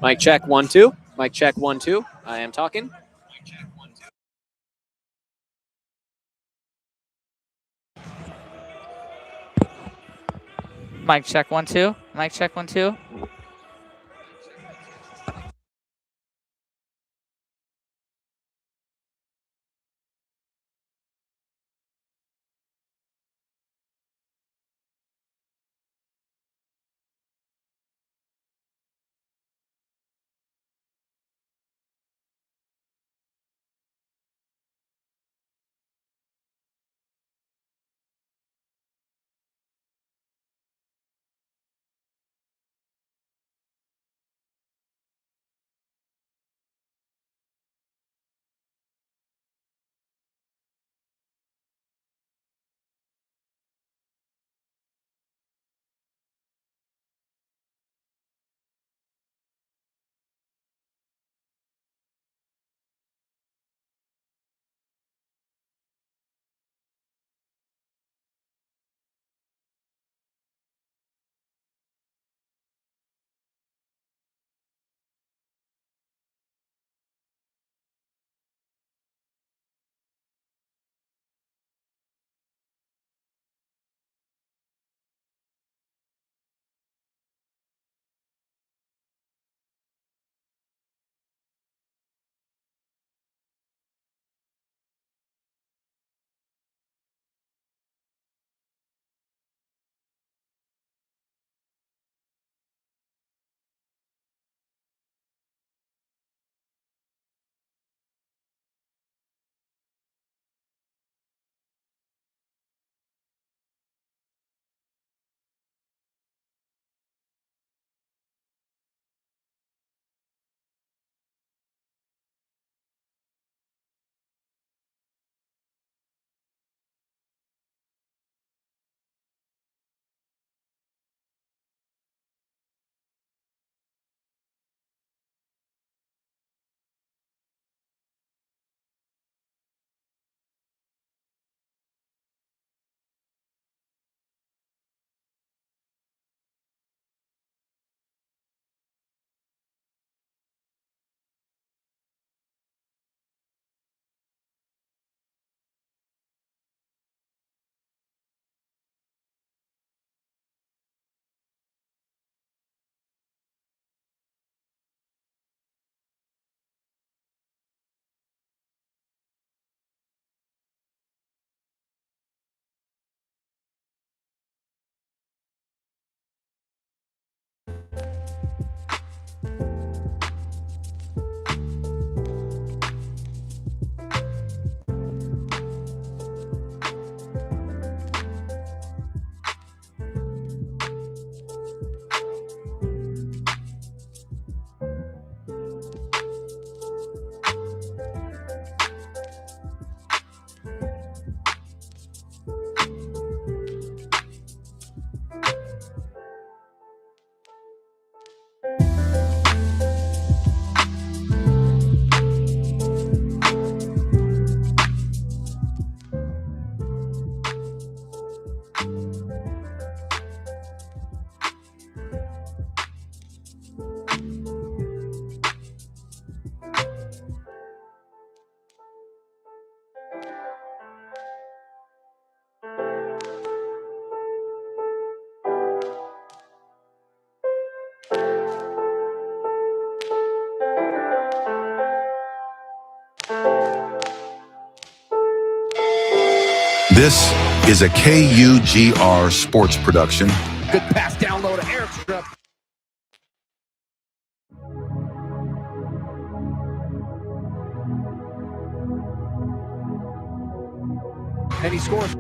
Mic check 1 2. Mic check 1 2. I am talking. Mic check 1 2. Mic check 1 2. This is a KUGR Sports production. Good pass down low to Eric Strupp. And he scores.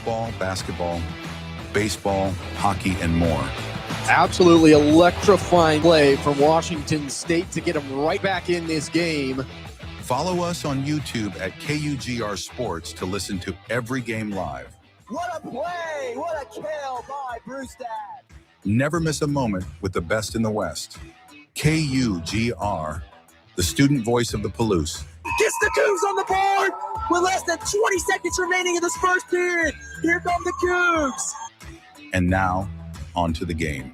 football, basketball, baseball, hockey, and more. Absolutely electrifying play from Washington State to get them right back in this game. Follow us on YouTube at KUGR Sports to listen to every game live. What a play! What a kill by Brewstad! Never miss a moment with the best in the West. KUGR, the student voice of the Palouse. Gets the Cougs on the board with less than 20 seconds remaining in this first period. Here come the Cougs. And now, on to the game.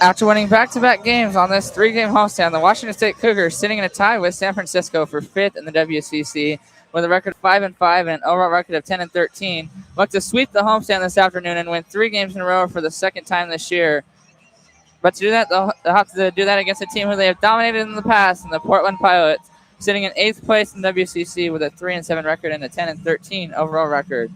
After winning back-to-back games on this 3-game homestand, the Washington State Cougars sitting in a tie with San Francisco for 5th in the WCC with a record of 5-5 and an overall record of 10-13. Look to sweep the homestand this afternoon and win 3 games in a row for the second time this year. But to do that, they'll have to do that against a team who they have dominated in the past, in the Portland Pilots, sitting in 8th place in WCC with a 3-7 record and a 10-13 overall record.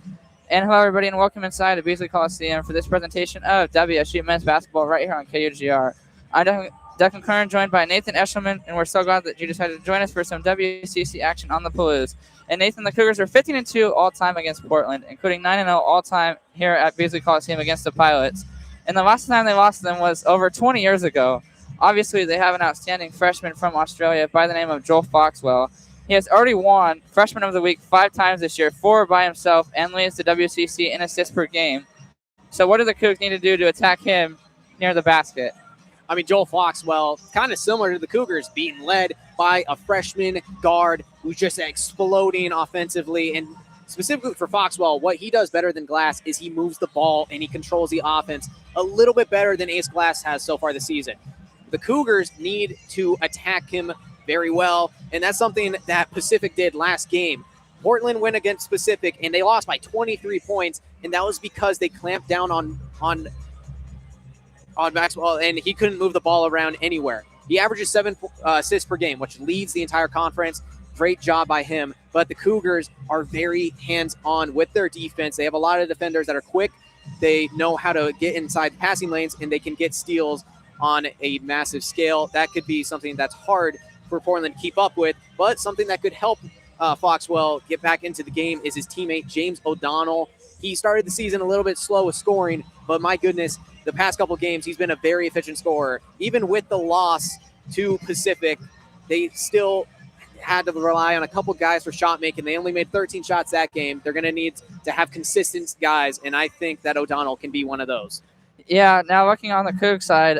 And hello, everybody, and welcome inside the Beasley Coliseum for this presentation of WSU men's basketball right here on KUGR. I'm Declan Curran, joined by Nathan Eshelman, and we're so glad that you decided to join us for some WCC action on the Palouse. And Nathan, the Cougars are 15-2 all-time against Portland, including 9-0 all-time here at Beasley Coliseum against the Pilots. And the last time they lost them was over 20 years ago. Obviously, they have an outstanding freshman from Australia by the name of Joel Foxwell. He has already won Freshman of the Week 5 times this year, 4 by himself, and leads the WCC in assists per game. So what do the Cougs need to do to attack him near the basket? I mean, Joel Foxwell, kind of similar to the Cougars, being led by a freshman guard who's just exploding offensively. And specifically for Foxwell, what he does better than Glass is he moves the ball and he controls the offense a little bit better than Ace Glass has so far this season. The Cougars need to attack him very well, and that's something that Pacific did last game. Portland went against Pacific, and they lost by 23 points, and that was because they clamped down on Maxwell, and he couldn't move the ball around anywhere. He averages 7 assists per game, which leads the entire conference. Great job by him, but the Cougars are very hands-on with their defense. They have a lot of defenders that are quick. They know how to get inside the passing lanes, and they can get steals on a massive scale. That could be something that's hard for Portland to keep up with, but something that could help Foxwell get back into the game is his teammate James O'Donnell. He started the season a little bit slow with scoring, but my goodness, the past couple games he's been a very efficient scorer. Even with the loss to Pacific, they still had to rely on a couple guys for shot making. They only made 13 shots that game. They're going to need to have consistent guys, and I think that O'Donnell can be one of those. Yeah, now looking on the Coug side,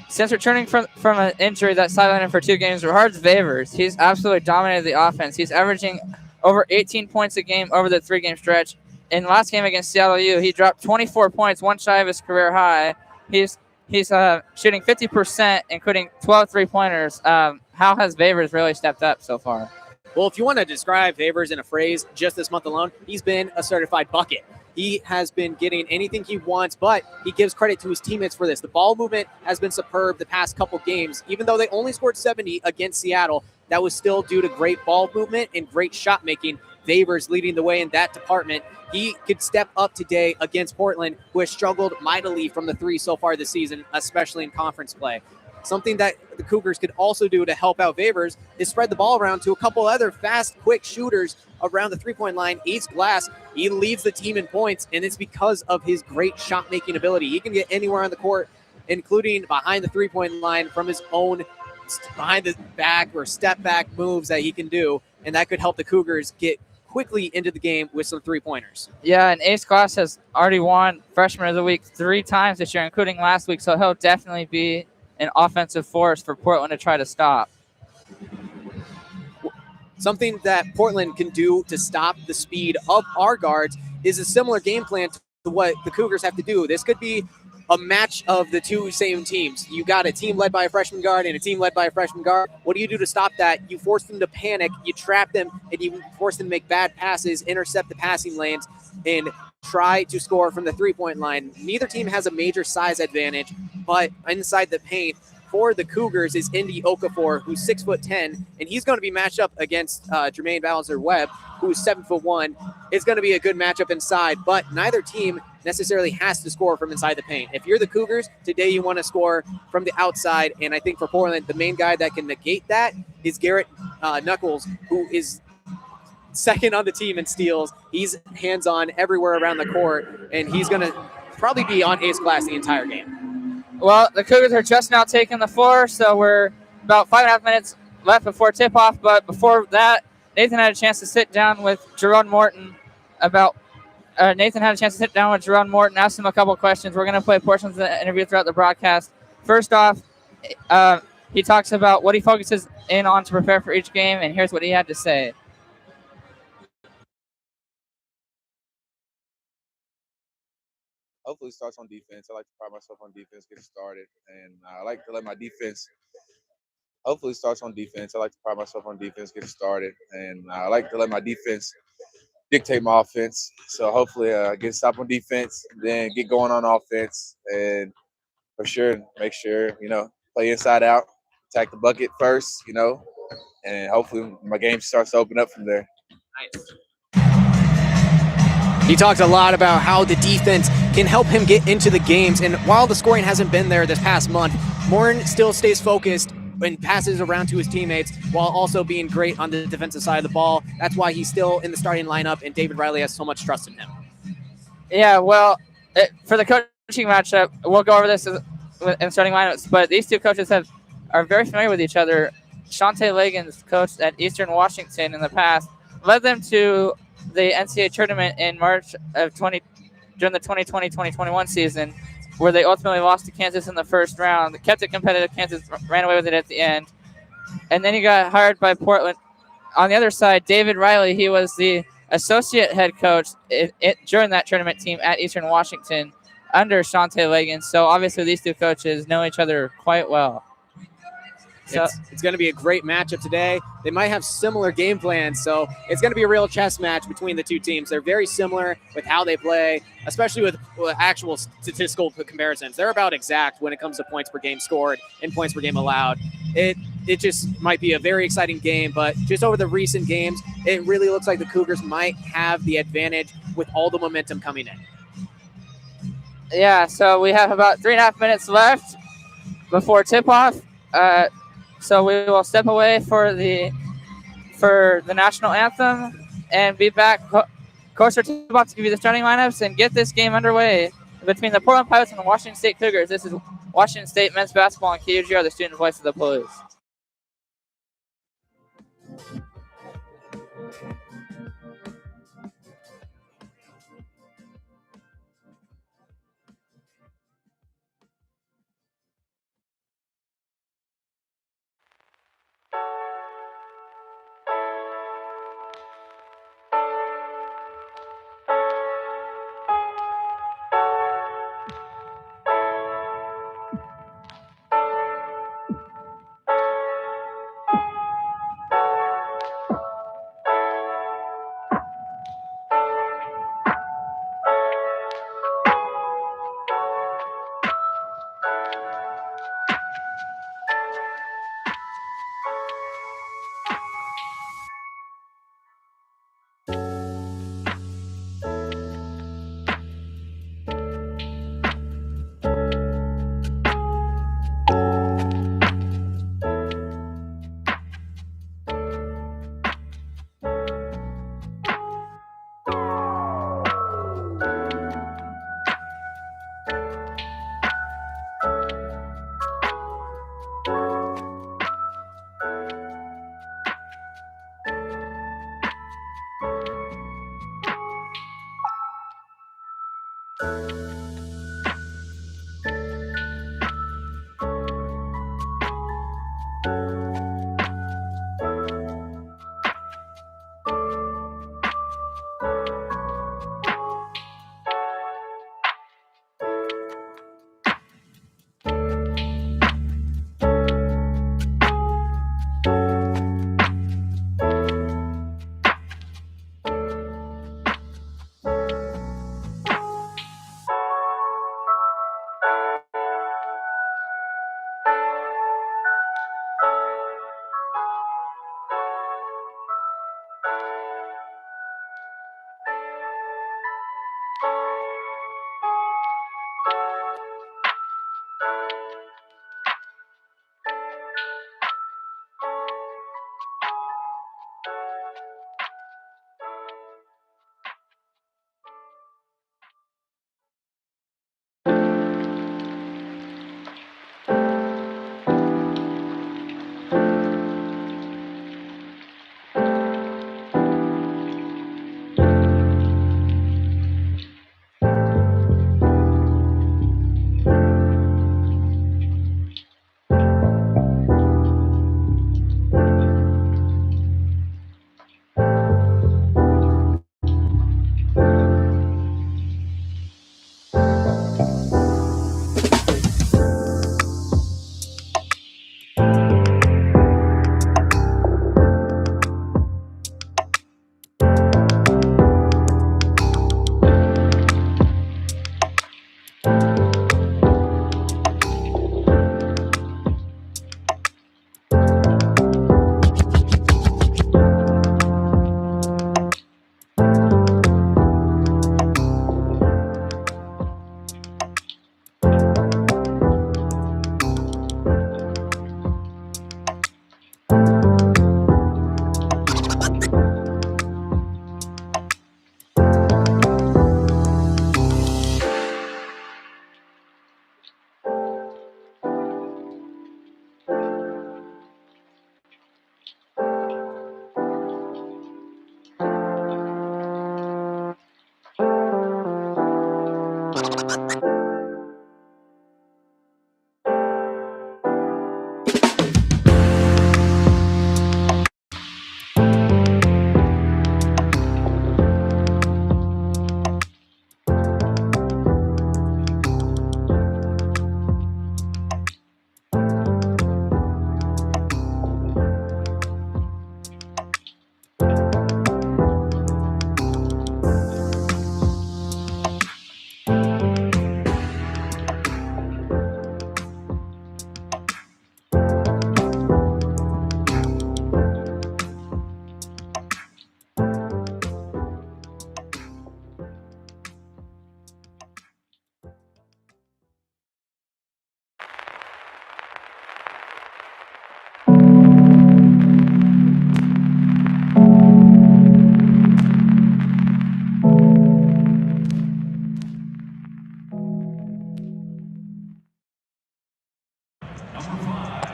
since returning from an injury that sidelined him for 2 games, Rehards Favors, he's absolutely dominated the offense. He's averaging over 18 points a game over the 3-game stretch. In last game against Seattle U, he dropped 24 points, 1 shy of his career high. He's shooting 50%, including 12 3-pointers. How has Favors really stepped up so far? Well, if you want to describe Favors in a phrase, just this month alone, he's been a certified bucket. He has been getting anything he wants, but he gives credit to his teammates for this. The ball movement has been superb the past couple games. Even though they only scored 70 against Seattle, that was still due to great ball movement and great shot making. Favors leading the way in that department. He could step up today against Portland, who has struggled mightily from the 3 so far this season, especially in conference play. Something that the Cougars could also do to help out Favors is spread the ball around to a couple other fast, quick shooters around the 3-point line. Ace Glass, he leads the team in points, and it's because of his great shot-making ability. He can get anywhere on the court, including behind the 3-point line from his own behind the back or step-back moves that he can do, and that could help the Cougars get quickly into the game with some 3-pointers. Yeah, and Ace Glass has already won Freshman of the Week 3 times this year, including last week, so he'll definitely be an offensive force for Portland to try to stop. Something that Portland can do to stop the speed of our guards is a similar game plan to what the Cougars have to do. This could be a match of the 2 same teams. You got a team led by a freshman guard and a team led by a freshman guard. What do you do to stop that? You force them to panic, you trap them, and you force them to make bad passes, intercept the passing lanes, and try to score from the 3-point line. Neither team has a major size advantage, but inside the paint for the Cougars is Indy Okafor, who's 6'10", and he's going to be matched up against Jermaine Bowser-Webb, who's 7'1". It's going to be a good matchup inside, but neither team necessarily has to score from inside the paint. If you're the Cougars, today you want to score from the outside, and I think for Portland, the main guy that can negate that is Garrett Knuckles, who is second on the team in steals. He's hands-on everywhere around the court, and he's going to probably be on ace class the entire game. Well, the Cougars are just now taking the floor, so we're about 5.5 minutes left before tip-off. But before that, Nathan had a chance to sit down with Jerome Morton asked him a couple questions. We're going to play portions of the interview throughout the broadcast. First off, he talks about what he focuses in on to prepare for each game, and here's what he had to say. Hopefully it starts on defense. I like to pride myself on defense, get started, and I like to let my defense. Hopefully it starts on defense. I like to pride myself on defense, get started, and I like to let my defense dictate my offense. So hopefully get a stop on defense, then get going on offense, and for sure make sure play inside out, attack the bucket first, and hopefully my game starts to open up from there. Nice. He talked a lot about how the defense can help him get into the games, and while the scoring hasn't been there this past month, Morton still stays focused and passes around to his teammates while also being great on the defensive side of the ball. That's why he's still in the starting lineup, and David Riley has so much trust in him. Yeah, well, for the coaching matchup, we'll go over this in starting lineups, but these two coaches are very familiar with each other. Shante Liggins coached at Eastern Washington in the past, led them to the NCAA tournament in March of during the 2020-2021 season, where they ultimately lost to Kansas in the first round. They kept it competitive. Kansas ran away with it at the end. And then he got hired by Portland. On the other side, David Riley, he was the associate head coach during that tournament team at Eastern Washington under Shante Liggins. So obviously these two coaches know each other quite well. So it's going to be a great matchup today. They might have similar game plans, so it's going to be a real chess match between the two teams. They're very similar with how they play, especially with actual statistical comparisons. They're about exact when it comes to points per game scored and points per game allowed. It just might be a very exciting game, but just over the recent games, it really looks like the Cougars might have the advantage with all the momentum coming in. Yeah, so we have about 3.5 minutes left before tip-off. So we will step away for the national anthem and be back closer to tip-off to give you the starting lineups and get this game underway between the Portland Pirates and the Washington State Cougars. This is Washington State men's basketball on KUGR, the student voice of the Palouse.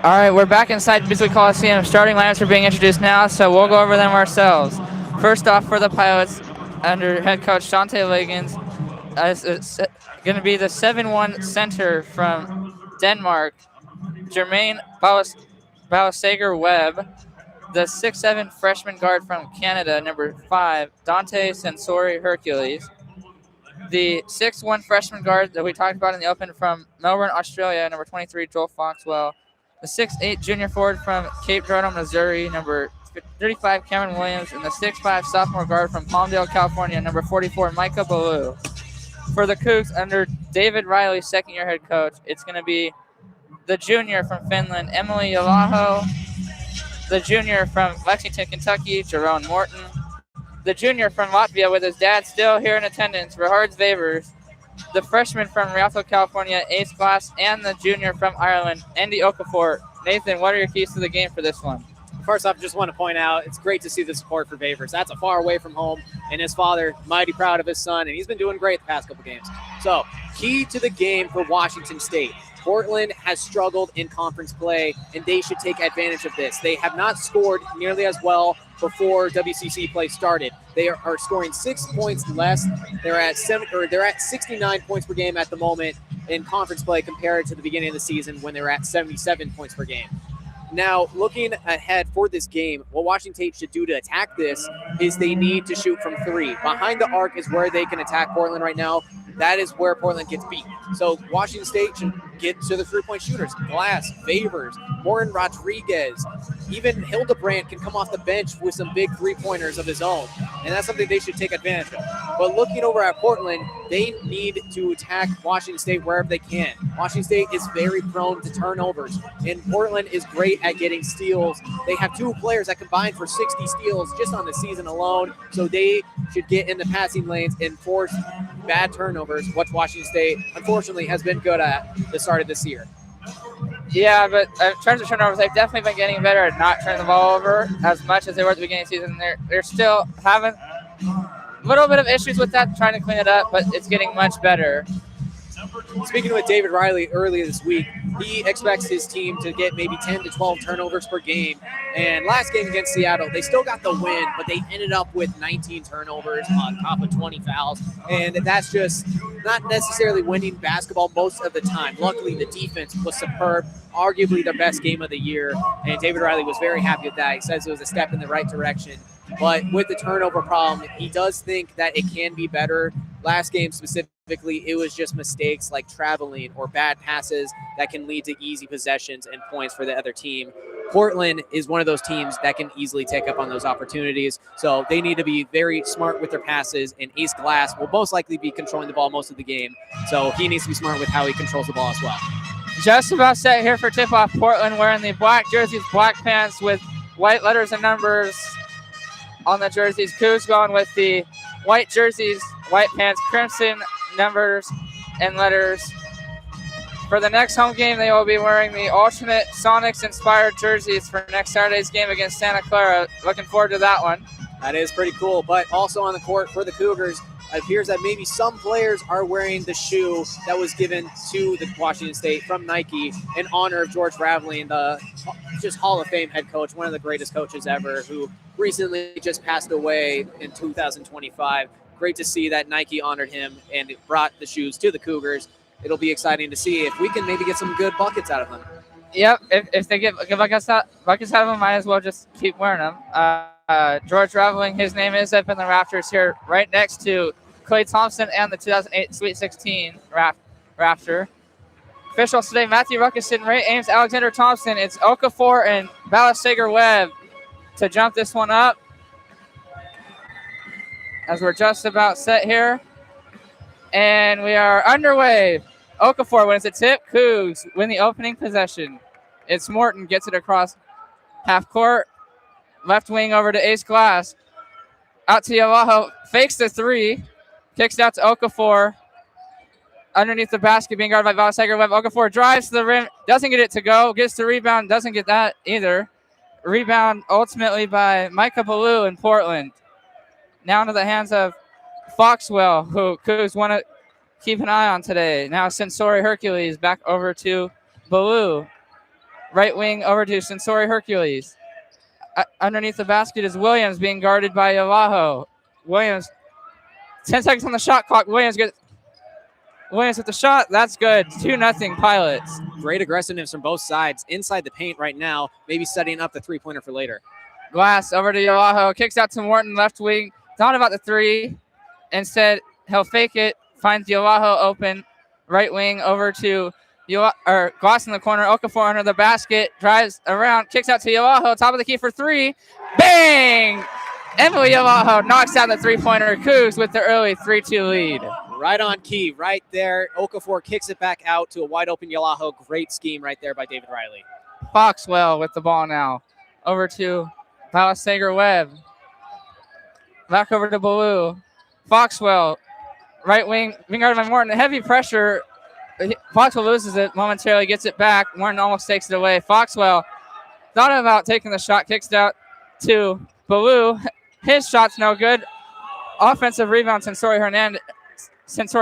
All right, we're back inside Beasley Coliseum. Starting lineups are being introduced now, so we'll go over them ourselves. First off, for the Pilots, under head coach Shante Liggins, it's going to be the 7-1 center from Denmark, Jermaine Balasager-Webb, the 6'7 freshman guard from Canada, number 5, Dante Sensori Hercules, the 6'1 freshman guard that we talked about in the open from Melbourne, Australia, number 23, Joel Foxwell, the 6'8 junior forward from Cape Girardeau, Missouri, number 35, Cameron Williams, and the 6'5 sophomore guard from Palmdale, California, number 44, Micah Ballou. For the Cougs, under David Riley, second-year head coach, it's going to be the junior from Finland, Emily Yalaho, the junior from Lexington, Kentucky, Jerome Morton, the junior from Latvia with his dad still here in attendance, Rahard Zvavers, the freshman from Rialto, California, Ace Glass, and the junior from Ireland, Andy Okafor. Nathan, what are your keys to the game for this one? First off, just want to point out, it's great to see the support for Vavers. That's a far away from home, and his father, mighty proud of his son, and he's been doing great the past couple games. So, key to the game for Washington State. Portland has struggled in conference play, and they should take advantage of this. They have not scored nearly as well before WCC play started. They are scoring 6 points less. They're at 69 points per game at the moment in conference play compared to the beginning of the season when they were at 77 points per game. Now, looking ahead for this game, what Washington State should do to attack this is they need to shoot from 3. Behind the arc is where they can attack Portland right now. That is where Portland gets beat. So Washington State should get to the 3-point shooters. Glass, Favors, Warren Rodriguez, even Hildebrandt can come off the bench with some big 3-pointers of his own. And that's something they should take advantage of. But looking over at Portland, they need to attack Washington State wherever they can. Washington State is very prone to turnovers, and Portland is great at getting steals. They have 2 players that combined for 60 steals just on the season alone, so they should get in the passing lanes and force bad turnovers, which Washington State, unfortunately, has been good at the start of this year. Yeah, but in terms of turnovers, they've definitely been getting better at not turning the ball over as much as they were at the beginning of the season. They're still having a little bit of issues with that, trying to clean it up, but it's getting much better. Speaking with David Riley earlier this week, he expects his team to get maybe 10 to 12 turnovers per game. And last game against Seattle, they still got the win, but they ended up with 19 turnovers on top of 20 fouls. And that's just not necessarily winning basketball most of the time. Luckily, the defense was superb, arguably their best game of the year. And David Riley was very happy with that. He says it was a step in the right direction. But with the turnover problem, he does think that it can be better. Last game specifically, it was just mistakes like traveling or bad passes that can lead to easy possessions and points for the other team. Portland is one of those teams that can easily take up on those opportunities. So they need to be very smart with their passes, and Ace Glass will most likely be controlling the ball most of the game. So he needs to be smart with how he controls the ball as well. Just about set here for tip-off. Portland wearing the black jerseys, black pants with white letters and numbers on the jerseys. Cougs going with the white jerseys, white pants, crimson numbers and letters. For the next home game, they will be wearing the alternate Sonics-inspired jerseys for next Saturday's game against Santa Clara. Looking forward to that one. That is pretty cool. But also on the court for the Cougars, it appears that maybe some players are wearing the shoe that was given to the Washington State from Nike in honor of George Raveling, the just Hall of Fame head coach, one of the greatest coaches ever, who recently just passed away in 2025. Great to see that Nike honored him and brought the shoes to the Cougars. It'll be exciting to see if we can maybe get some good buckets out of them. Yep, if they get buckets out of them, might as well just keep wearing them. George Raveling, his name is up in the rafters here, right next to Clay Thompson and the 2008 Sweet 16 rafter. Officials today, Matthew Ruckeson, Ray Ames, Alexander Thompson. It's Okafor and Balasager-Webb to jump this one up. As we're just about set here. And we are underway. Okafor wins the tip. Cougs win the opening possession. It's Morton, gets it across half court. Left wing over to Ace Glass. Out to Yalaho. Fakes the 3. Kicks it out to Okafor. Underneath the basket, being guarded by Balasager-Webb. Okafor drives to the rim. Doesn't get it to go. Gets the rebound. Doesn't get that either. Rebound ultimately by Micah Ballou in Portland. Now into the hands of Foxwell, who Cougs want to keep an eye on today. Now Sensori Hercules back over to Ballou. Right wing over to Sensori Hercules. Underneath the basket is Williams being guarded by Yavaho. Williams, 10 seconds on the shot clock. Williams with the shot. That's good. 2-0 Pilots. Great aggressiveness from both sides inside the paint right now, maybe setting up the three-pointer for later. Glass over to Yavaho. Kicks out to Morton, left wing. Thought about the three. Instead, he'll fake it. Finds Yavaho open. Right wing over to Glass in the corner. Okafor under the basket. Drives around. Kicks out to Yavaho. Top of the key for three. Bang! Emily Yavaho knocks down the three-pointer. Cougs with the early 3-2 lead. Right on key, right there. Okafor kicks it back out to a wide-open Yavaho. Great scheme right there by David Riley. Foxwell with the ball now. Over to Palisager Webb. Back over to Baloo. Foxwell, right wing, being guarded by Morton. Heavy pressure. Foxwell loses it momentarily, gets it back. Morton almost takes it away. Foxwell thought about taking the shot, kicks it out to Baloo. His shot's no good. Offensive rebound, Sensori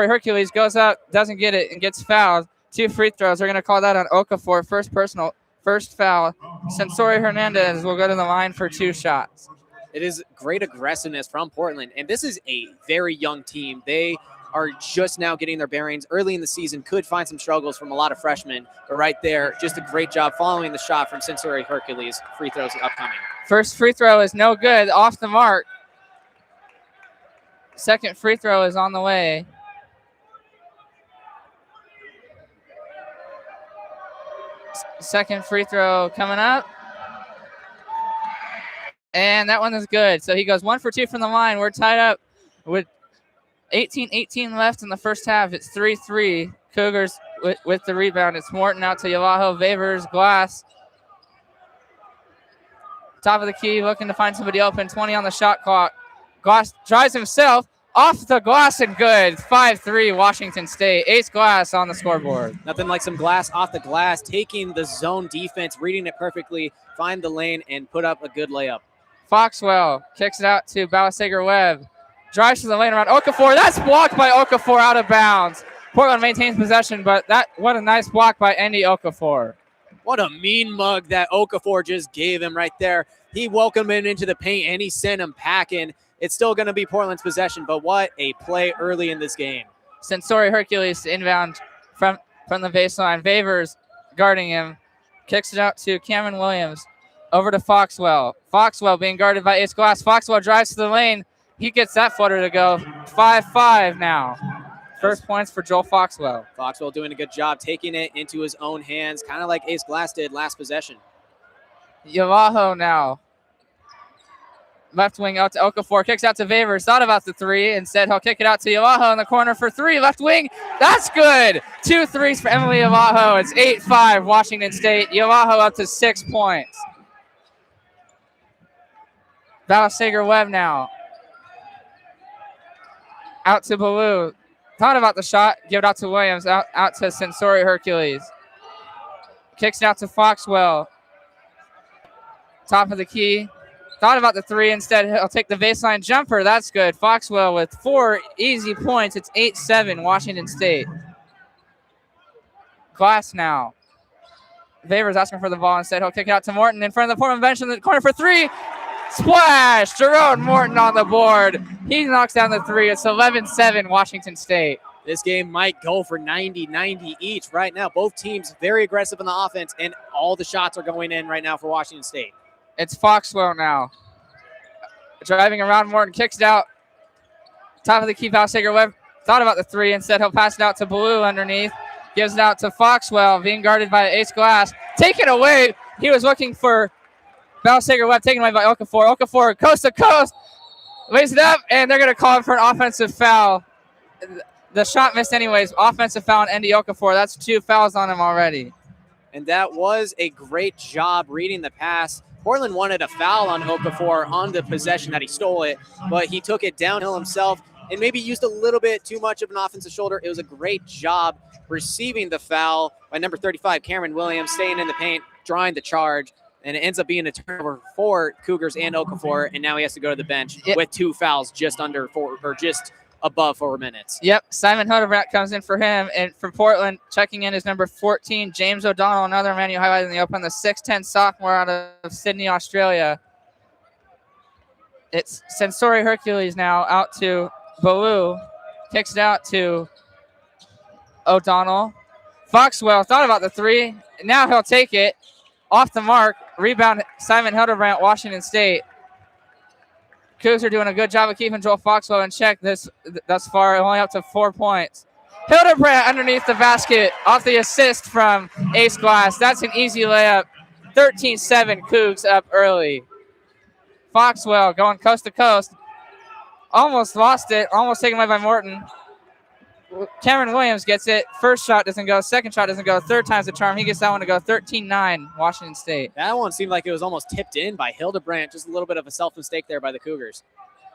Hercules goes up, doesn't get it, and gets fouled. 2 free throws. They're going to call that on Okafor. First foul. Sensori Hernandez will go to the line for 2 shots. It is great aggressiveness from Portland, and this is a very young team. They are just now getting their bearings. Early in the season, could find some struggles from a lot of freshmen, but right there, just a great job following the shot from Sensori Hercules. Free throws upcoming. First free throw is no good, off the mark. Second free throw is on the way. Second free throw coming up. And that one is good. So he goes 1 for 2 from the line. We're tied up with 18 left in the first half. It's 3-3. Cougars with the rebound. It's Morton out to Yavaho. Vavers, Glass. Top of the key, looking to find somebody open. 20 on the shot clock. Glass drives himself. Off the glass and good. 5-3 Washington State. Ace Glass on the scoreboard. Nothing like some glass off the glass, taking the zone defense, reading it perfectly, find the lane, and put up a good layup. Foxwell kicks it out to Balasager Webb. Drives to the lane around Okafor. That's blocked by Okafor out of bounds. Portland maintains possession, but what a nice block by Andy Okafor. What a mean mug that Okafor just gave him right there. He welcomed him into the paint, and he sent him packing. It's still going to be Portland's possession, but what a play early in this game. Sensori Hercules inbound from the baseline. Vavers guarding him. Kicks it out to Cameron Williams. Over to Foxwell. Foxwell being guarded by Ace Glass. Foxwell drives to the lane. He gets that footer to go. 5-5 now. First points for Joel Foxwell. Foxwell doing a good job taking it into his own hands, kind of like Ace Glass did last possession. Yavaho now. Left wing out to Okafor. Kicks out to Vavers. Thought about the three. Instead, he'll kick it out to Yavaho in the corner for 3. Left wing. That's good. 2 threes for Emily Yavaho. It's 8-5 Washington State. Yavaho up to 6 points. Balasager Webb now. Out to Baloo. Thought about the shot. Give it out to Williams. Out to Sensori Hercules. Kicks it out to Foxwell. Top of the key. Thought about the 3. Instead, he'll take the baseline jumper. That's good. Foxwell with 4 easy points. It's 8-7 Washington State. Glass now. Vavers asking for the ball. Instead, he'll kick it out to Morton in front of the Portland bench in the corner for 3. Splash! Jerome Morton on the board. He knocks down the 3. It's 11-7 Washington State. This game might go for 90-90 each right now. Both teams very aggressive in the offense, and all the shots are going in right now for Washington State. It's Foxwell now. Driving around Morton, kicks it out. Top of the key, Balasager Webb thought about the 3. Instead, he'll pass it out to Baloo underneath. Gives it out to Foxwell, being guarded by Ace Glass. Take it away. He was looking for Balasager Webb, taken away by Okafor. Okafor, coast to coast. Lays it up, and they're going to call him for an offensive foul. The shot missed anyways. Offensive foul on Andy Okafor. That's 2 fouls on him already. And that was a great job reading the pass. Portland wanted a foul on Okafor on the possession that he stole it, but he took it downhill himself and maybe used a little bit too much of an offensive shoulder. It was a great job receiving the foul by number 35, Cameron Williams, staying in the paint, drawing the charge, and it ends up being a turnover for Cougars and Okafor, and now he has to go to the bench with 2 fouls just above 4 minutes. Yep, Simon Hildebrandt comes in for him. And for Portland, checking in is number 14, James O'Donnell, another man you highlighted in the open, the 6'10 sophomore out of Sydney, Australia. It's Sensori Hercules now out to Baloo. Kicks it out to O'Donnell. Foxwell thought about the three. Now he'll take it. Off the mark. Rebound, Simon Hildebrandt, Washington State. Cougs are doing a good job of keeping Joel Foxwell in check thus far, only up to 4 points. Hildebrandt underneath the basket off the assist from Ace Glass. That's an easy layup. 13-7, Cougs up early. Foxwell going coast to coast. Almost lost it. Almost taken away by Morton. Cameron Williams gets it. First shot doesn't go. Second shot doesn't go. Third time's the charm. He gets that one to go. 13-9, Washington State. That one seemed like it was almost tipped in by Hildebrandt. Just a little bit of a self-mistake there by the Cougars.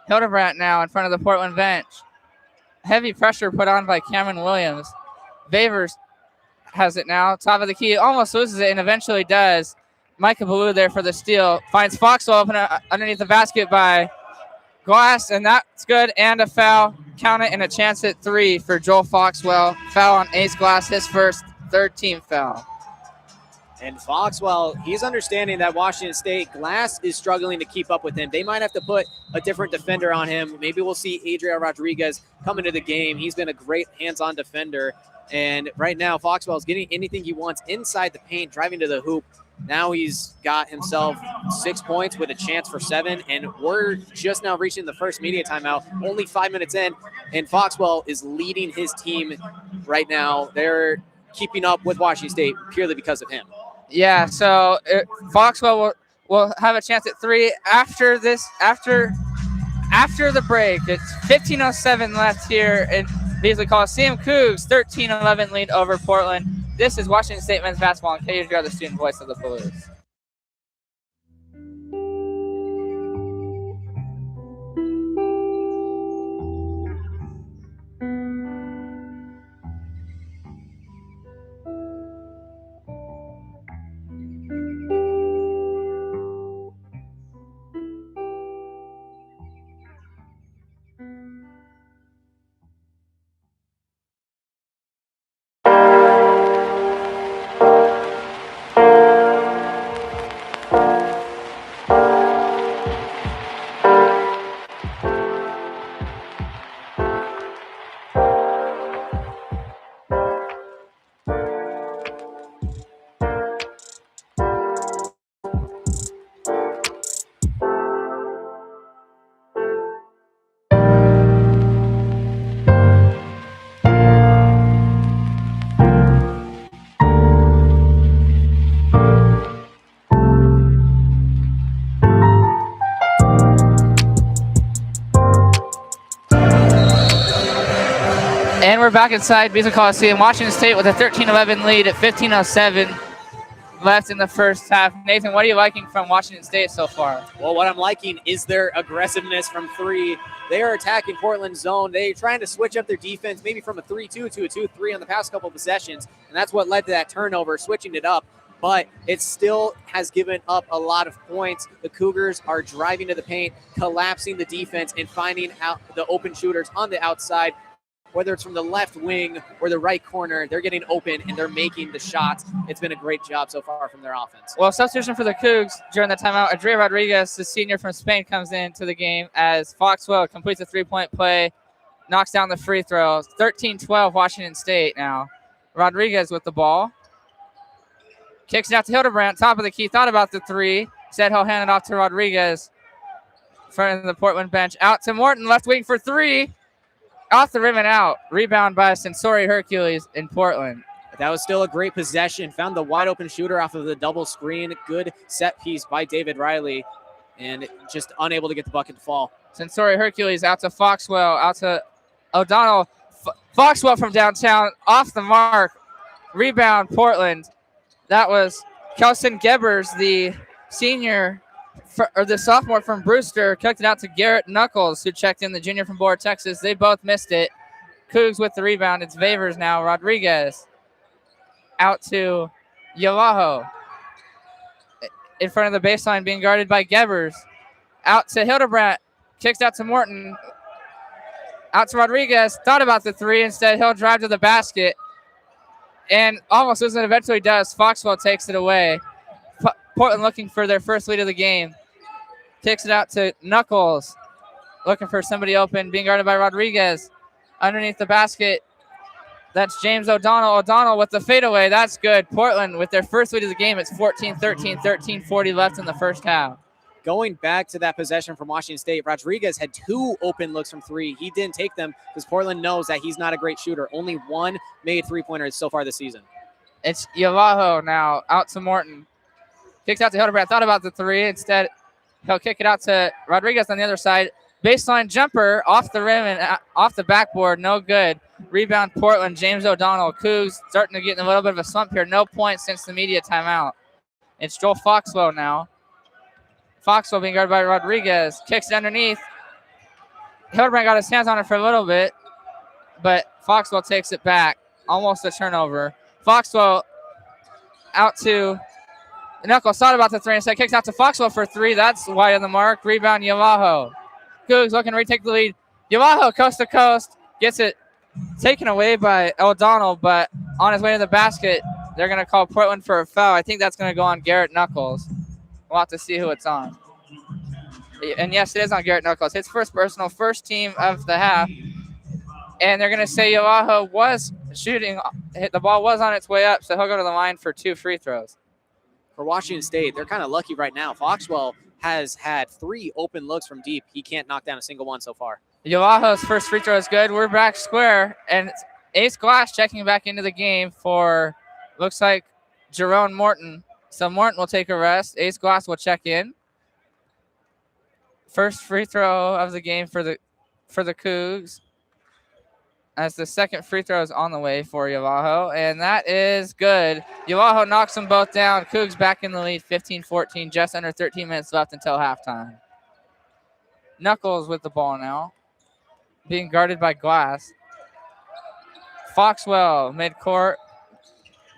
Hildebrandt now in front of the Portland bench. Heavy pressure put on by Cameron Williams. Favors has it now. Top of the key. Almost loses it and eventually does. Micah Ballou there for the steal. Finds Foxwell open underneath the basket by Glass, and that's good. And a foul. Count it, and a chance at three for Joel Foxwell. Foul on Ace Glass, his first, third team foul. And Foxwell, he's understanding that Washington State Glass is struggling to keep up with him. They might have to put a different defender on him. Maybe we'll see Adriel Rodriguez come into the game. He's been a great hands-on defender. And right now, Foxwell is getting anything he wants inside the paint, driving to the hoop. Now he's got himself 6 points with a chance for 7, and we're just now reaching the first media timeout, only 5 minutes in, and Foxwell is leading his team right now. They're keeping up with Washington State purely because of him. Yeah, so Foxwell will have a chance at three after this, after the break. It's 15:07 left here in Beasley Coliseum. Cougs 13-11 lead over Portland. This is Washington State men's basketball, and KUGR, the student voice of the Blues. And we're back inside Beasley Coliseum. Washington State with a 13-11 lead at 15:07 left in the first half. Nathan, what are you liking from Washington State so far? Well, what I'm liking is their aggressiveness from three. They are attacking Portland's zone. They're trying to switch up their defense, maybe from a 3-2 to a 2-3 on the past couple of possessions, and that's what led to that turnover, switching it up. But it still has given up a lot of points. The Cougars are driving to the paint, collapsing the defense, and finding out the open shooters on the outside. Whether it's from the left wing or the right corner, they're getting open and they're making the shots. It's been a great job so far from their offense. Well, substitution for the Cougs during the timeout. Adria Rodriguez, the senior from Spain, comes into the game as Foxwell completes a three-point play, knocks down the free throw. 13-12 Washington State now. Rodriguez with the ball. Kicks it out to Hildebrandt, top of the key. Thought about the three. Said he'll hand it off to Rodriguez. In front of the Portland bench. Out to Morton, left wing for three. Off the rim and out. Rebound by Sensori Hercules in Portland. That was still a great possession. Found the wide open shooter off of the double screen. Good set piece by David Riley. And just unable to get the bucket to fall. Sensori Hercules out to Foxwell. Out to O'Donnell. Foxwell from downtown. Off the mark. Rebound Portland. That was Kelson Gebbers, the senior or the sophomore from Brewster, kicked it out to Garrett Knuckles, who checked in, the junior from Board, Texas. They both missed it. Cougs with the rebound. It's Favors now. Rodriguez out to Yalaho. In front of the baseline, being guarded by Gebbers. Out to Hildebrandt. Kicks out to Morton. Out to Rodriguez. Thought about the three. Instead, he'll drive to the basket. And almost as it eventually does, Foxwell takes it away. Portland looking for their first lead of the game. Kicks it out to Knuckles. Looking for somebody open. Being guarded by Rodriguez. Underneath the basket. That's James O'Donnell. O'Donnell with the fadeaway. That's good. Portland with their first lead of the game. It's 14-13, 13:40 left in the first half. Going back to that possession from Washington State, Rodriguez had 2 open looks from 3. He didn't take them because Portland knows that he's not a great shooter. Only 1 made three-pointer so far this season. It's Yavajo now out to Morton. Kicks out to Hildebrand. Thought about the 3. Instead, he'll kick it out to Rodriguez on the other side. Baseline jumper off the rim and off the backboard. No good. Rebound Portland. James O'Donnell. Cougs starting to get in a little bit of a slump here. No points since the media timeout. It's Joel Foxwell now. Foxwell being guarded by Rodriguez. Kicks it underneath. Hildebrand got his hands on it for a little bit, but Foxwell takes it back. Almost a turnover. Foxwell out to Knuckles. Thought about the 3 instead. Kicks out to Foxwell for 3. That's wide of the mark. Rebound Yavajo. Cougs looking to retake the lead. Yavajo coast to coast. Gets it taken away by O'Donnell, but on his way to the basket, they're going to call Portland for a foul. I think that's going to go on Garrett Knuckles. We'll have to see who it's on. And yes, it is on Garrett Knuckles. His first personal, first team of the half. And they're going to say Yavajo was shooting. The ball was on its way up, so he'll go to the line for 2 free throws. For Washington State, they're kind of lucky right now. Foxwell has had 3 open looks from deep. He can't knock down a single one so far. Yavajo's first free throw is good. We're back square, and it's Ace Glass checking back into the game for, looks like, Jerome Morton. So Morton will take a rest. Ace Glass will check in. First free throw of the game for the Cougs. As the second free throw is on the way for Yavajo, and that is good. Yavajo knocks them both down. Cougs back in the lead, 15-14, just under 13 minutes left until halftime. Knuckles with the ball now, being guarded by Glass. Foxwell, midcourt,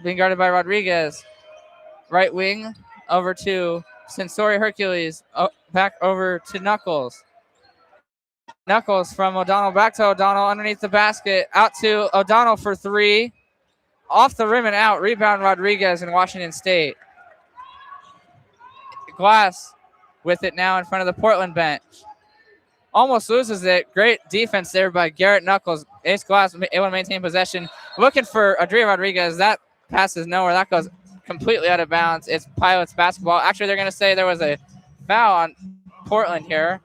being guarded by Rodriguez. Right wing, over to Sensori Hercules, back over to Knuckles. Knuckles from O'Donnell, back to O'Donnell, underneath the basket, out to O'Donnell for 3. Off the rim and out, rebound Rodriguez in Washington State. Glass with it now in front of the Portland bench. Almost loses it. Great defense there by Garrett Knuckles. Ace Glass able to maintain possession. Looking for Adria Rodriguez. That pass is nowhere. That goes completely out of bounds. It's Pilots basketball. Actually, they're going to say there was a foul on Portland here.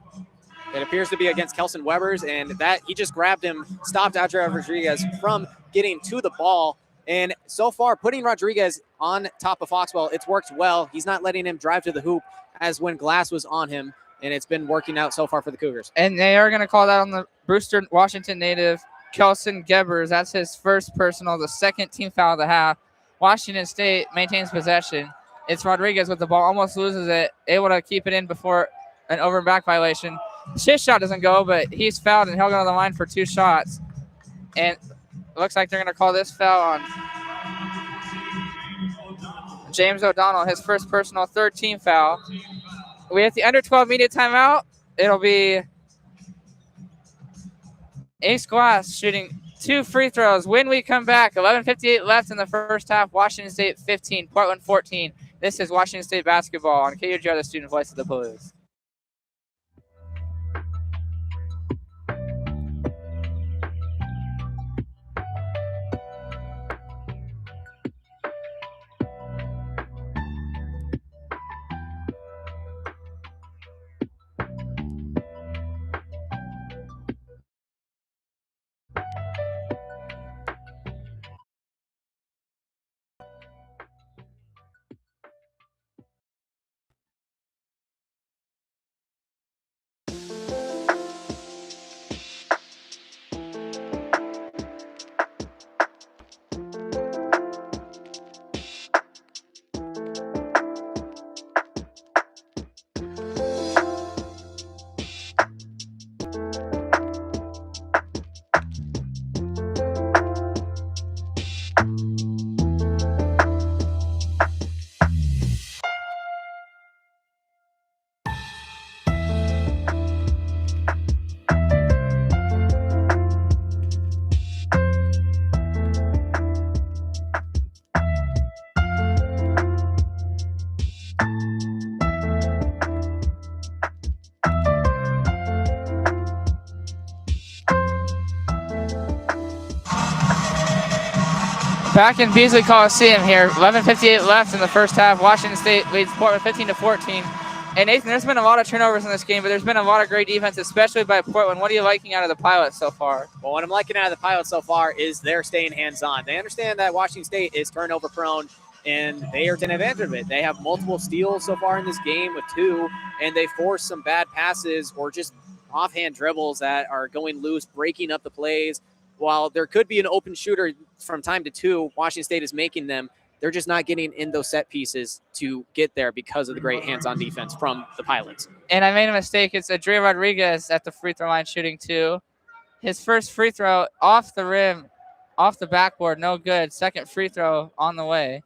It appears to be against Kelson Webbers, and that he just grabbed him, stopped Adria Rodriguez from getting to the ball. And so far, putting Rodriguez on top of Foxwell, it's worked well. He's not letting him drive to the hoop as when Glass was on him, and it's been working out so far for the Cougars. And they are going to call that on the Brewster, Washington native, Kelson Gebbers. That's his first personal, the second team foul of the half. Washington State maintains possession. It's Rodriguez with the ball, almost loses it, able to keep it in before an over and back violation. His shot doesn't go, but he's fouled, and he'll go to the line for 2 shots. And it looks like they're going to call this foul on James O'Donnell, his first personal, third team foul. We have the under 12 media timeout. It'll be Ace Glass shooting 2 free throws. When we come back, 11:58 left in the first half. Washington State 15, Portland 14. This is Washington State basketball on KUGR, the student voice of the Blues. Back in Beasley Coliseum here, 11:58 left in the first half. Washington State leads Portland 15-14. And Nathan, there's been a lot of turnovers in this game, but there's been a lot of great defense, especially by Portland. What are you liking out of the Pilots so far? Well, what I'm liking out of the Pilots so far is they're staying hands-on. They understand that Washington State is turnover prone, and they are taking advantage of it. They have multiple steals so far in this game with 2, and they force some bad passes or just offhand dribbles that are going loose, breaking up the plays. While there could be an open shooter from time to 2, Washington State is making them. They're just not getting in those set pieces to get there because of the great hands-on defense from the Pilots. And I made a mistake. It's Adria Rodriguez at the free throw line shooting 2. His first free throw off the rim, off the backboard, no good. Second free throw on the way.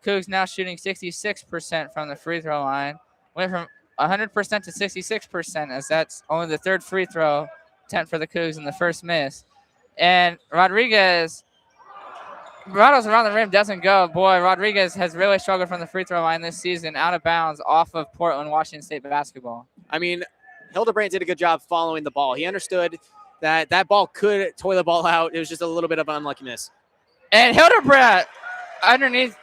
Cougs now shooting 66% from the free throw line. Went from 100% to 66%, as that's only the third free throw attempt for the Cougs and the first miss. And Rodriguez rattles around the rim, doesn't go. Boy, Rodriguez has really struggled from the free throw line this season, out of bounds off of Portland, Washington State basketball. I mean, Hildebrandt did a good job following the ball. He understood that that ball could toilet ball out. It was just a little bit of unluckiness. And Hildebrandt underneath,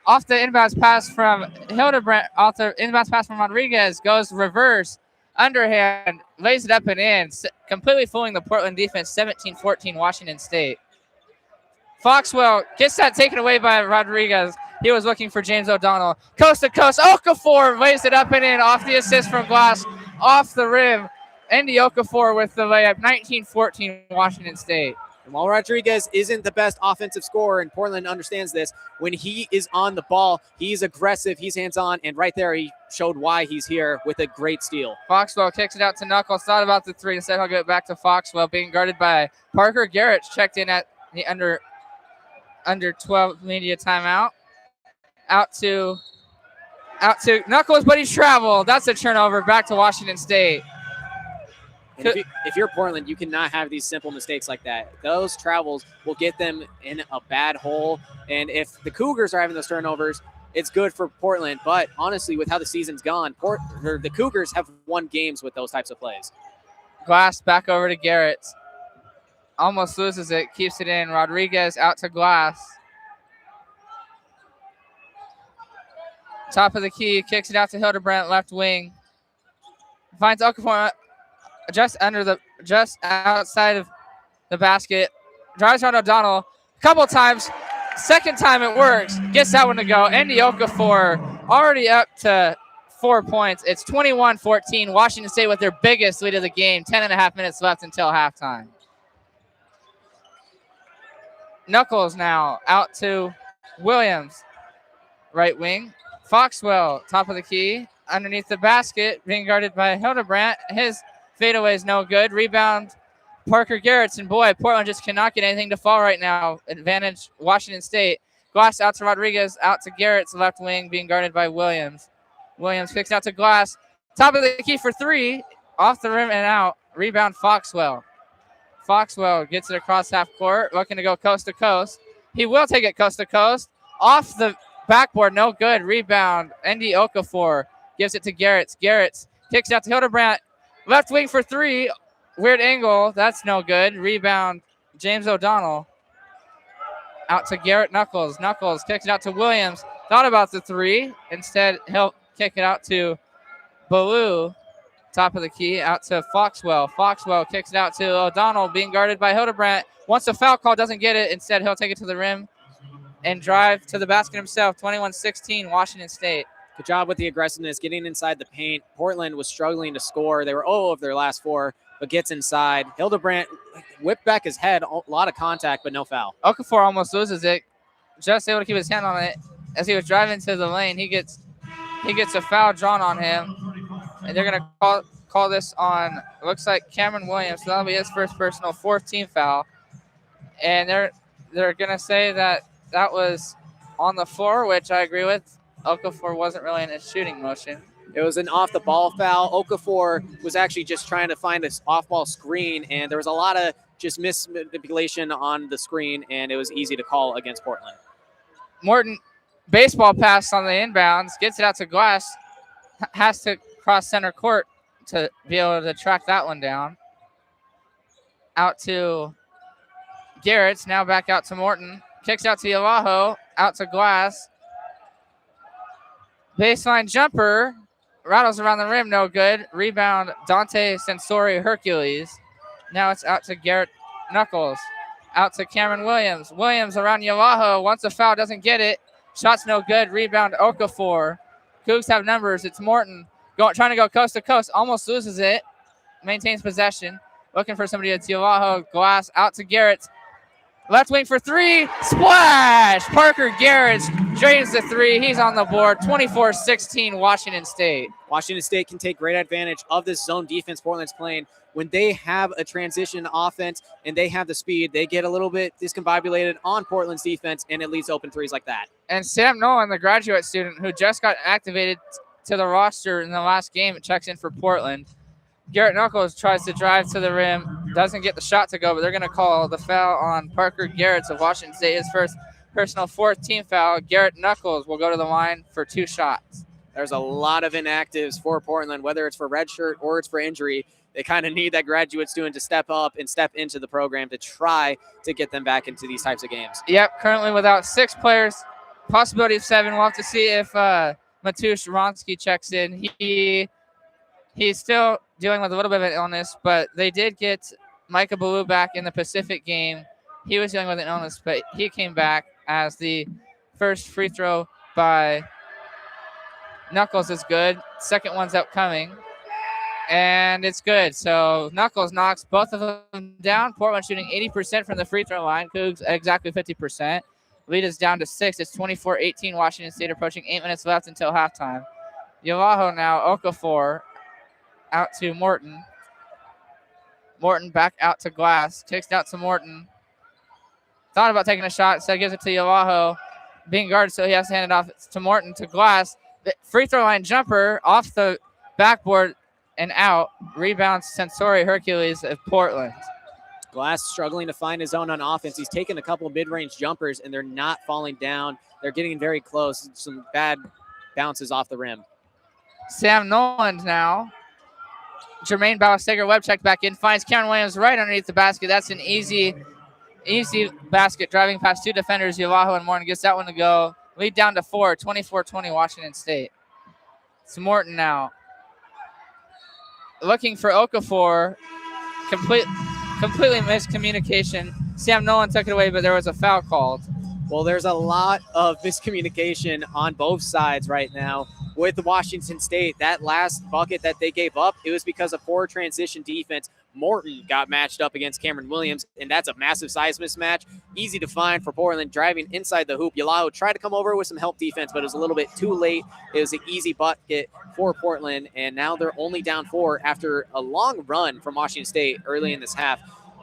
off the inbounds pass from Hildebrandt, off the inbounds pass from Rodriguez, goes reverse, underhand, lays it up and in, completely fooling the Portland defense, 17-14 Washington State. Foxwell gets that taken away by Rodriguez. He was looking for James O'Donnell. Coast to coast, Okafor lays it up and in off the assist from Glass, off the rim. Andy Okafor with the layup, 19-14 Washington State. And while Rodriguez isn't the best offensive scorer, and Portland understands this, when he is on the ball, he's aggressive, he's hands-on, and right there he showed why he's here with a great steal. Foxwell kicks it out to Knuckles, thought about the 3, instead he'll get it back to Foxwell, being guarded by Parker Garrett, checked in at the under 12 media timeout. Out to Knuckles, but he's traveled. That's a turnover back to Washington State. And if you're Portland, you cannot have these simple mistakes like that. Those travels will get them in a bad hole. And if the Cougars are having those turnovers, it's good for Portland. But honestly, with how the season's gone, the Cougars have won games with those types of plays. Glass back over to Garrett. Almost loses it, keeps it in. Rodriguez out to Glass. Top of the key, kicks it out to Hildebrandt, left wing. Finds Okafor just outside of the basket. Drives around O'Donnell a couple times. Second time it works. Gets that one to go. Andy Okafor already up to 4 points. It's 21-14. Washington State with their biggest lead of the game. 10.5 minutes left until halftime. Knuckles now out to Williams. Right wing. Foxwell, top of the key. Underneath the basket, being guarded by Hildebrandt. His fadeaway is no good. Rebound, Parker Garrett. And boy, Portland just cannot get anything to fall right now. Advantage Washington State. Glass out to Rodriguez, out to Garrett's left wing, being guarded by Williams. Williams kicks out to Glass. Top of the key for 3. Off the rim and out. Rebound, Foxwell. Foxwell gets it across half court, looking to go coast to coast. He will take it coast to coast. Off the backboard, no good. Rebound, Andy Okafor gives it to Garrett. Garrett kicks out to Hildebrandt. Left wing for 3. Weird angle. That's no good. Rebound, James O'Donnell. Out to Garrett Knuckles. Knuckles kicks it out to Williams. Thought about the 3. Instead, he'll kick it out to Ballou. Top of the key, out to Foxwell. Foxwell kicks it out to O'Donnell, being guarded by Hildebrandt. Once a foul call, doesn't get it. Instead, he'll take it to the rim and drive to the basket himself. 21-16, Washington State. Good job with the aggressiveness, getting inside the paint. Portland was struggling to score. They were 0 of their last 4, but gets inside. Hildebrandt whipped back his head, a lot of contact, but no foul. Okafor almost loses it. Just able to keep his hand on it. As he was driving to the lane, he gets a foul drawn on him. And they're going to call this on, it looks like Cameron Williams. So that'll be his first personal, 4th team foul. And they're going to say that was on the floor, which I agree with. Okafor wasn't really in his shooting motion. It was an off-the-ball foul. Okafor was actually just trying to find this off-ball screen, and there was a lot of just mismanipulation on the screen, and it was easy to call against Portland. Morton, baseball pass on the inbounds, gets it out to Glass, has to cross center court to be able to track that one down. Out to Garrett's, now back out to Morton. Kicks out to Yalaho. Out to Glass. Baseline jumper. Rattles around the rim. No good. Rebound Dante Sensori Hercules. Now it's out to Garrett Knuckles. Out to Cameron Williams. Williams around Yalaho. Wants a foul. Doesn't get it. Shot's no good. Rebound Okafor. Cougs have numbers. It's Morton trying to go coast to coast. Almost loses it. Maintains possession. Looking for somebody at Yalaho. Glass out to Garrett. Left wing for three. Splash! Parker Garrett drains the three. He's on the board. 24-16 Washington State. Washington State can take great advantage of this zone defense Portland's playing. When they have a transition offense and they have the speed, they get a little bit discombobulated on Portland's defense, and it leads to open threes like that. And Sam Nolan, the graduate student who just got activated to the roster in the last game, checks in for Portland. Garrett Knuckles tries to drive to the rim, doesn't get the shot to go, but they're going to call the foul on Parker Garrett of Washington State, his first personal fourth team foul. Garrett Knuckles will go to the line for 2 shots. There's a lot of inactives for Portland, whether it's for redshirt or it's for injury. They kind of need that graduate student to step up and step into the program to try to get them back into these types of games. Yep, currently without 6 players, possibility of 7. We'll have to see if Matusz Ronsky checks in. He's still dealing with a little bit of an illness, but they did get Micah Ballou back in the Pacific game. He was dealing with an illness, but he came back as the first free throw by Knuckles is good. Second one's upcoming, and it's good. So Knuckles knocks both of them down. Portland shooting 80% from the free throw line. Cougs exactly 50%. Lead is down to 6. It's 24-18. Washington State approaching 8 minutes left until halftime. Yalaho now, Okafor. Out to Morton. Morton back out to Glass. Kicks out to Morton. Thought about taking a shot, so gives it to Yalaho. Being guarded, so he has to hand it off to Morton to Glass. The free throw line jumper off the backboard and out. Rebounds Sensori Hercules of Portland. Glass struggling to find his own on offense. He's taken a couple of mid-range jumpers, and they're not falling down. They're getting very close. Some bad bounces off the rim. Sam Noland now. Jermaine Bausteger web check back in. Finds Cameron Williams right underneath the basket. That's an easy basket driving past 2 defenders. Yalaho and Morton gets that one to go. Lead down to 4. 24-20 Washington State. It's Morton now. Looking for Okafor. Completely miscommunication. Sam Nolan took it away, but there was a foul called. Well, there's a lot of miscommunication on both sides right now with Washington State. That last bucket that they gave up, it was because of poor transition defense. Morton got matched up against Cameron Williams, and that's a massive size mismatch. Easy to find for Portland driving inside the hoop. Yalaho tried to come over with some help defense, but it was a little bit too late. It was an easy bucket for Portland, and now they're only down 4 after a long run from Washington State early in this half.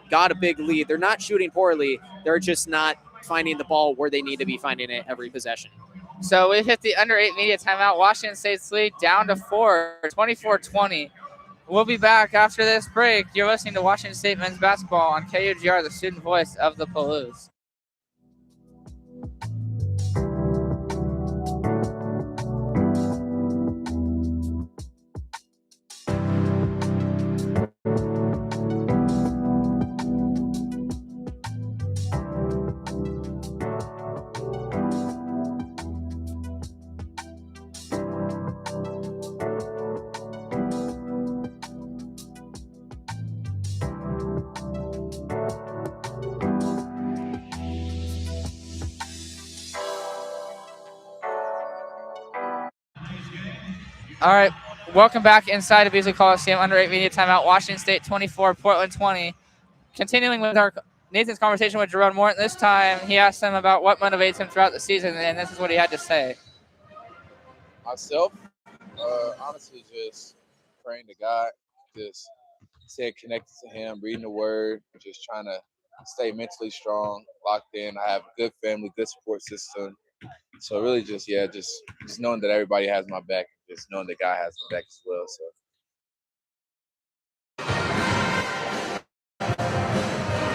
Got a big lead. They're not shooting poorly. They're just not finding the ball where they need to be finding it every possession. So we've hit the under 8 media timeout. Washington State's lead down to 4, 24-20. We'll be back after this break. You're listening to Washington State men's basketball on KUGR, the student voice of the Palouse. All right, welcome back inside of Beasley Coliseum. Under 8 media timeout. Washington State 24, Portland 20. Continuing with Nathan's conversation with Jerome Morton. This time, he asked him about what motivates him throughout the season, and this is what he had to say. Myself, honestly, just praying to God, just staying connected to Him, reading the Word, just trying to stay mentally strong, locked in. I have a good family, good support system. So really just knowing that everybody has my back, just knowing that God has my back as well. So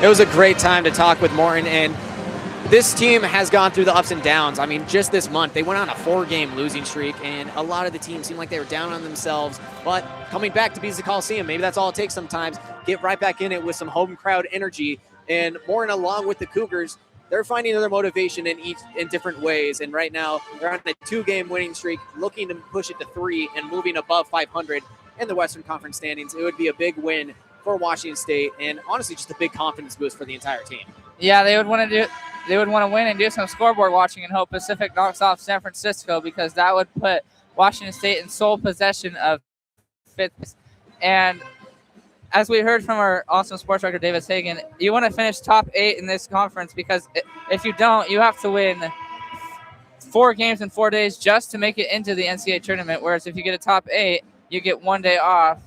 It was a great time to talk with Morton, and this team has gone through the ups and downs. I mean, just this month, they went on a 4-game losing streak, and a lot of the teams seemed like they were down on themselves. But coming back to Beasley Coliseum, maybe that's all it takes sometimes. Get right back in it with some home crowd energy. And Morton, along with the Cougars, they're finding their motivation in different ways. And right now they're on a 2-game winning streak, looking to push it to 3 and moving above 500 in the Western Conference standings. It would be a big win for Washington State, and honestly, just a big confidence boost for the entire team. Yeah, they would want to win and do some scoreboard watching and hope Pacific knocks off San Francisco, because that would put Washington State in sole possession of 5th. And as we heard from our awesome sports director, Davis Hagan, you want to finish top 8 in this conference, because if you don't, you have to win 4 games in 4 days just to make it into the NCAA tournament, whereas if you get a top 8, you get 1 day off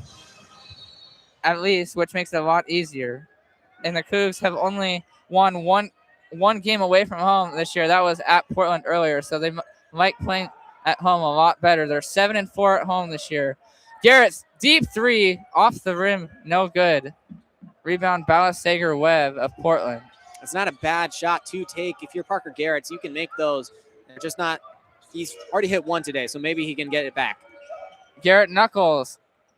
at least, which makes it a lot easier. And the Cougs have only won one game away from home this year. That was at Portland earlier, so they like playing at home a lot better. They're 7-4 at home this year. Garrett's deep 3 off the rim, no good. Rebound, Balasager-Webb of Portland. It's not a bad shot to take. If you're Parker Garrett, you can make those. They're just not – he's already hit 1 today, so maybe he can get it back. Garrett Knuckles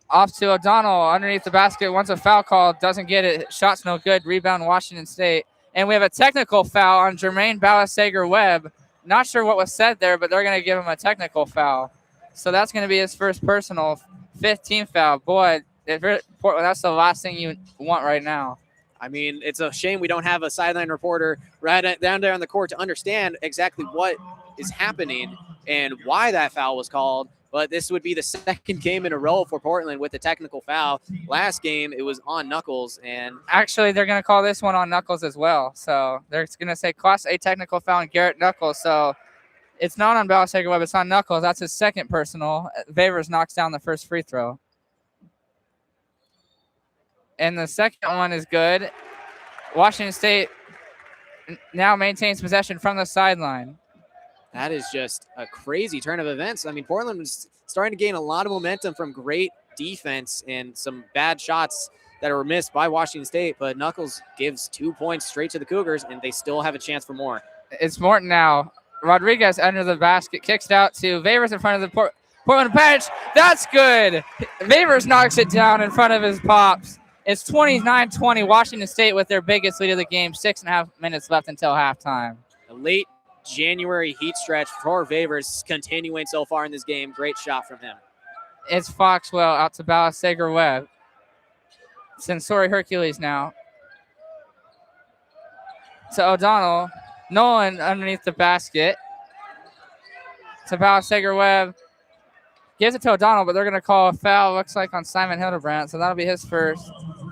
off to O'Donnell underneath the basket. Wants a foul call, doesn't get it. Shot's no good. Rebound, Washington State. And we have a technical foul on Jermaine Balasager-Webb. Not sure what was said there, but they're going to give him a technical foul. So that's going to be his first personal, 5th team foul. Boy, if you're Portland, that's the last thing you want right now. I mean, it's a shame we don't have a sideline reporter right down there on the court to understand exactly what is happening and why that foul was called. But this would be the 2nd game in a row for Portland with a technical foul. Last game, it was on Knuckles. And actually, they're going to call this one on Knuckles as well. So they're going to say Class A technical foul on Garrett Knuckles. So it's not on Balasager-Webb. It's on Knuckles. That's his 2nd personal. Favors knocks down the first free throw. And the 2nd one is good. Washington State now maintains possession from the sideline. That is just a crazy turn of events. I mean, Portland was starting to gain a lot of momentum from great defense and some bad shots that were missed by Washington State, but Knuckles gives 2 points straight to the Cougars, and they still have a chance for more. It's Morton now. Rodriguez under the basket, kicks it out to Favors in front of the Portland bench. That's good. Favors knocks it down in front of his pops. It's 29-20, Washington State with their biggest lead of the game, 6.5 minutes left until halftime. A late January heat stretch for Favors continuing so far in this game. Great shot from him. It's Foxwell out to Balasager-Webb. Sensori Hercules now. To O'Donnell. Nolan underneath the basket. To Balasager-Webb. Gives it to O'Donnell, but they're going to call a foul, looks like, on Simon Hildebrandt. So that'll be his first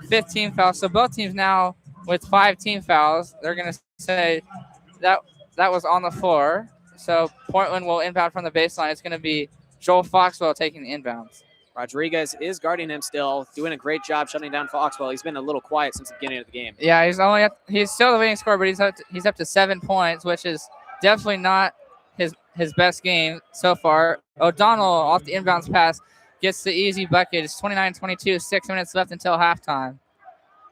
15 foul. So both teams now with 5 team fouls. They're going to say that was on the floor. So Portland will inbound from the baseline. It's going to be Joel Foxwell taking the inbounds. Rodriguez is guarding him still, doing a great job shutting down Foxwell. He's been a little quiet since the beginning of the game. Yeah, he's still the leading scorer, but he's up to 7 points, which is definitely not his best game so far. O'Donnell off the inbounds pass gets the easy bucket. It's 29-22, 6 minutes left until halftime.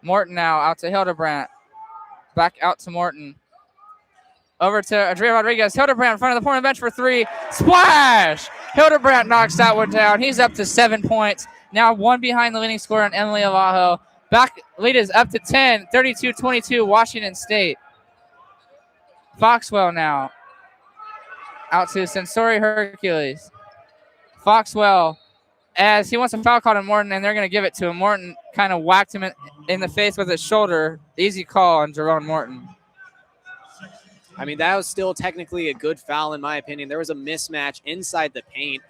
Morton now out to Hildebrandt. Back out to Morton. Over to Andrea Rodriguez. Hildebrandt in front of the Portland bench for 3. Splash! Hildebrandt knocks that one down. He's up to 7 points. Now 1 behind the leading scorer on Emily Alajo. Back lead is up to 10. 32-22, Washington State. Foxwell now. Out to Sensori Hercules. Foxwell, as he wants a foul call on Morton, and they're going to give it to him. Morton kind of whacked him in the face with his shoulder. Easy call on Jerome Morton. I mean, that was still technically a good foul, in my opinion. There was a mismatch inside the paint.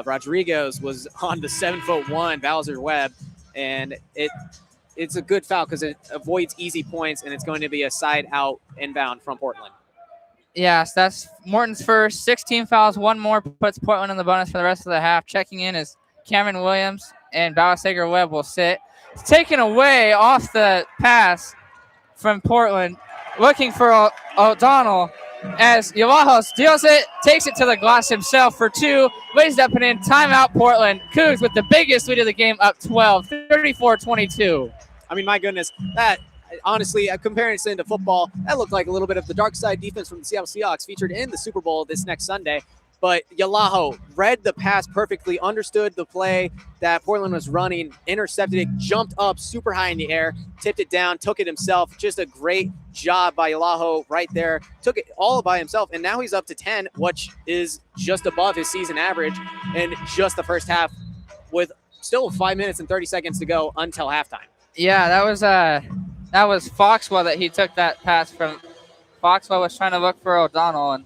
Rodriguez was on the 7'1" Balasager-Webb, and it's a good foul because it avoids easy points, and it's going to be a side-out inbound from Portland. Yes, that's Morton's first. 16 fouls, 1 more puts Portland in the bonus for the rest of the half. Checking in is Cameron Williams, and Balasager-Webb will sit. It's taken away off the pass from Portland. Looking for O'Donnell as Yalajo steals it, takes it to the glass himself for 2, lays it up and in. Timeout, Portland. Cougs with the biggest lead of the game, up 12, 34-22. I mean, my goodness, that honestly, comparing it to football, that looked like a little bit of the dark side defense from the Seattle Seahawks featured in the Super Bowl this next Sunday. But Yalaho read the pass perfectly, understood the play that Portland was running, intercepted it, jumped up super high in the air, tipped it down, took it himself. Just a great job by Yalaho right there. Took it all by himself, and now he's up to 10, which is just above his season average in just the first half with still 5 minutes and 30 seconds to go until halftime. Yeah, that was Foxwell that he took that pass from. Foxwell was trying to look for O'Donnell, and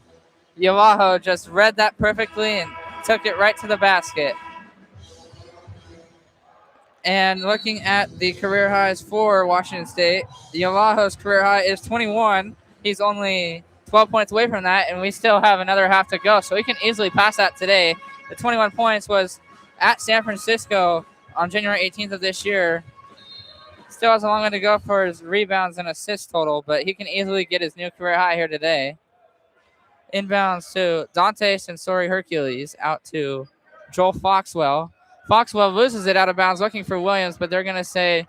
Yalaho just read that perfectly and took it right to the basket. And looking at the career highs for Washington State, Yalaho's career high is 21. He's only 12 points away from that, and we still have another half to go, so he can easily pass that today. The 21 points was at San Francisco on January 18th of this year. Still has a long way to go for his rebounds and assists total, but he can easily get his new career high here today. Inbounds to Dante Sensori Hercules, out to Joel Foxwell. Foxwell loses it out of bounds looking for Williams, but they're going to say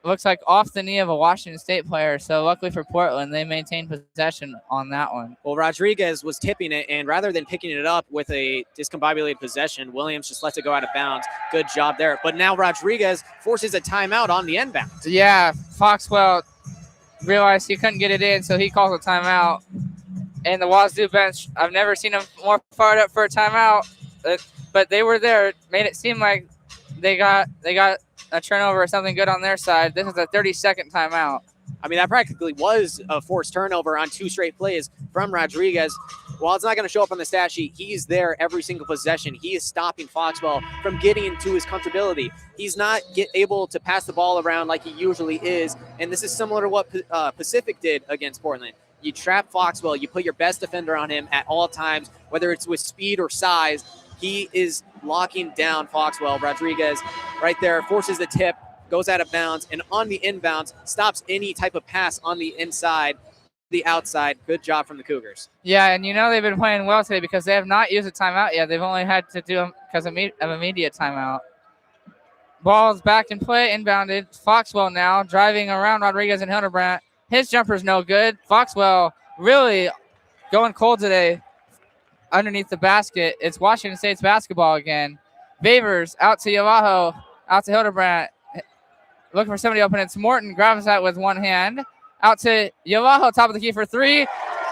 looks like off the knee of a Washington State player. So luckily for Portland, they maintain possession on that one. Well, Rodriguez was tipping it, and rather than picking it up with a discombobulated possession, Williams just lets it go out of bounds. Good job there. But now Rodriguez forces a timeout on the inbound. Yeah, Foxwell realized he couldn't get it in, so he calls a timeout. And the Wazoo bench, I've never seen them more fired up for a timeout, but they were there. It made it seem like they got a turnover or something good on their side. This is a 30-second timeout. I mean, that practically was a forced turnover on 2 straight plays from Rodriguez. While it's not going to show up on the stat sheet, he's there every single possession. He is stopping Foxwell from getting into his comfortability. He's not able to pass the ball around like he usually is, and this is similar to what Pacific did against Portland. You trap Foxwell, you put your best defender on him at all times, whether it's with speed or size. He is locking down Foxwell. Rodriguez right there forces the tip, goes out of bounds, and on the inbounds, stops any type of pass on the inside, the outside. Good job from the Cougars. Yeah, and you know they've been playing well today because they have not used a timeout yet. They've only had to do them because of immediate timeout. Ball's back in play, inbounded. Foxwell now driving around Rodriguez and Hildebrandt. His jumper's no good. Foxwell really going cold today underneath the basket. It's Washington State's basketball again. Favors out to Yalaho, out to Hildebrandt. Looking for somebody open. It's Morton, grabs that with one hand. Out to Yalaho, top of the key for 3.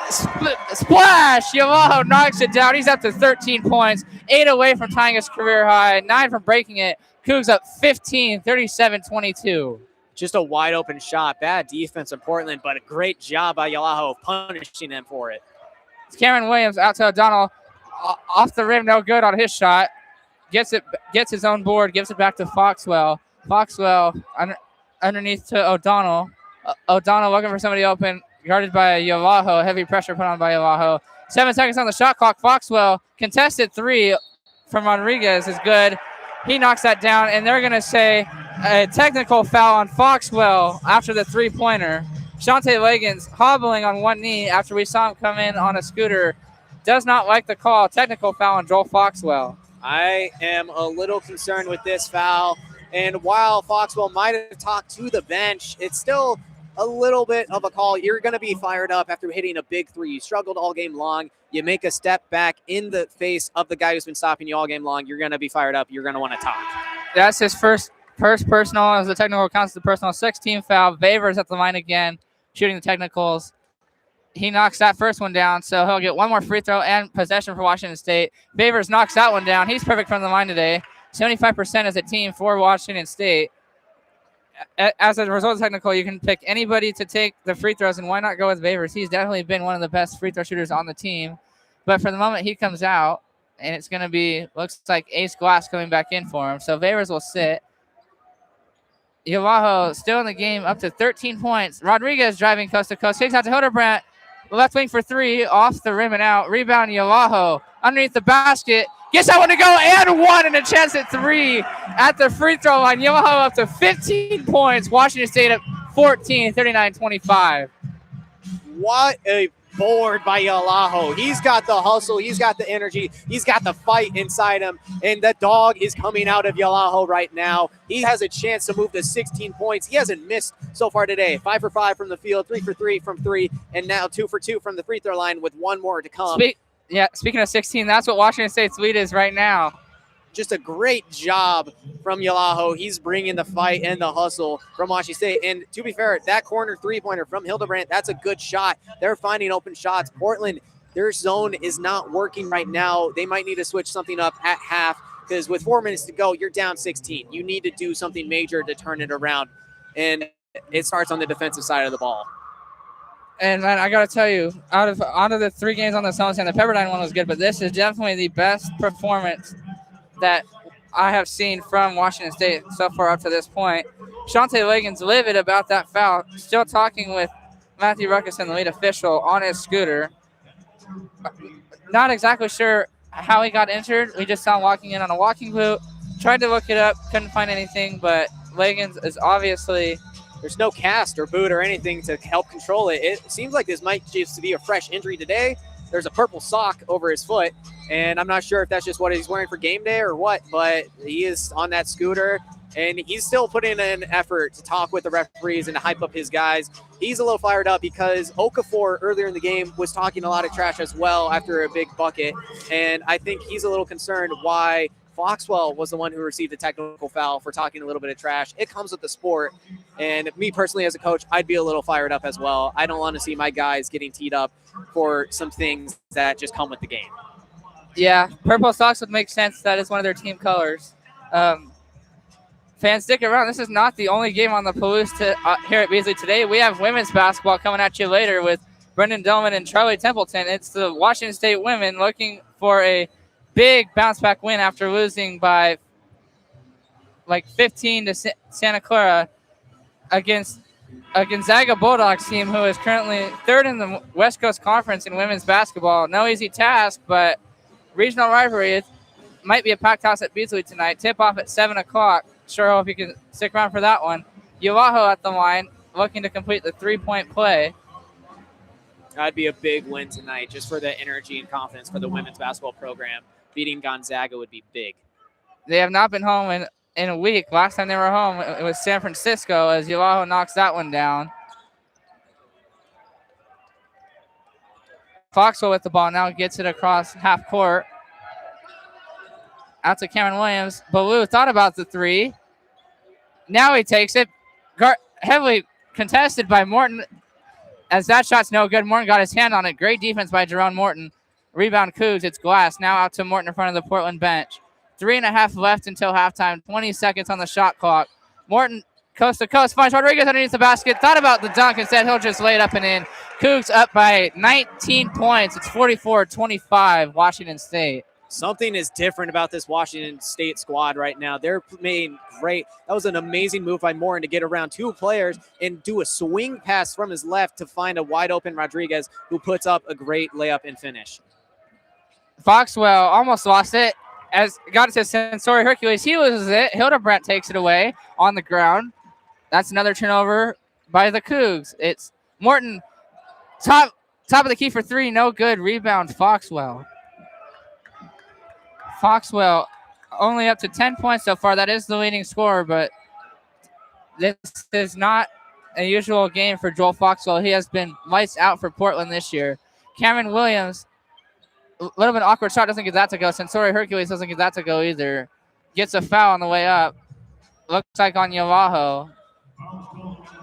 Splash! Yalaho knocks it down. He's up to 13 points. 8 away from tying his career high. 9 from breaking it. Cougs up 15, 37-22. Just a wide open shot. Bad defense in Portland, but a great job by Yalaho punishing them for it. It's Cameron Williams out to O'Donnell. Off the rim, no good on his shot. Gets his own board, gives it back to Foxwell. Foxwell underneath to O'Donnell. O'Donnell looking for somebody open, guarded by Yalaho. Heavy pressure put on by Yalaho. 7 seconds on the shot clock. Foxwell, contested 3 from Rodriguez is good. He knocks that down, and they're going to say a technical foul on Foxwell after the 3-pointer. Shante Legans hobbling on one knee after we saw him come in on a scooter. Does not like the call. Technical foul on Joel Foxwell. I am a little concerned with this foul. And while Foxwell might have talked to the bench, it's still a little bit of a call. You're going to be fired up after hitting a big 3. You struggled all game long. You make a step back in the face of the guy who's been stopping you all game long. You're going to be fired up. You're going to want to talk. That's his first personal, as the technical counts the personal 16 foul. Favors at the line again, shooting the technicals. He knocks that first one down, so he'll get one more free throw and possession for Washington State. Favors knocks that one down. He's perfect from the line today. 75% as a team for Washington State. As a result of the technical, you can pick anybody to take the free throws, and why not go with Favors? He's definitely been one of the best free throw shooters on the team. But for the moment, he comes out, and it's going to be, looks like Ace Glass coming back in for him. So Favors will sit. Yalaho still in the game, up to 13 points. Rodriguez driving coast to coast. Kicks out to Hildebrandt. Left wing for 3, off the rim and out. Rebound Yalaho underneath the basket. Gets that one to go, and 1, and a chance at 3 at the free throw line. Yalaho up to 15 points. Washington State at 14, 39-25. What a board by Yalaho. He's got the hustle. He's got the energy. He's got the fight inside him. And the dog is coming out of Yalaho right now. He has a chance to move to 16 points. He hasn't missed so far today. 5 for 5 from the field, 3 for 3 from 3, and now 2 for 2 from the free throw line with 1 more to come. Yeah, speaking of 16, that's what Washington State's lead is right now. Just a great job from Yalaho. He's bringing the fight and the hustle from Washington State. And to be fair, that corner three-pointer from Hildebrandt, that's a good shot. They're finding open shots. Portland, their zone is not working right now. They might need to switch something up at half because with 4 minutes to go, you're down 16. You need to do something major to turn it around. And it starts on the defensive side of the ball. And man, I got to tell you, out of the 3 games on the homestand, the Pepperdine one was good, but this is definitely the best performance that I have seen from Washington State so far up to this point. Shante Ligon's livid about that foul, still talking with Matthew Ruckeson, the lead official, on his scooter. Not exactly sure how he got injured. We just saw him walking in on a walking boot. Tried to look it up, couldn't find anything, but Ligon's is obviously... There's no cast or boot or anything to help control it. It seems like this might just be a fresh injury today. There's a purple sock over his foot, and I'm not sure if that's just what he's wearing for game day or what, but he is on that scooter, and he's still putting in an effort to talk with the referees and to hype up his guys. He's a little fired up because Okafor earlier in the game was talking a lot of trash as well after a big bucket, and I think he's a little concerned why Foxwell was the one who received the technical foul for talking a little bit of trash. It comes with the sport. And me personally as a coach, I'd be a little fired up as well. I don't want to see my guys getting teed up for some things that just come with the game. Yeah, purple socks would make sense. That is one of their team colors. Fans, stick around. This is not the only game on the Palouse here at Beasley today. We have women's basketball coming at you later with Brendan Dillman and Charlie Templeton. It's the Washington State women looking for a big bounce-back win after losing by like 15 to Santa Clara against a Gonzaga Bulldogs team who is currently 3rd in the West Coast Conference in women's basketball. No easy task, but regional rivalry. It might be a packed house at Beasley tonight. Tip-off at 7 o'clock. Sure hope you can stick around for that one. Yalaho at the line, looking to complete the 3-point play. That'd be a big win tonight just for the energy and confidence for the women's basketball program. Beating Gonzaga would be big. They have not been home in a week. Last time they were home, it was San Francisco as Yalaho knocks that one down. Foxwell with the ball now gets it across half court. Out to Cameron Williams. Baloo thought about the 3. Now he takes it. Heavily contested by Morton. As that shot's no good, Morton got his hand on it. Great defense by Jerome Morton. Rebound Cougs. It's Glass. Now out to Morton in front of the Portland bench. 3.5 left until halftime. 20 seconds on the shot clock. Morton, coast to coast, finds Rodriguez underneath the basket. Thought about the dunk. Instead, he'll just lay it up and in. Cougs up by 19 points. It's 44-25, Washington State. Something is different about this Washington State squad right now. They're playing great. That was an amazing move by Morton to get around 2 players and do a swing pass from his left to find a wide-open Rodriguez who puts up a great layup and finish. Foxwell almost lost it. As got it to Sensori Hercules. He loses it. Hildebrandt takes it away on the ground. That's another turnover by the Cougs. It's Morton, top of the key for 3. No good. Rebound, Foxwell. Foxwell only up to 10 points so far. That is the leading scorer, but this is not a usual game for Joel Foxwell. He has been lights out for Portland this year. Cameron Williams, a little bit awkward shot, doesn't get that to go. Sensori Hercules doesn't get that to go either. Gets a foul on the way up. Looks like on Yalaho.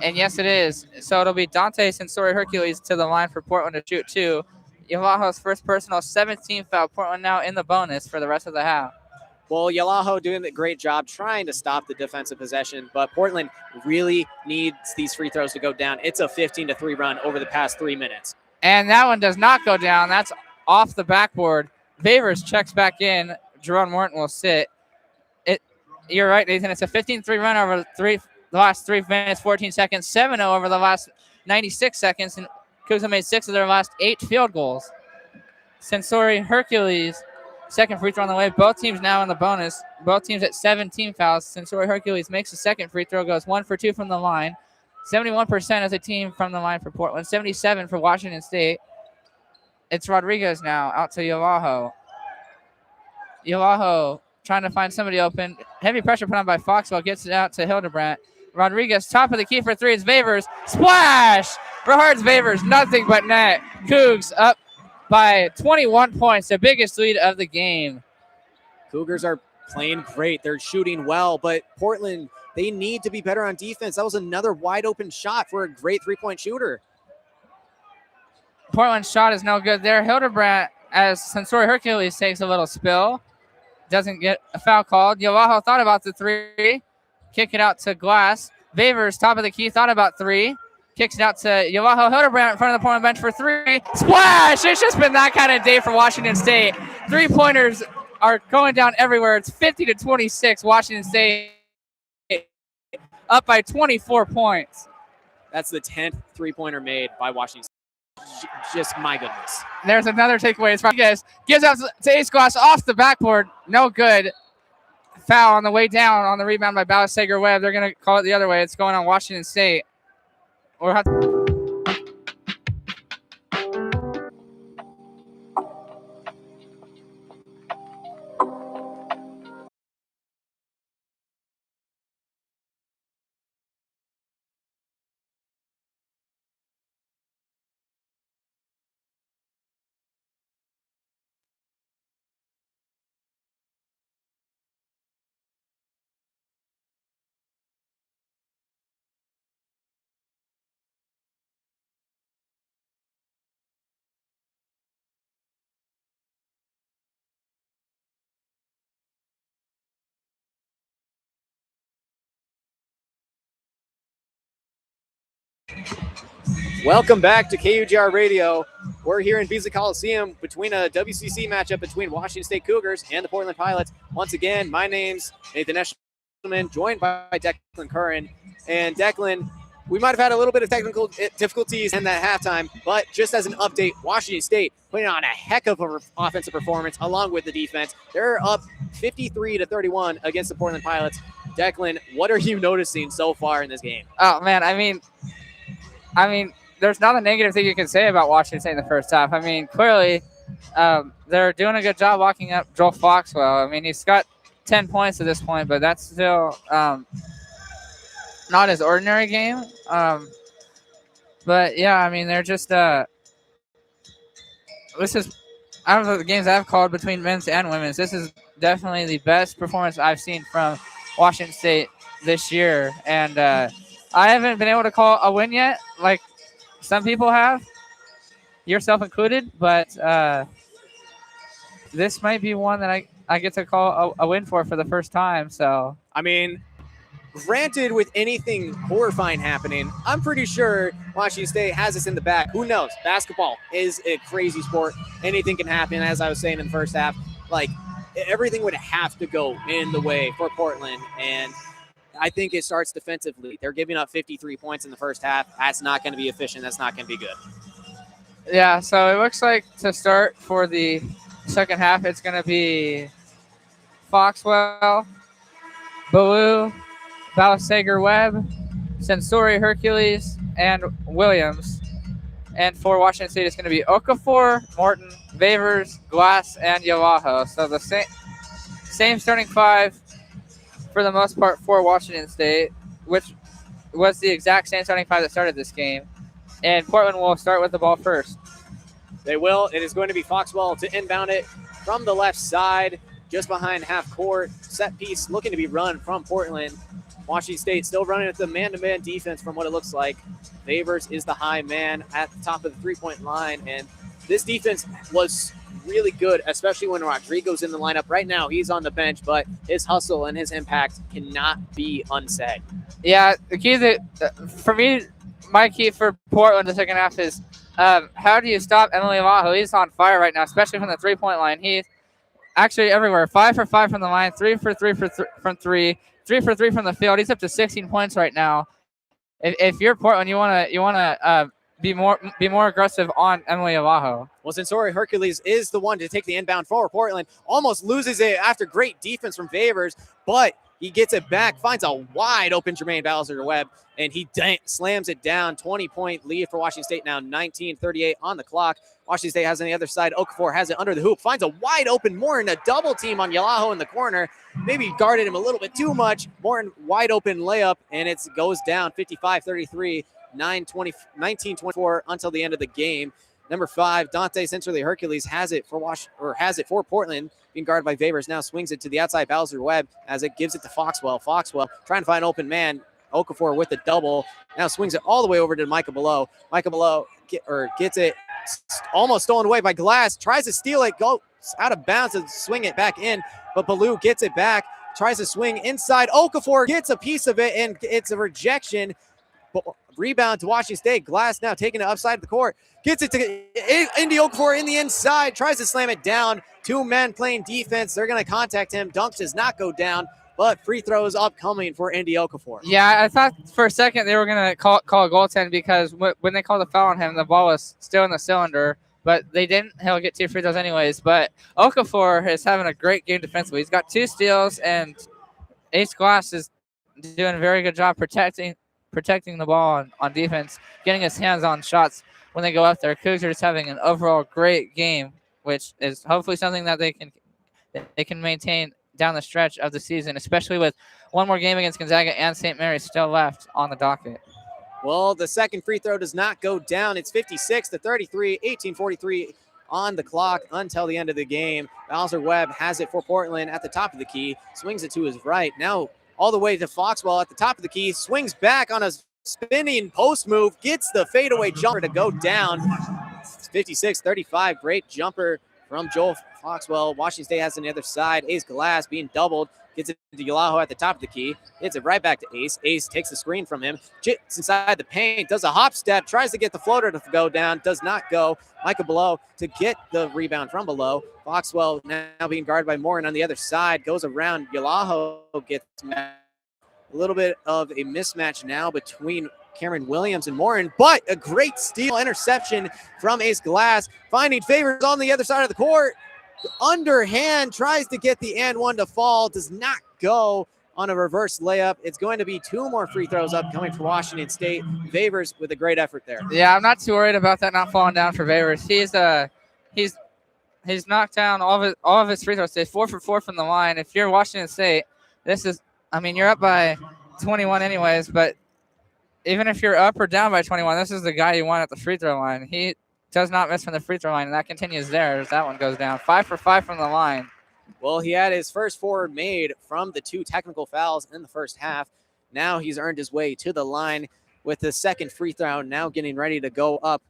And yes, it is. So it'll be Dante Sensori Hercules to the line for Portland to shoot 2. Yalaho's first personal 17 foul. Portland now in the bonus for the rest of the half. Well, Yalaho doing a great job trying to stop the defensive possession, but Portland really needs these free throws to go down. It's a 15-3 run over the past 3 minutes. And that one does not go down. That's off the backboard. Favors checks back in. Jerome Morton will sit. You're right, Nathan. It's a 15-3 run over the last 3 minutes, 14 seconds. 7-0 over the last 96 seconds. And Cougs have made 6 of their last 8 field goals. Sensori Hercules, second free throw on the way. Both teams now in the bonus. Both teams at 17 fouls. Sensori Hercules makes the second free throw, goes 1 for 2 from the line. 71% as a team from the line for Portland. 77 for Washington State. It's Rodriguez now out to Yalaho. Yalaho trying to find somebody open. Heavy pressure put on by Foxwell. Gets it out to Hildebrandt. Rodriguez, top of the key for 3. It's Favors. Splash! Berhards Favors, nothing but net. Cougs up by 21 points, the biggest lead of the game. Cougars are playing great. They're shooting well, but Portland, they need to be better on defense. That was another wide open shot for a great three-point shooter. Portland's shot is no good there. Hildebrandt, as Sensori Hercules takes a little spill, doesn't get a foul called. Yavaho thought about the three, kick it out to Glass. Vavers, top of the key, thought about three, kicks it out to Yavaho. Hildebrandt in front of the Portland bench for three. Splash! It's just been that kind of day for Washington State. Three-pointers are going down everywhere. It's 50-26. Washington State up by 24 points. That's the 10th three-pointer made by Washington State. Just my goodness. There's another takeaway. It's from Rodriguez. Gives out to Ace Glass off the backboard. No good. Foul on the way down on the rebound by Balasager Webb. They're going to call it the other way. It's going on Washington State. We'll have Welcome back to KUGR Radio. We're here in Beasley Coliseum between a WCC matchup between Washington State Cougars and the Portland Pilots. Once again, my name's Nathan Eshelman, joined by Declan Curran. And Declan, we might have had a little bit of technical difficulties in that halftime, but just as an update, Washington State putting on a heck of an offensive performance along with the defense. They're up 53-31 against the Portland Pilots. Declan, what are you noticing so far in this game? Oh, man, I mean, there's not a negative thing you can say about Washington State in the first half. I mean, clearly they're doing a good job locking up Joel Foxwell. I mean, he's got 10 points at this point, but that's still not his ordinary game. But, yeah, I mean, they're just this is out of the games I've called between men's and women's, this is definitely the best performance I've seen from Washington State this year. And I haven't been able to call a win yet, like some people have, yourself included, but this might be one that I get to call a win for the first time. So, I mean, granted, with anything horrifying happening, I'm pretty sure Washington State has us in the back. Who knows? Basketball is a crazy sport. Anything can happen, as I was saying in the first half. Like, everything would have to go in the way for Portland, and I think it starts defensively. They're giving up 53 points in the first half. That's not going to be efficient. That's not going to be good. Yeah, so it looks like to start for the second half, it's going to be Foxwell, Ballou, Balasager Webb, Sensori Hercules, and Williams. And for Washington State, it's going to be Okafor, Morton, Vavers, Glass, and Yavaho. So the same starting five for the most part for Washington State, which was the exact same starting five that started this game. And Portland will start with the ball first. They will. It is going to be Foxwell to inbound it from the left side, just behind half court. Set piece looking to be run from Portland. Washington State still running with the man-to-man defense from what it looks like. Favors is the high man at the top of the three-point line. And this defense was really good, especially when Rodrigo's in the lineup. Right now, he's on the bench, but his hustle and his impact cannot be unsaid. Yeah, the key for me, my key for Portland the second half is how do you stop Emily Yavaho? He's on fire right now, especially from the three-point line. He's actually everywhere. 5 for 5 from the line, 3 for 3 from 3, 3 for 3 from the field. He's up to 16 points right now. If you're Portland, you wanna be more aggressive on Emily Yavaho. Well, Sensori Hercules is the one to take the inbound for Portland. Almost loses it after great defense from Favors, but he gets it back, finds a wide open Jermaine Balasager-Webb, and he slams it down. 20-point lead for Washington State now, 19:38 on the clock. Washington State has on the other side. Okafor has it under the hoop, finds a wide open Morton, a double team on Yavaho in the corner. Maybe guarded him a little bit too much. Morton, wide open layup, and it goes down 55-33, 19-24 until the end of the game. Number 5, Dante Centrally Hercules has it for Portland, being guarded by Vavers. Now swings it to the outside Bowser Webb as it gives it to Foxwell. Foxwell trying to find an open man. Okafor with the double. Now swings it all the way over to Micah Below. Micah Below gets it almost stolen away by Glass. Tries to steal it, goes out of bounds and swing it back in, but Baloo gets it back. Tries to swing inside. Okafor gets a piece of it, and it's a rejection. Rebound to Washington State. Glass now taking it upside of the court. Gets it to Indy Okafor in the inside. Tries to slam it down. 2 men playing defense. They're going to contact him. Dunk does not go down, but free throws upcoming for Indy Okafor. Yeah, I thought for a second they were going to call a goaltend because when they called the foul on him, the ball was still in the cylinder, but they didn't. He'll get 2 free throws anyways. But Okafor is having a great game defensively. He's got 2 steals, and Ace Glass is doing a very good job protecting the ball on defense, getting his hands on shots when they go up there. Cougs are just having an overall great game, which is hopefully something that they can maintain down the stretch of the season, especially with one more game against Gonzaga and St. Mary's still left on the docket. Well, the second free throw does not go down. It's 56-33, 18:43 on the clock until the end of the game. Bowser Webb has it for Portland at the top of the key, swings it to his right. Now all the way to Foxwell at the top of the key, swings back on a spinning post move, gets the fadeaway jumper to go down. It's 56-35, great jumper from Joel Foxwell. Washington State has on the other side. Ace Glass being doubled, gets it to Yalaho at the top of the key, hits it right back to Ace. Ace takes the screen from him, jits inside the paint, does a hop step, tries to get the floater to go down, does not go. Micah Below to get the rebound from Below. Foxwell now being guarded by Morin on the other side, goes around. Yalaho gets a little bit of a mismatch now between Cameron Williams and Morin, but a great steal interception from Ace Glass, finding Favors on the other side of the court. Underhand, tries to get the and one to fall, does not go on a reverse layup. It's going to be 2 more free throws upcoming for Washington State. Favors with a great effort there. Yeah, I'm not too worried about that not falling down for Favors. He's knocked down all of his free throws today, 4 for 4 from the line. If you're Washington State, you're up by 21 anyways, but even if you're up or down by 21, this is the guy you want at the free throw line. He does not miss from the free throw line, and that continues there as that one goes down. 5 for 5 from the line. Well, he had his first forward made from the 2 technical fouls in the first half. Now he's earned his way to the line with the second free throw, now getting ready to go up.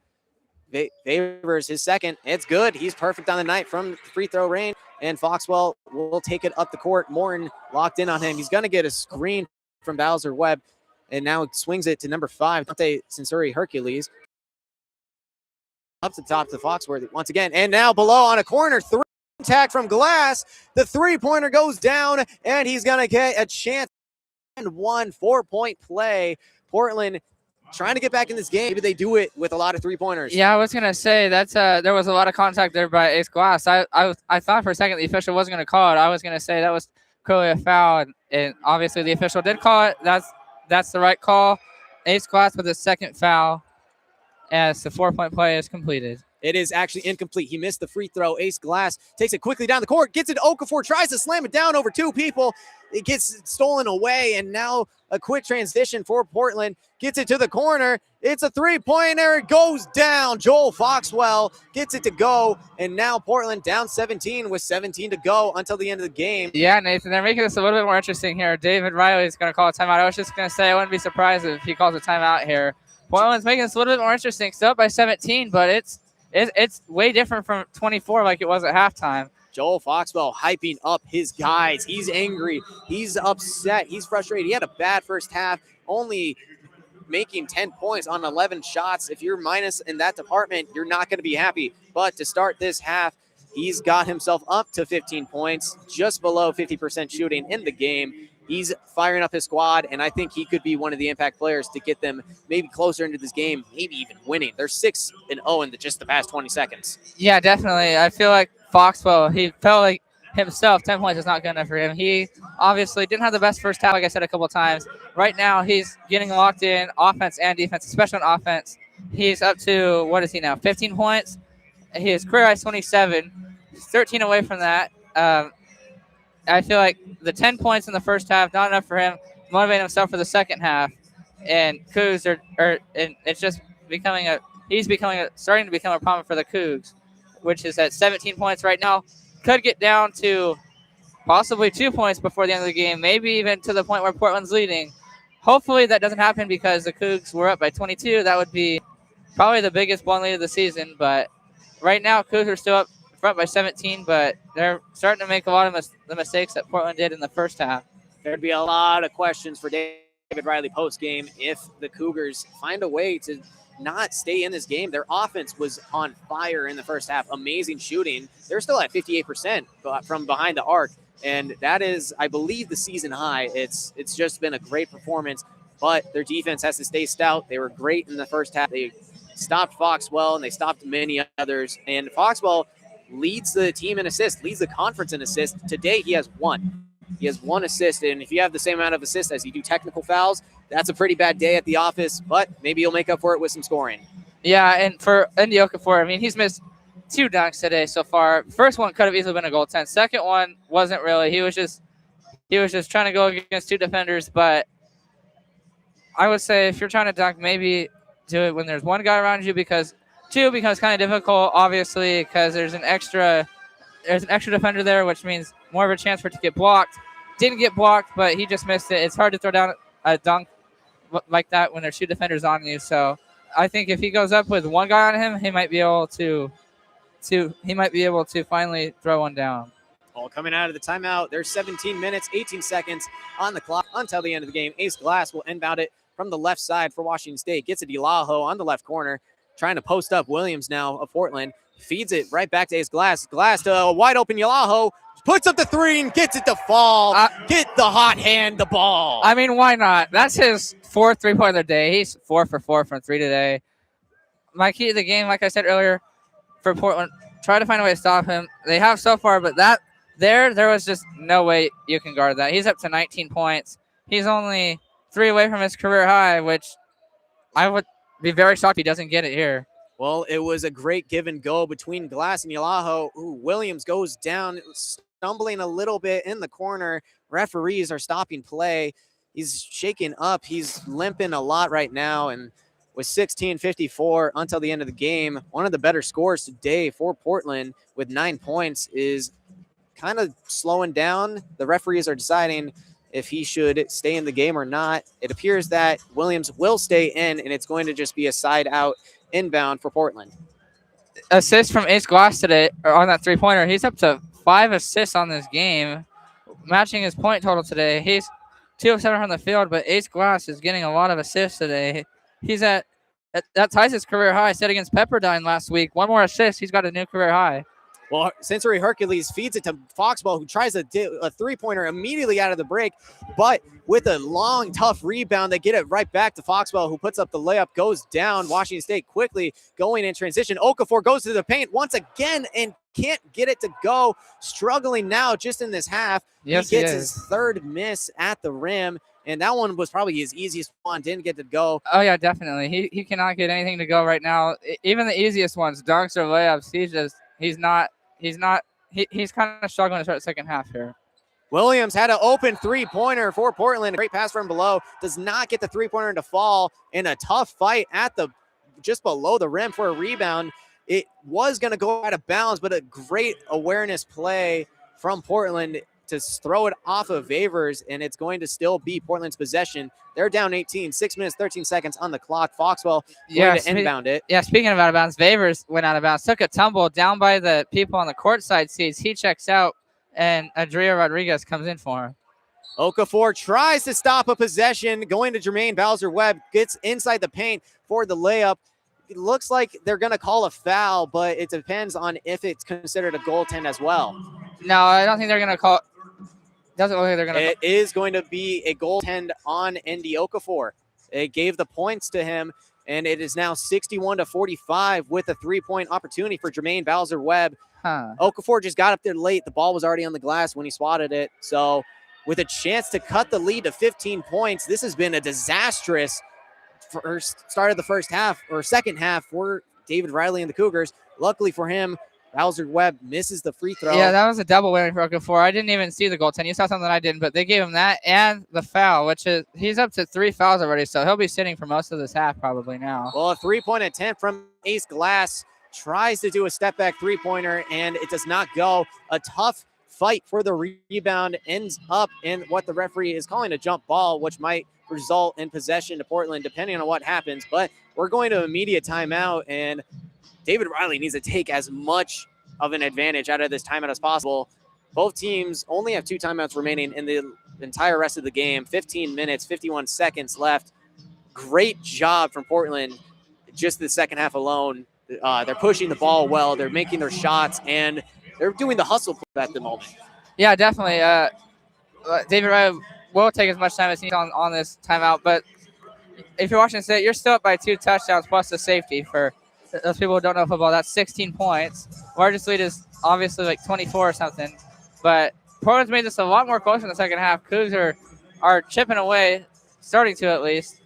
Favors his second. It's good. He's perfect on the night from free throw range, and Foxwell will take it up the court. Morin locked in on him. He's going to get a screen from Bowser Webb, and now swings it to number 5, Dante Centrally Hercules. Up to the top to Foxworthy once again, and now Below on a corner 3 attack from Glass. The 3-pointer goes down, and he's going to get a chance. And 1 4-point play. Portland trying to get back in this game. Maybe they do it with a lot of 3-pointers. Yeah, I was going to say that's there was a lot of contact there by Ace Glass. I thought for a second the official wasn't going to call it. I was going to say that was clearly a foul, and obviously the official did call it. That's the right call. Ace Glass with his second foul as the 4-point play is completed. It is actually incomplete. He missed the free throw. Ace Glass takes it quickly down the court, gets it to Okafor, tries to slam it down over 2 people. It gets stolen away, and now a quick transition for Portland. Gets it to the corner. It's a 3-pointer. It goes down. Joel Foxwell gets it to go, and now Portland down 17 with 17 to go until the end of the game. Yeah, Nathan, they're making this a little bit more interesting here. David Riley is going to call a timeout. I was just going to say I wouldn't be surprised if he calls a timeout here. Portland's making this a little bit more interesting. Still up by 17, but it's way different from 24 like it was at halftime. Joel Foxwell hyping up his guys. He's angry. He's upset. He's frustrated. He had a bad first half, only making 10 points on 11 shots. If you're minus in that department, you're not going to be happy. But to start this half, he's got himself up to 15 points, just below 50% shooting in the game. He's firing up his squad, and I think he could be one of the impact players to get them maybe closer into this game, maybe even winning. They're 6-0 in just the past 20 seconds. Yeah, definitely. I feel like Foxwell, he felt like himself, 10 points is not good enough for him. He obviously didn't have the best first half, like I said a couple of times. Right now, he's getting locked in offense and defense, especially on offense. He's up to, what is he now, 15 points? His career high is 27. He's 13 away from that. I feel like the 10 points in the first half, not enough for him, motivating himself for the second half. And Cougs and it's just becoming he's starting to become a problem for the Cougs, which is at 17 points right now. Could get down to possibly 2 points before the end of the game, maybe even to the point where Portland's leading. Hopefully that doesn't happen because the Cougs were up by 22. That would be probably the biggest blown lead of the season. But right now, Cougs are still up front by 17, but they're starting to make a lot of the mistakes that Portland did in the first half. There'd be a lot of questions for David Riley post-game if the Cougars find a way to not stay in this game. Their offense was on fire in the first half. Amazing shooting. They're still at 58% from behind the arc, and that is, I believe, the season high. It's just been a great performance, but their defense has to stay stout. They were great in the first half. They stopped Foxwell, and they stopped many others, and Foxwell leads the team in assists, leads the conference in assists. Today, he has one. He has one assist, and if you have the same amount of assists as you do technical fouls, that's a pretty bad day at the office, but maybe you'll make up for it with some scoring. Yeah, and for Indy Okafor, I mean, he's missed 2 dunks today so far. First one could have easily been a goaltend. Second one wasn't really. He was just trying to go against 2 defenders, but I would say if you're trying to dunk, maybe do it when there's 1 guy around you, because 2 becomes kind of difficult, obviously, because there's an extra defender there, which means more of a chance for it to get blocked. Didn't get blocked, but he just missed it. It's hard to throw down a dunk like that when there's 2 defenders on you. So I think if he goes up with 1 guy on him, he might be able to finally throw one down. All coming out of the timeout. There's 17 minutes, 18 seconds on the clock until the end of the game. Ace Glass will inbound it from the left side for Washington State. Gets it to Elaho on the left corner, trying to post up Williams now of Portland. Feeds it right back to Ace Glass. Glass to a wide open Elaho. Puts up the 3 and gets it to fall. Get the hot hand, the ball. I mean, why not? That's his 4th 3-pointer of the day. He's 4 for 4 from 3 today. My key to the game, like I said earlier, for Portland, try to find a way to stop him. They have so far, but there was just no way you can guard that. He's up to 19 points. He's only 3 away from his career high, which I would be very shocked if he doesn't get it here. Well, it was a great give and go between Glass and Elaho. Williams goes down, stumbling a little bit in the corner. Referees are stopping play. He's shaking up. He's limping a lot right now. And with 16:54 until the end of the game, one of the better scores today for Portland with 9 points is kind of slowing down. The referees are deciding if he should stay in the game or not. It appears that Williams will stay in, and it's going to just be a side out inbound for Portland. Assist from Ace Glass today on that 3-pointer. He's up to 5 assists on this game, matching his point total today. He's 2 of 7 from the field, but Ace Glass is getting a lot of assists today. He's that ties his career high set against Pepperdine last week. 1 more assist, he's got a new career high. Well, Sensory Hercules feeds it to Foxball, who tries a 3-pointer immediately out of the break, but with a long, tough rebound, they get it right back to Foxball, who puts up the layup, goes down. Washington State quickly going in transition. Okafor goes to the paint once again and can't get it to go. Struggling now just in this half. Yes, he gets his 3rd miss at the rim, and that one was probably his easiest one. Didn't get to go. Oh, yeah, definitely. He cannot get anything to go right now. Even the easiest ones, dunks or layups, he's kind of struggling to start the second half here. Williams had an open 3-pointer for Portland. Great pass from below. Does not get the 3-pointer to fall in a tough fight at the just below the rim for a rebound. It was going to go out of bounds, but a great awareness play from Portland to throw it off of Favors, and it's going to still be Portland's possession. They're down 18, 6 minutes, 13 seconds on the clock. Foxwell going to inbound it. Yeah, speaking of out of bounds, Favors went out of bounds, took a tumble down by the people on the courtside seats. He checks out, and Adria Rodriguez comes in for him. Okafor tries to stop a possession, going to Jermaine Bowser-Webb, gets inside the paint for the layup. It looks like they're going to call a foul, but it depends on if it's considered a goaltend as well. No, I don't think they're going to call. Doesn't look like they're going to. It is going to be a goaltend on Indy Okafor. It gave the points to him, and it is now 61-45 with a 3-point opportunity for Jermaine Bowser-Webb. Okafor just got up there late. The ball was already on the glass when he swatted it. So with a chance to cut the lead to 15 points, this has been a disastrous first start of the first half or second half for David Riley and the Cougars. Luckily for him, Bowser Webb misses the free throw. Yeah, that was a double winning for Okafor. I didn't even see the goaltend. You saw something I didn't, but they gave him that and the foul, which is he's up to 3 fouls already, so he'll be sitting for most of this half probably now. Well, a 3-point attempt from Ace Glass. Tries to do a step-back three-pointer, and it does not go. A tough fight for the rebound ends up in what the referee is calling a jump ball, which might result in possession to Portland, depending on what happens. But we're going to immediate timeout, and David Riley needs to take as much of an advantage out of this timeout as possible. Both teams only have 2 timeouts remaining in the entire rest of the game. 15 minutes, 51 seconds left. Great job from Portland just the second half alone. They're pushing the ball well. They're making their shots, and they're doing the hustle at the moment. Yeah, definitely. David Riley will take as much time as he needs on this timeout, but if you're Washington State, you're still up by 2 touchdowns plus the safety. For those people who don't know football, that's 16 points. Largest lead is obviously like 24 or something, but Portland's made this a lot more close in the second half. Cougs are chipping away, starting to at least.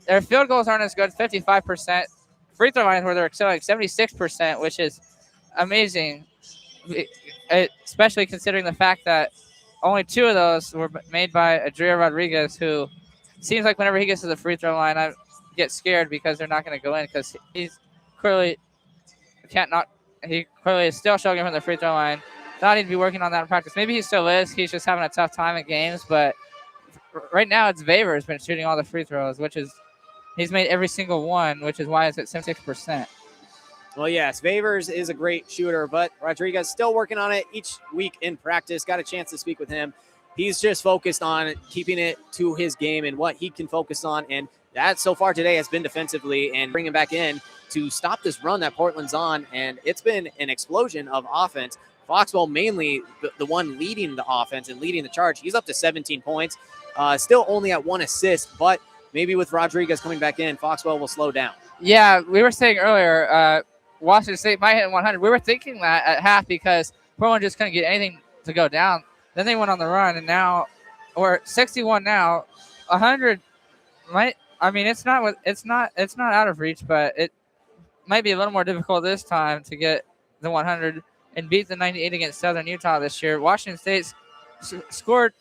Their field goals aren't as good, 55%. Free throw lines where they're excelling 76%, which is amazing, especially considering the fact that only 2 of those were made by Adria Rodriguez, who seems like whenever he gets to the free throw line, I get scared because they're not going to go in because he's clearly he clearly is still struggling from the free throw line. Thought he'd be working on that in practice. Maybe he still is. He's just having a tough time at games, but right now it's Vaver has been shooting all the free throws, which is he's made every single one, which is why it's at 76%. Well, yes, Favors is a great shooter, but Rodriguez still working on it each week in practice. Got a chance to speak with him. He's just focused on keeping it to his game and what he can focus on, and that so far today has been defensively and bringing back in to stop this run that Portland's on, and it's been an explosion of offense. Foxwell mainly the one leading the offense and leading the charge. He's up to 17 points, still only at 1 assist, but maybe with Rodriguez coming back in, Foxwell will slow down. Yeah, we were saying earlier, Washington State might hit 100. We were thinking that at half because Portland just couldn't get anything to go down. Then they went on the run, and now we're 61 now. 100 might. I mean, it's not out of reach, but it might be a little more difficult this time to get the 100 and beat the 98 against Southern Utah this year. Washington State's scored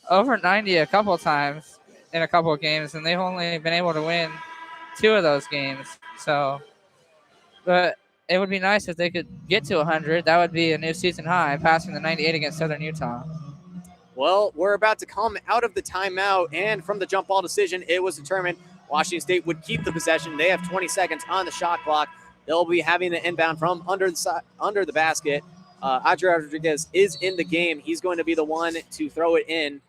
over 90 a couple of times in a couple of games, and they've only been able to win 2 of those games. So, but it would be nice if they could get to 100. That would be a new season high, passing the 98 against Southern Utah. Well, we're about to come out of the timeout, and from the jump ball decision, it was determined Washington State would keep the possession. They have 20 seconds on the shot clock. They'll be having the inbound from under the basket. Adria Rodriguez is in the game. He's going to be the one to throw it in.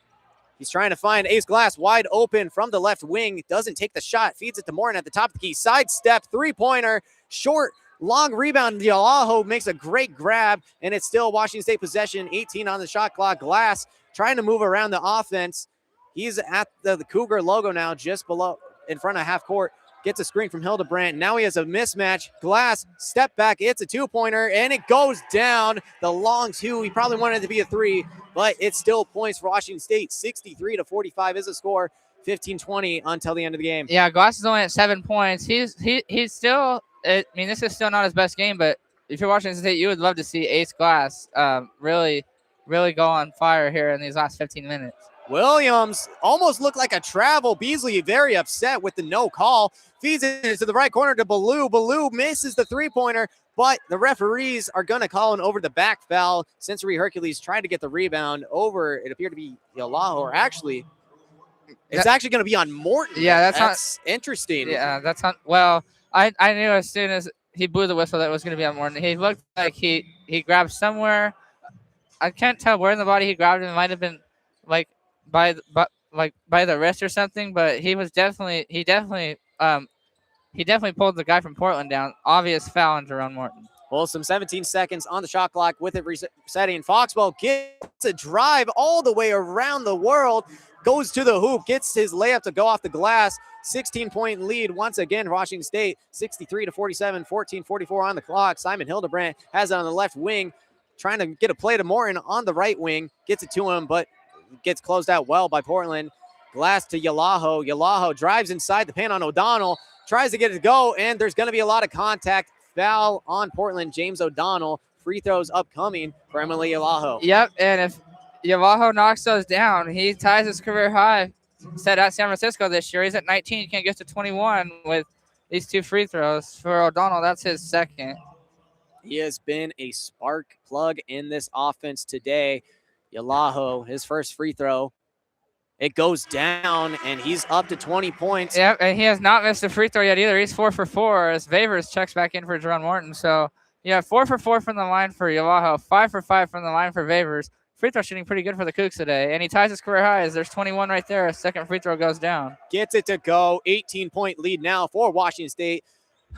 He's trying to find Ace Glass wide open from the left wing. Doesn't take the shot. Feeds it to Morton at the top of the key. Sidestep, three-pointer, short, long rebound. Yalaho makes a great grab, and it's still Washington State possession. 18 on the shot clock. Glass trying to move around the offense. He's at the Cougar logo now, just below, in front of half court. Gets a screen from Hildebrandt. Now he has a mismatch. Glass, step back. It's a two-pointer, and it goes down. The long 2. He probably wanted it to be a 3, but it's still points for Washington State. 63-45 is the score. 15-20 until the end of the game. Yeah, Glass is only at 7 points. He's still. I mean, this is still not his best game, but if you're Washington State, you would love to see Ace Glass really go on fire here in these last 15 minutes. Williams almost looked like a travel. Beasley very upset with the no call. Feeds it to the right corner to Ballou. Ballou misses the three-pointer, but the referees are going to call an over the back foul. Sensory Hercules tried to get the rebound over. It appeared to be Yalaho, or actually, it's actually going to be on Morton. Yeah, that's interesting. Yeah, that's not. Well, I knew as soon as he blew the whistle that it was going to be on Morton. He looked like he grabbed somewhere. I can't tell where in the body he grabbed him. It might have been like by the wrist or something, but he definitely pulled the guy from Portland down. Obvious foul on Jerome Morton. Well, some 17 seconds on the shot clock with it resetting. Foxwell gets a drive all the way around the world, goes to the hoop, gets his layup to go off the glass. 16-point lead once again, Washington State, 63-47, 14:44 on the clock. Simon Hildebrandt has it on the left wing, trying to get a play to Morton on the right wing. Gets it to him, but gets closed out well by Portland. Glass to Yalaho. Yalaho drives inside the paint on O'Donnell, tries to get it to go, and there's going to be a lot of contact. Foul on Portland. James O'Donnell free throws upcoming for Emily Yalaho. Yep, and if Yalaho knocks those down, he ties his career high set at San Francisco this year. He's at 19. He can't get to 21 with these 2 free throws. For O'Donnell, that's his second. He has been a spark plug in this offense today. Yalaho, his first free throw. It goes down, and he's up to 20 points. Yep, and he has not missed a free throw yet either. He's 4 for 4 as Favors checks back in for Jerome Morton. So, yeah, 4 for 4 from the line for Yalaho, 5 for 5 from the line for Favors. Free throw shooting pretty good for the Cougs today, and he ties his career highs. There's 21 right there. A second free throw goes down. Gets it to go. 18-point lead now for Washington State.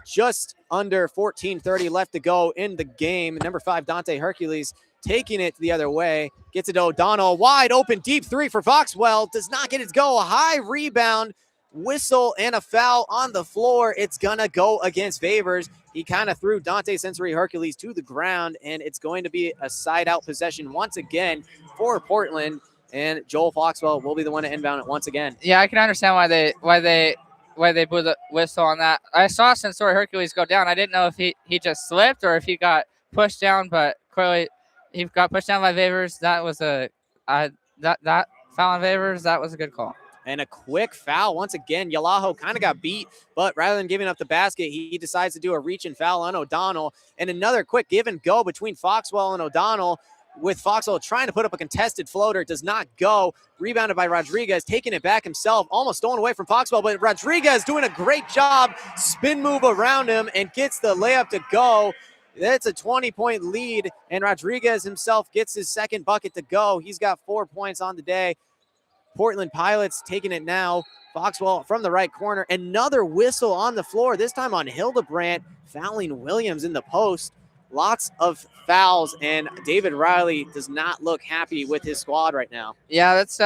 Just under 14:30 left to go in the game. Number 5, Dante Hercules, taking it the other way. Gets it to O'Donnell. Wide open, deep 3 for Foxwell. Does not get it to go. A high rebound, whistle, and a foul on the floor. It's going to go against Favors. He kind of threw Dante Sensory Hercules to the ground, and it's going to be a side-out possession once again for Portland. And Joel Foxwell will be the one to inbound it once again. Yeah, I can understand why they blew the whistle on that. I saw Sensory Hercules go down. I didn't know if he just slipped or if he got pushed down, but clearly he got pushed down by Favors. That was that foul on Favors. That was a good call. And a quick foul. Once again, Yalaho kind of got beat, but rather than giving up the basket, he decides to do a reach and foul on O'Donnell. And another quick give and go between Foxwell and O'Donnell, with Foxwell trying to put up a contested floater. Does not go. Rebounded by Rodriguez, taking it back himself. Almost stolen away from Foxwell, but Rodriguez doing a great job. Spin move around him and gets the layup to go. That's a 20-point lead, and Rodriguez himself gets his second bucket to go. He's got 4 points on the day. Portland Pilots taking it now. Foxwell from the right corner. Another whistle on the floor, this time on Hildebrandt, fouling Williams in the post. Lots of fouls, and David Riley does not look happy with his squad right now. Yeah, that's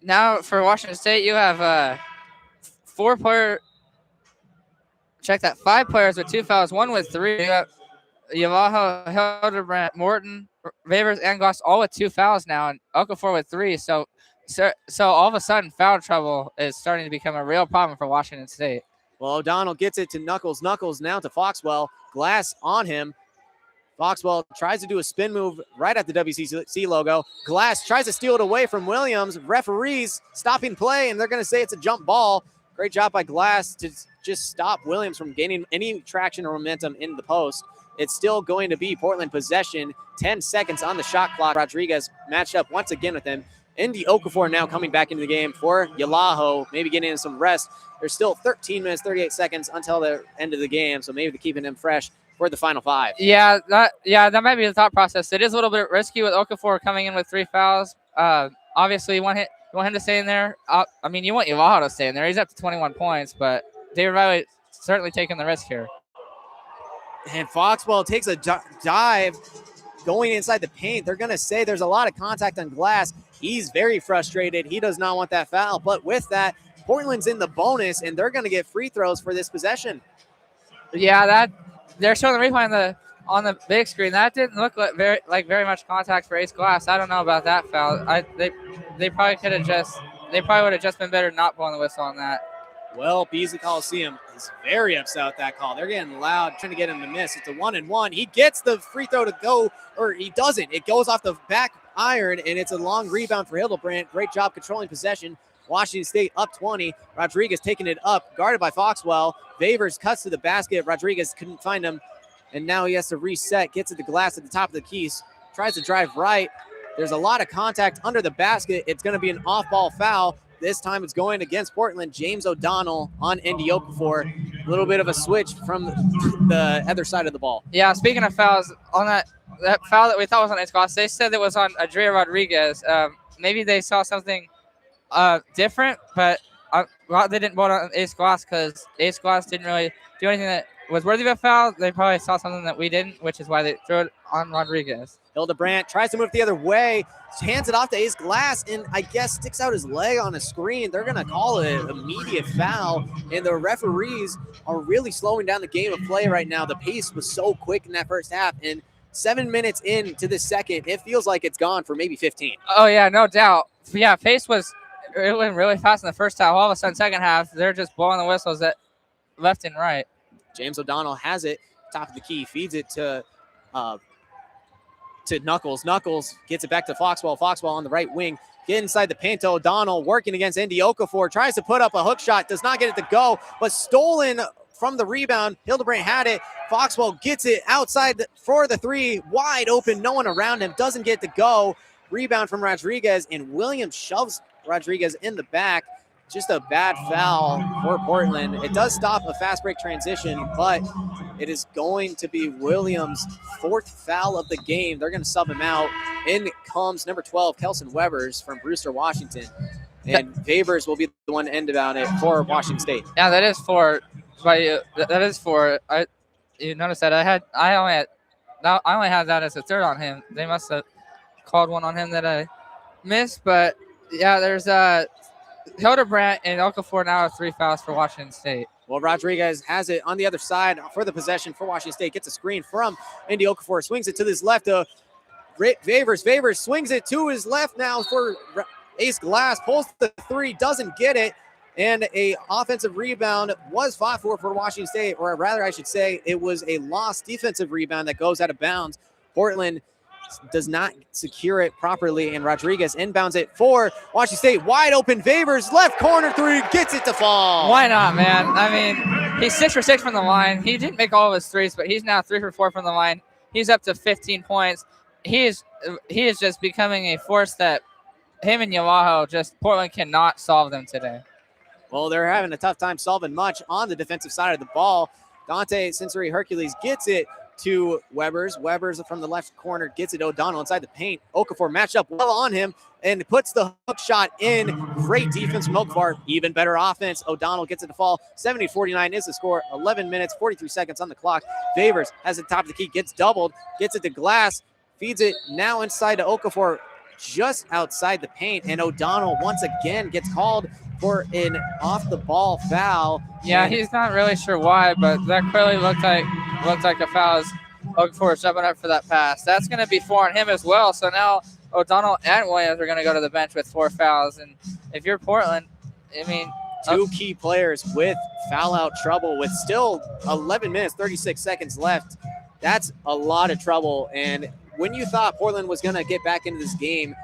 now for Washington State, you have 5 players with 2 fouls, 1 with 3. You got Yalaho, Hildebrandt, Morton, Favors, and Goss all with 2 fouls now, and Okafor with 3. So all of a sudden, foul trouble is starting to become a real problem for Washington State. Well, O'Donnell gets it to Knuckles. Knuckles now to Foxwell. Glass on him. Foxwell tries to do a spin move right at the WCC logo. Glass tries to steal it away from Williams. Referees stopping play, and they're going to say it's a jump ball. Great job by Glass to just stop Williams from gaining any traction or momentum in the post. It's still going to be Portland possession. 10 seconds on the shot clock. Rodriguez matched up once again with him. Indy Okafor now coming back into the game for Yalaho, maybe getting in some rest. There's still 13 minutes, 38 seconds until the end of the game, so maybe they're keeping him fresh for the final 5. Yeah, that might be the thought process. It is a little bit risky with Okafor coming in with 3 fouls. Obviously, you want him to stay in there. You want Yalaho to stay in there. He's up to 21 points, but David Riley certainly taking the risk here. And Foxwell takes a dive going inside the paint. They're going to say there's a lot of contact on Glass. He's very frustrated. He does not want that foul. But with that, Portland's in the bonus, and they're going to get free throws for this possession. Yeah, they're showing the replay on the big screen. That didn't look like very much contact for Ace Glass. I don't know about that foul. They probably would have just been better not blowing the whistle on that. Well, Beasley Coliseum is very upset with that call. They're getting loud, trying to get him to miss. It's a 1-and-1. He gets the free throw to go, or he doesn't. It goes off the back iron, and it's a long rebound for Hildebrandt. Great job controlling possession. Washington State up 20. Rodriguez taking it up, guarded by Foxwell. Favors cuts to the basket. Rodriguez couldn't find him, and now he has to reset. Gets it to Glass at the top of the keys. Tries to drive right. There's a lot of contact under the basket. It's going to be an off-ball foul. This time it's going against Portland. James O'Donnell on Indy Okafor. A little bit of a switch from the other side of the ball. Yeah, speaking of fouls, on that foul that we thought was on Ace Glass, they said it was on Adria Rodriguez. Maybe they saw something different, but they didn't vote on Ace Glass because Ace Glass didn't really do anything that was worthy of a foul. They probably saw something that we didn't, which is why they threw it on Rodriguez. Hildebrandt tries to move the other way, hands it off to Ace Glass, and I guess sticks out his leg on a screen. They're going to call it an immediate foul, and the referees are really slowing down the game of play right now. The pace was so quick in that first half, and 7 minutes into the second, it feels like it's gone for maybe 15. Oh, yeah, no doubt. Yeah, pace it went really fast in the first half. All of a sudden, second half, they're just blowing the whistles left and right. James O'Donnell has it, top of the key, feeds it to to Knuckles. Knuckles gets it back to Foxwell. Foxwell on the right wing. Get inside the paint to O'Donnell, working against Indy Okafor. Tries to put up a hook shot, does not get it to go, but stolen from the rebound. Hildebrandt had it. Foxwell gets it outside for the three. Wide open, no one around him. Doesn't get to go. Rebound from Rodriguez, and Williams shoves Rodriguez in the back. Just a bad foul for Portland. It does stop a fast break transition, but it is going to be Williams' 4th foul of the game. They're going to sub him out. In comes number 12, Kelson Webbers from Brewster, Washington. And Favors will be the one to end about it for Washington State. Yeah, that is for. You notice that I only had that as a third on him. They must have called one on him that I missed, but yeah, there's Hildebrandt and Okafor now have 3 fouls for Washington State. Well, Rodriguez has it on the other side for the possession for Washington State. Gets a screen from Indy Okafor. Swings it to his left. Favors. Favors swings it to his left now for Ace Glass. Pulls the 3. Doesn't get it. And a offensive rebound was fought for Washington State. Or rather, I should say, it was a lost defensive rebound that goes out of bounds. Portland does not secure it properly, and Rodriguez inbounds it for Washington State. Wide open, Favors, left corner 3, gets it to fall. Why not, man? I mean, he's 6 for 6 from the line. He didn't make all of his threes, but he's now 3 for 4 from the line. He's up to 15 points. He is just becoming a force that him and Yamaho, just Portland cannot solve them today. Well, they're having a tough time solving much on the defensive side of the ball. Dante Sensory Hercules gets it to Webbers. Webbers from the left corner gets it O'Donnell inside the paint. Okafor matched up well on him and puts the hook shot in. Great defense from Okafor. Even better offense. O'Donnell gets it to fall. 70-49 is the score. 11 minutes, 43 seconds on the clock. Favors has the top of the key, gets doubled, gets it to Glass, feeds it now inside to Okafor, just outside the paint. And O'Donnell once again gets called for an off-the-ball foul. Yeah, he's not really sure why, but that clearly looked like a foul as Okafor stepping up for that pass. That's going to be 4 on him as well. So now O'Donnell and Williams are going to go to the bench with 4 fouls. And if you're Portland, I mean, 2 key players with foul-out trouble with still 11 minutes, 36 seconds left. That's a lot of trouble. And when you thought Portland was going to get back into this game,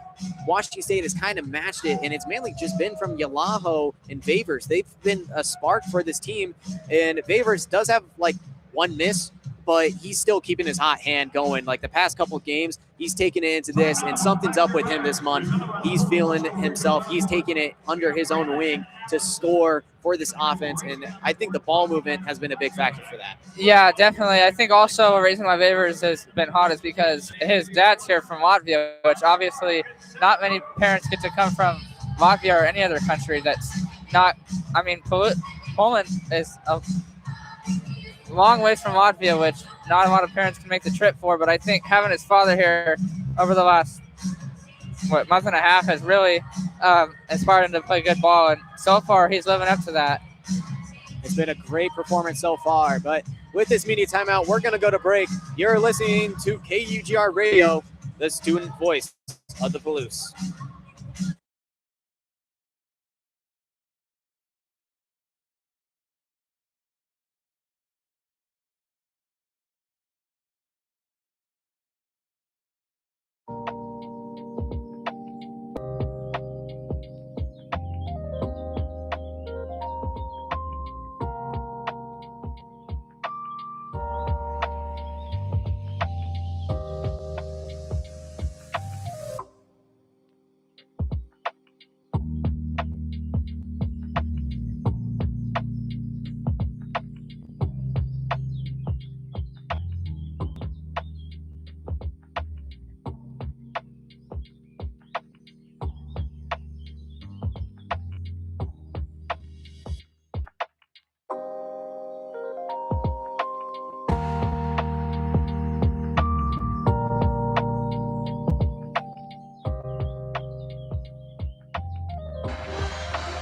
Washington State has kind of matched it, and it's mainly just been from Yalaho and Favors. They've been a spark for this team, and Favors does have like 1 miss, but he's still keeping his hot hand going. Like the past couple of games, he's taken it into this, and something's up with him this month. He's feeling himself. He's taking it under his own wing to score for this offense, and I think the ball movement has been a big factor for that. Yeah, definitely. I think also a reason why Favors has been hot is because his dad's here from Latvia, which obviously not many parents get to come from Latvia or any other country that's not – I mean, Poland is a long ways from Latvia, which not a lot of parents can make the trip for, but I think having his father here over the last month and a half has really inspired him to play good ball, and so far he's living up to that. It's been a great performance so far, but with this media timeout, we're going to go to break. You're listening to KUGR Radio, the student voice of the Palouse.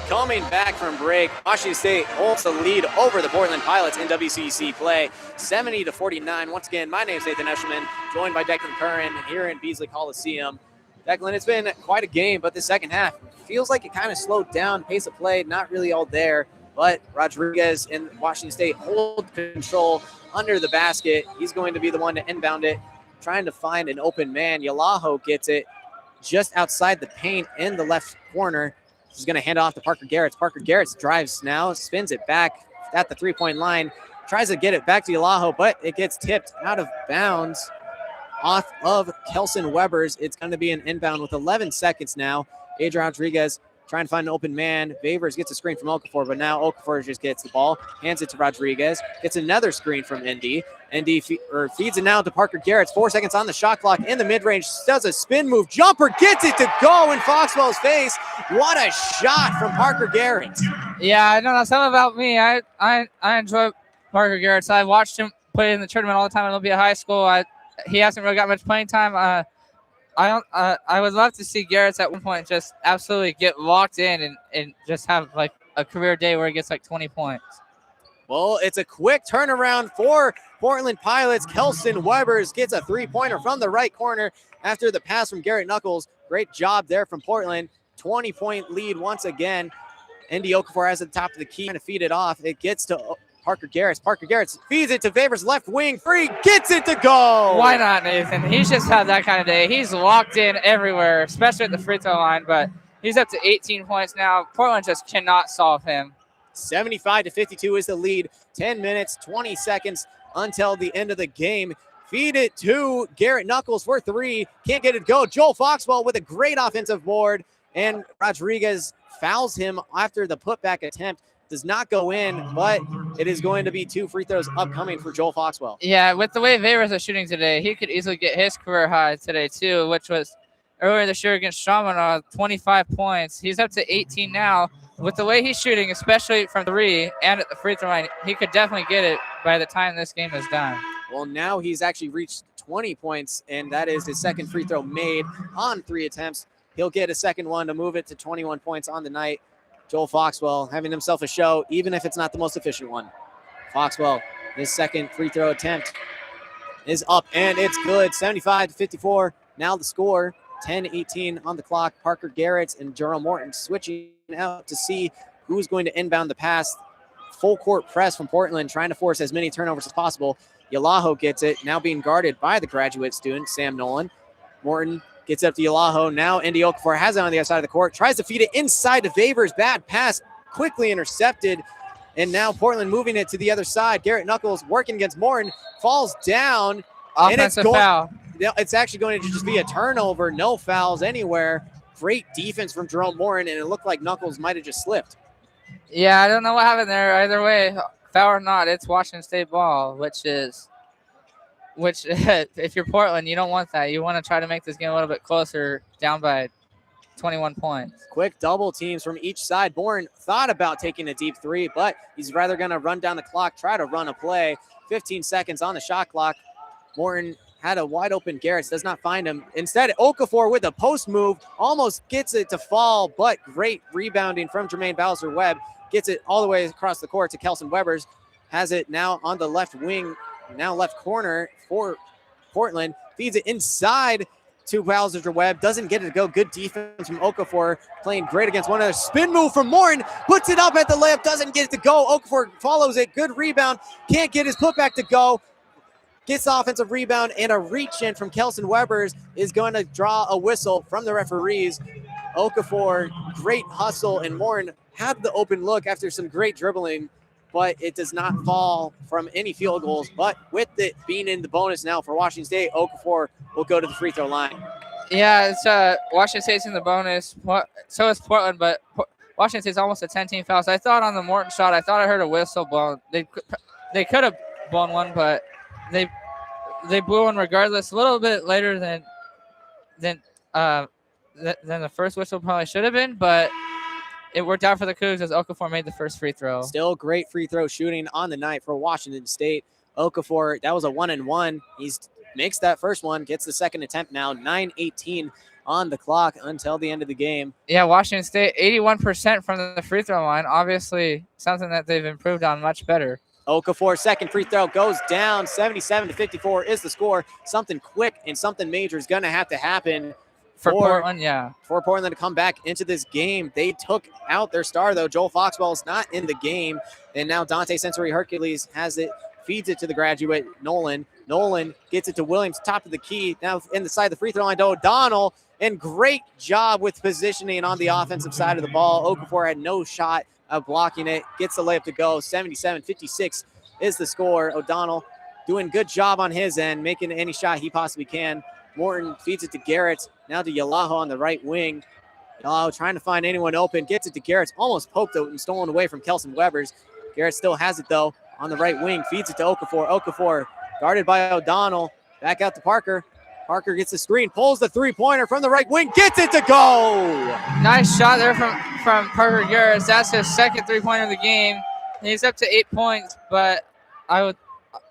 Coming back from break, Washington State holds the lead over the Portland Pilots in WCC play, 70-49. Once again, my name is Nathan Eshelman, joined by Declan Curran here in Beasley Coliseum. Declan, it's been quite a game, but the second half feels like it kind of slowed down. Pace of play, not really all there, but Rodriguez and Washington State hold control under the basket. He's going to be the one to inbound it trying to find an open man. Yalaho gets it just outside the paint in the left corner. She's going to hand it off to Parker Garrett. Parker Garrett drives now, spins it back at the three-point line, tries to get it back to Yalaho, but it gets tipped out of bounds off of Kelson Weber's. It's going to be an inbound with 11 seconds now. Adrian Rodriguez trying to find an open man. Favors gets a screen from Okafor, but now Okafor just gets the ball, hands it to Rodriguez, gets another screen from Indy. Indy feeds it now to Parker Garrett. 4 seconds on the shot clock in the mid-range. Does a spin move. Jumper gets it to go in Foxwell's face. What a shot from Parker Garrett. Yeah, I know that's something about me. I enjoy Parker Garrett. So I watched him play in the tournament all the time in Olympia High School. He hasn't really got much playing time. I would love to see Garrett's at one point just absolutely get locked in and just have like a career day where he gets like 20 points. Well, it's a quick turnaround for Portland Pilots. Kelson Webers gets a three-pointer from the right corner after the pass from Garrett Knuckles. Great job there from Portland. 20-point lead once again. Indy Okafor has at the top of the key, trying to feed it off. It gets to Parker Garrett. Parker Garrett feeds it to Favors left wing. Free, gets it to go. Why not, Nathan? He's just had that kind of day. He's locked in everywhere, especially at the free throw line, but he's up to 18 points now. Portland just cannot solve him. 75-52 is the lead. 10 minutes, 20 seconds until the end of the game. Feed it to Garrett Knuckles for three. Can't get it to go. Joel Foxwell with a great offensive board, and Rodriguez fouls him after the putback attempt. Does not go in, but it is going to be 2 free throws upcoming for Joel Foxwell. Yeah, with the way Favors are shooting today, he could easily get his career high today too, which was earlier this year against Eshelman, 25 points. He's up to 18 now. With the way he's shooting, especially from three and at the free throw line, he could definitely get it by the time this game is done. Well, now he's actually reached 20 points, and that is his second free throw made on 3 attempts. He'll get a second one to move it to 21 points on the night. Joel Foxwell having himself a show, even if it's not the most efficient one. Foxwell, his second free throw attempt is up, and it's good. 75-54. Now the score, 10-18 on the clock. Parker Garrett and Jerome Morton switching out to see who's going to inbound the pass. Full court press from Portland, trying to force as many turnovers as possible. Yalaho gets it, now being guarded by the graduate student, Sam Nolan. Morton gets up to Yalaho. Now Indy Okafor has it on the other side of the court. Tries to feed it inside to Favors. Bad pass, quickly intercepted. And now Portland moving it to the other side. Garrett Knuckles working against Morton. Falls down. Offensive foul. It's actually going to just be a turnover. No fouls anywhere. Great defense from Jerome Morton, and it looked like Knuckles might have just slipped. Yeah, I don't know what happened there. Either way, foul or not, it's Washington State ball, which if you're Portland, you don't want that. You want to try to make this game a little bit closer, down by 21 points. Quick double teams from each side. Bourne thought about taking a deep three, but he's rather going to run down the clock, try to run a play. 15 seconds on the shot clock. Morton had a wide open Garrett, does not find him. Instead, Okafor with a post move, almost gets it to fall, but great rebounding from Jermaine Bowser-Webb. Gets it all the way across the court to Kelson Webers. Has it now on the left wing, now left corner for Portland. Feeds it inside to Bowser-Webb. Doesn't get it to go. Good defense from Okafor. Playing great against one another. Spin move from Morton. Puts it up at the layup. Doesn't get it to go. Okafor follows it. Good rebound. Can't get his putback to go. Gets the offensive rebound, and a reach-in from Kelson Webers is going to draw a whistle from the referees. Okafor, great hustle, and Morton had the open look after some great dribbling, but it does not fall from any field goals. But with it being in the bonus now for Washington State, Okafor will go to the free throw line. Yeah, it's Washington State's in the bonus. So is Portland, but Washington State's almost a 10-team foul. So I thought on the Morton shot, I thought I heard a whistle blown. They could have blown one, but they blew one regardless. A little bit later than the first whistle probably should have been, but it worked out for the Cougs as Okafor made the first free throw. Still great free throw shooting on the night for Washington State. Okafor, that was a 1-and-1. He makes that first one, gets the second attempt now. 9:18 on the clock until the end of the game. Yeah, Washington State, 81% from the free throw line. Obviously, something that they've improved on much better. Okafor, second free throw goes down. 77-54 is the score. Something quick and something major is going to have to happen for Portland, for Portland to come back into this game. They took out their star, though. Joel Foxwell is not in the game. And now Dante Sensory Hercules has it, feeds it to the graduate, Nolan. Nolan gets it to Williams, top of the key. Now in the side of the free throw line to O'Donnell. And great job with positioning on the offensive side of the ball. Okafor had no shot of blocking it. Gets the layup to go. 77-56 is the score. O'Donnell doing good job on his end, making any shot he possibly can. Morton feeds it to Garrett. Now to Yalaho on the right wing. Yalaho trying to find anyone open. Gets it to Garrett. Almost poked out and stolen away from Kelson Webbers. Garrett still has it, though, on the right wing. Feeds it to Okafor. Okafor guarded by O'Donnell. Back out to Parker. Parker gets the screen, pulls the three-pointer from the right wing, gets it to go. Nice shot there from Parker Garris. That's his second three-pointer of the game. He's up to 8 points, but I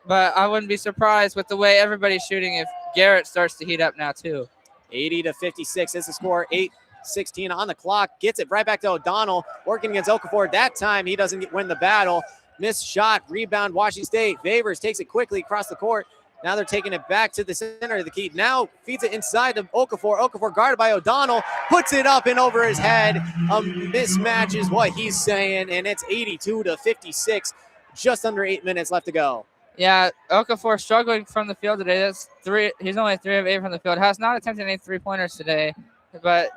wouldn't be surprised with the way everybody's shooting if Garrett starts to heat up now too. 80-56 is the score. 8:16 on the clock. Gets it right back to O'Donnell, working against Okafor. That time he doesn't win the battle. Missed shot, rebound, Washington State. Favors takes it quickly across the court. Now they're taking it back to the center of the key. Now feeds it inside to Okafor. Okafor guarded by O'Donnell. Puts it up and over his head. A mismatch is what he's saying, and it's 82-56. Just under 8 minutes left to go. Yeah, Okafor struggling from the field today. That's three. He's only 3 of 8 from the field. Has not attempted any three-pointers today, but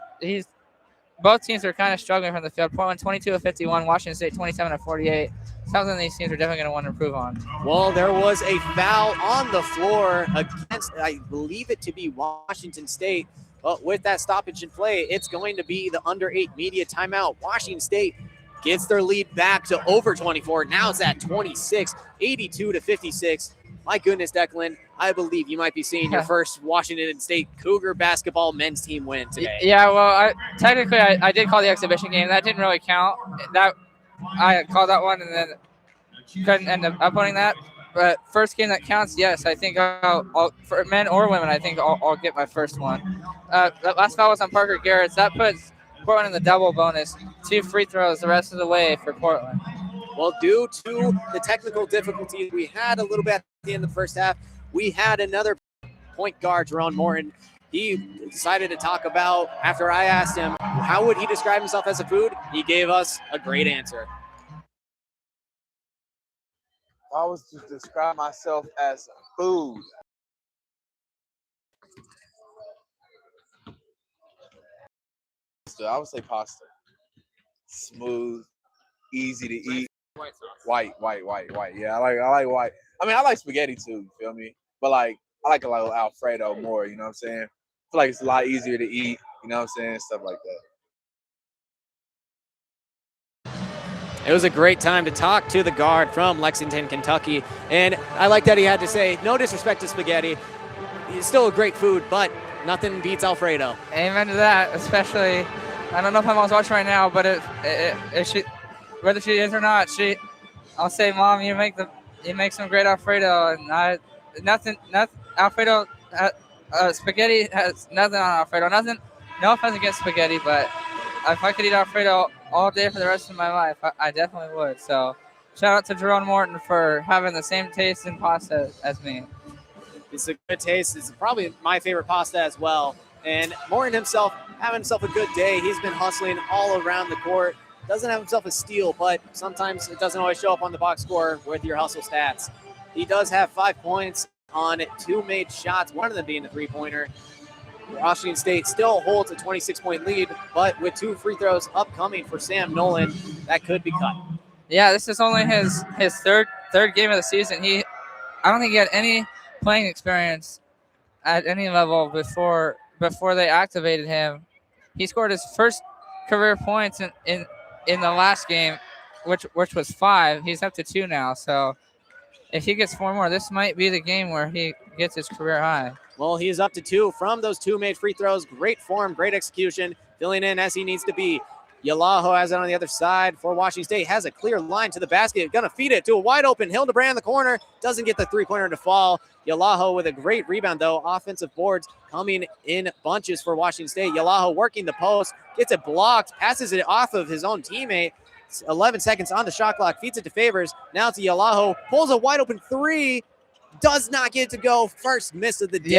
both teams are kind of struggling from the field. Portland 22 of 51, Washington State 27 of 48. Something these teams are definitely going to want to improve on. Well, there was a foul on the floor against, I believe it to be Washington State. But with that stoppage in play, it's going to be the under 8 media timeout. Washington State gets their lead back to over 24. Now it's at 26, 82-56. My goodness, Declan, I believe you might be seeing your first Washington State Cougar basketball men's team win today. Yeah, well, technically I did call the exhibition game. That didn't really count. I called that one and then couldn't end up uploading that. But first game that counts, yes, I think I'll for men or women, I think I'll get my first one. That last foul was on Parker Garrett. That puts Portland in the double bonus. 2 free throws the rest of the way for Portland. Well, due to the technical difficulties we had a little bit at the end of the first half, we had another point guard, Jerome Morton. He decided to talk about, after I asked him, how would he describe himself as a food? He gave us a great answer. If I was to describe myself as food, I would say pasta. Smooth, easy to eat. White. Yeah, I like white. I mean, I like spaghetti too, you feel me? But I like a little Alfredo more, you know what I'm saying? I feel like it's a lot easier to eat, you know what I'm saying? Stuff like that. It was a great time to talk to the guard from Lexington, Kentucky. And I like that he had to say, no disrespect to spaghetti. It's still a great food, but nothing beats Alfredo. Amen to that, especially, I don't know if my mom's watching right now, but if she, whether she is or not, I'll say, Mom, you make some great Alfredo. And Alfredo, spaghetti has nothing on Alfredo. No offense against spaghetti, but if I could eat Alfredo all day for the rest of my life, I definitely would. So shout out to Jerome Morton for having the same taste in pasta as me. It's a good taste. It's probably my favorite pasta as well. And Morton himself, having himself a good day. He's been hustling all around the court. Doesn't have himself a steal, but sometimes it doesn't always show up on the box score with your hustle stats. He does have 5 points on 2 made shots, one of them being a three-pointer. Washington State still holds a 26-point lead, but with 2 free throws upcoming for Sam Nolan, that could be cut. Yeah, this is only his third game of the season. I don't think he had any playing experience at any level before they activated him. He scored his first career points in the last game, which was 5. He's up to 2 now. So if he gets 4 more, this might be the game where he gets his career high. Well, he's up to 2 from those 2 made free throws. Great form, great execution, filling in as he needs to be. Yalaho has it on the other side for Washington State. Has a clear line to the basket. Going to feed it to a wide open Hildebrand in the corner. Doesn't get the three-pointer to fall. Yalaho with a great rebound, though. Offensive boards coming in bunches for Washington State. Yalaho working the post. Gets it blocked. Passes it off of his own teammate. 11 seconds on the shot clock. Feeds it to Favors. Now to Yalaho. Pulls a wide open 3. Does not get to go. First miss of the day.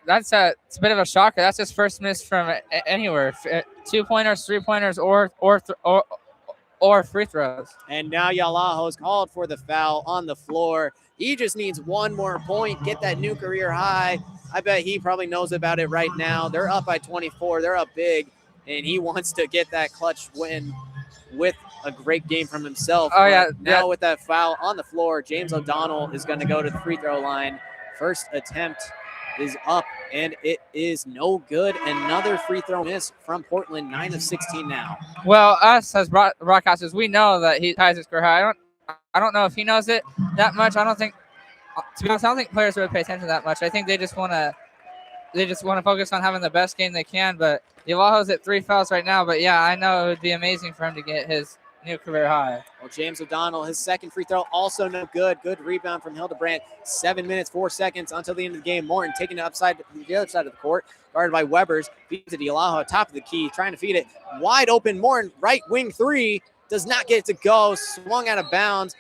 That's a bit of a shocker. That's his first miss from anywhere. 2-pointers, 3-pointers, or free throws. And now Yalaho is called for the foul on the floor. He just needs one more point, get that new career high. I bet he probably knows about it right now. They're up by 24. They're up big, and he wants to get that clutch win with a great game from himself. Oh, yeah. Now with that foul on the floor, James O'Donnell is going to go to the free throw line. First attempt is up, and it is no good. Another free throw miss from Portland, 9 of 16 now. Well, us as broadcasters, we know that he ties his career high. I don't know if he knows it that much. To be honest, I don't think players really pay attention that much. I think they just want to focus on having the best game they can. But Yalaho's at 3 fouls right now. But yeah, I know it would be amazing for him to get his new career high. Well, James O'Donnell, his second free throw, also no good. Good rebound from Hildebrandt. 7 minutes, 4 seconds until the end of the game. Morton taking it upside to the other side of the court, guarded by Webbers. Feeds it to Yalaho, top of the key, trying to feed it. Wide open, Morton, right wing three. Does not get it to go. Swung out of bounds.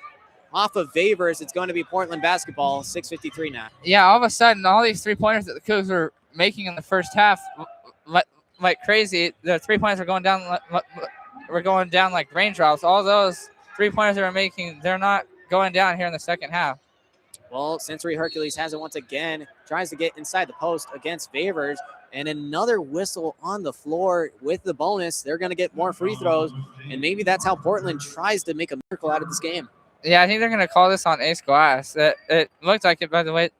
Off of Vavers, it's going to be Portland basketball, 6:53 now. Yeah, all of a sudden, all these three-pointers that the Cougs were making in the first half, like crazy, the three-pointers were going down like raindrops. All those three-pointers they were making, they're not going down here in the second half. Well, Sensory Hercules has it once again, tries to get inside the post against Vavers, and another whistle on the floor with the bonus. They're going to get more free throws, and maybe that's how Portland tries to make a miracle out of this game. Yeah, I think they're going to call this on Ace Glass. It looked like it by the way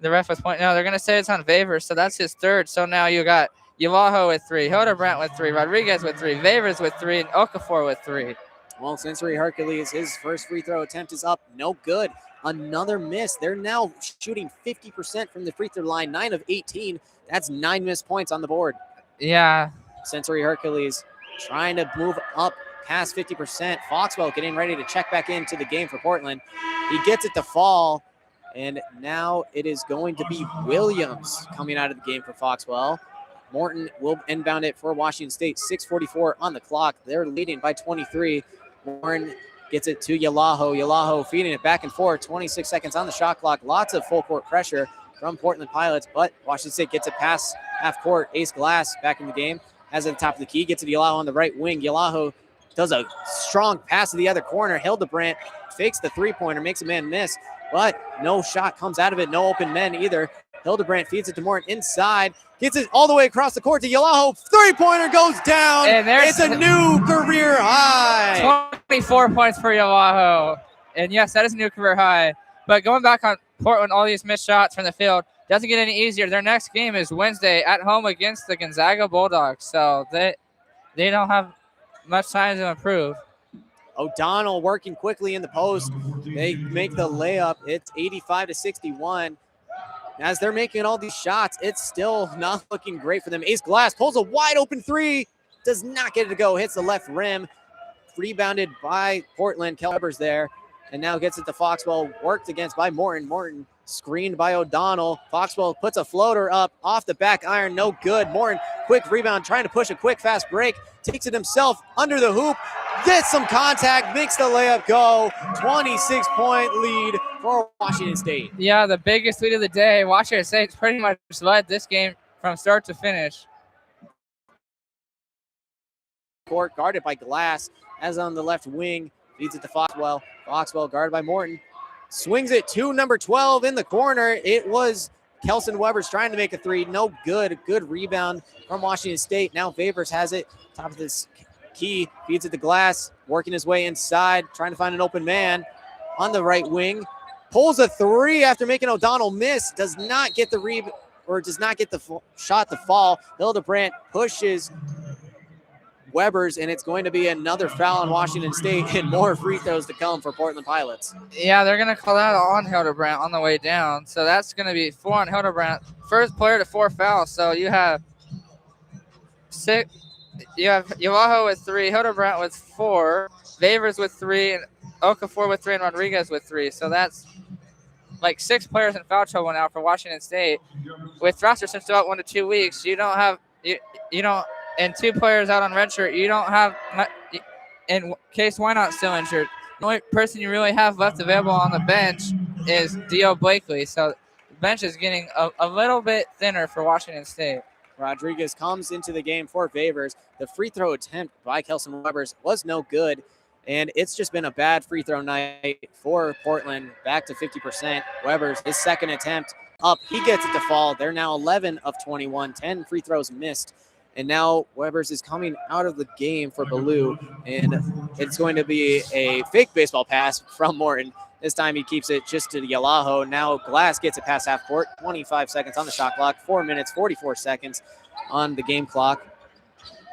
the ref was pointing out. They're going to say it's on Vavers, so that's his third. So now you got Yalaho with 3, Hildebrandt with 3, Rodriguez with 3, Vavers with 3, and Okafor with 3. Well, Sensory Hercules, his first free throw attempt is up. No good. Another miss. They're now shooting 50% from the free throw line, 9 of 18. That's 9 missed points on the board. Yeah. Sensory Hercules trying to move up past 50%. Foxwell getting ready to check back into the game for Portland. He gets it to fall, and now it is going to be Williams coming out of the game for Foxwell. Morton will inbound it for Washington State. 6:44 on the clock. They're leading by 23. Morton gets it to Yalaho. Yalaho feeding it back and forth. 26 seconds on the shot clock. Lots of full court pressure from Portland Pilots, but Washington State gets it past half court. Ace Glass back in the game. Has it at the top of the key. Gets it to Yalaho on the right wing. Yalaho does a strong pass to the other corner. Hildebrandt fakes the three-pointer, makes a man miss, but no shot comes out of it. No open men either. Hildebrandt feeds it to Morton inside. Gets it all the way across the court to Yalaho. Three-pointer goes down. And it's a new career high. 24 points for Yalaho. And yes, that is a new career high. But going back on Portland, all these missed shots from the field doesn't get any easier. Their next game is Wednesday at home against the Gonzaga Bulldogs. So they don't have much time to improve. O'Donnell working quickly in the post. They make the layup. It's 85-61. As they're making all these shots, it's still not looking great for them. Ace Glass pulls a wide open three. Does not get it to go. Hits the left rim. Rebounded by Portland. Kelber's there. And now gets it to Foxwell. Worked against by Morton. Morton screened by O'Donnell. Foxwell puts a floater up off the back iron. No good. Morton, quick rebound, trying to push a quick, fast break. Takes it himself under the hoop. Gets some contact. Makes the layup go. 26-point lead for Washington State. Yeah, the biggest lead of the day. Washington State's pretty much led this game from start to finish. Court guarded by Glass. As on the left wing. Feeds it to Foxwell. Foxwell guarded by Morton. Swings it to number 12 in the corner. It was Kelson Webbers trying to make a three. No good. Good rebound from Washington State. Now Vavers has it. Top of this key. Feeds it to Glass. Working his way inside. Trying to find an open man on the right wing. Pulls a three after making O'Donnell miss. Does not get the rebound, or does not get the shot to fall. Hildebrandt pushes Webbers, and it's going to be another foul on Washington State and more free throws to come for Portland Pilots. Yeah, they're going to call that on Hildebrandt on the way down. So that's going to be 4 on Hildebrandt. First player to 4 fouls. So you have 6. You have Yalaho with 3, Hildebrandt with 4, Vavers with 3, and Okafor with 3, and Rodriguez with 3. So that's like 6 players in foul trouble now for Washington State. With Thrasher still out 1 to 2 weeks, you don't have you don't. And 2 players out on redshirt, you don't have, in case Wynot's still injured, the only person you really have left available on the bench is Dio Blakely. So the bench is getting a little bit thinner for Washington State. Rodriguez comes into the game for Vavers. The free throw attempt by Kelson Webbers was no good. And it's just been a bad free throw night for Portland. Back to 50%. Weber's his second attempt up. He gets it to fall. They're now 11 of 21, 10 free throws missed. And now Weber's is coming out of the game for Ballou. And it's going to be a fake baseball pass from Morton. This time he keeps it just to Yalaho. Now Glass gets it past half court. 25 seconds on the shot clock. 4 minutes, 44 seconds on the game clock.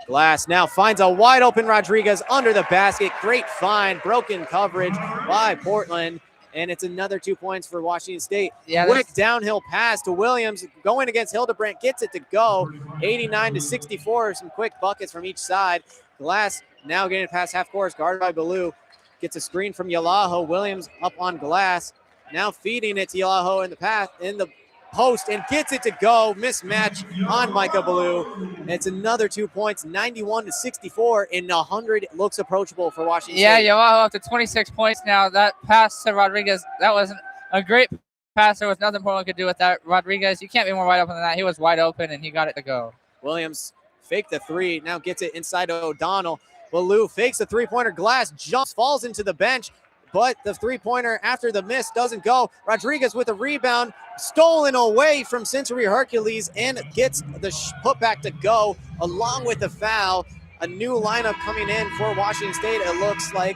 Glass now finds a wide open Rodriguez under the basket. Great find. Broken coverage by Portland. And it's another 2 points for Washington State. Yeah, Quick downhill pass to Williams. Going against Hildebrandt. Gets it to go. 89-64. Some quick buckets from each side. Glass now getting it past half court. Guarded by Ballou. Gets a screen from Yalaho. Williams up on Glass. Now feeding it to Yalaho in the path in the post and gets it to go. Mismatch on Micah Ballou. It's another 2 points, 91-64, and 100 looks approachable for Washington State. Yeah, Yalaho up to 26 points now. That pass to Rodriguez, that wasn't a great pass. There was nothing Portland could do with that. Rodriguez, you can't be more wide open than that. He was wide open, and he got it to go. Williams faked the three, now gets it inside to O'Donnell. Ballou fakes a three-pointer. Glass jumps, falls into the bench, but the three-pointer after the miss doesn't go. Rodriguez with a rebound, stolen away from Century Hercules, and gets the putback to go along with the foul. A new lineup coming in for Washington State, it looks like.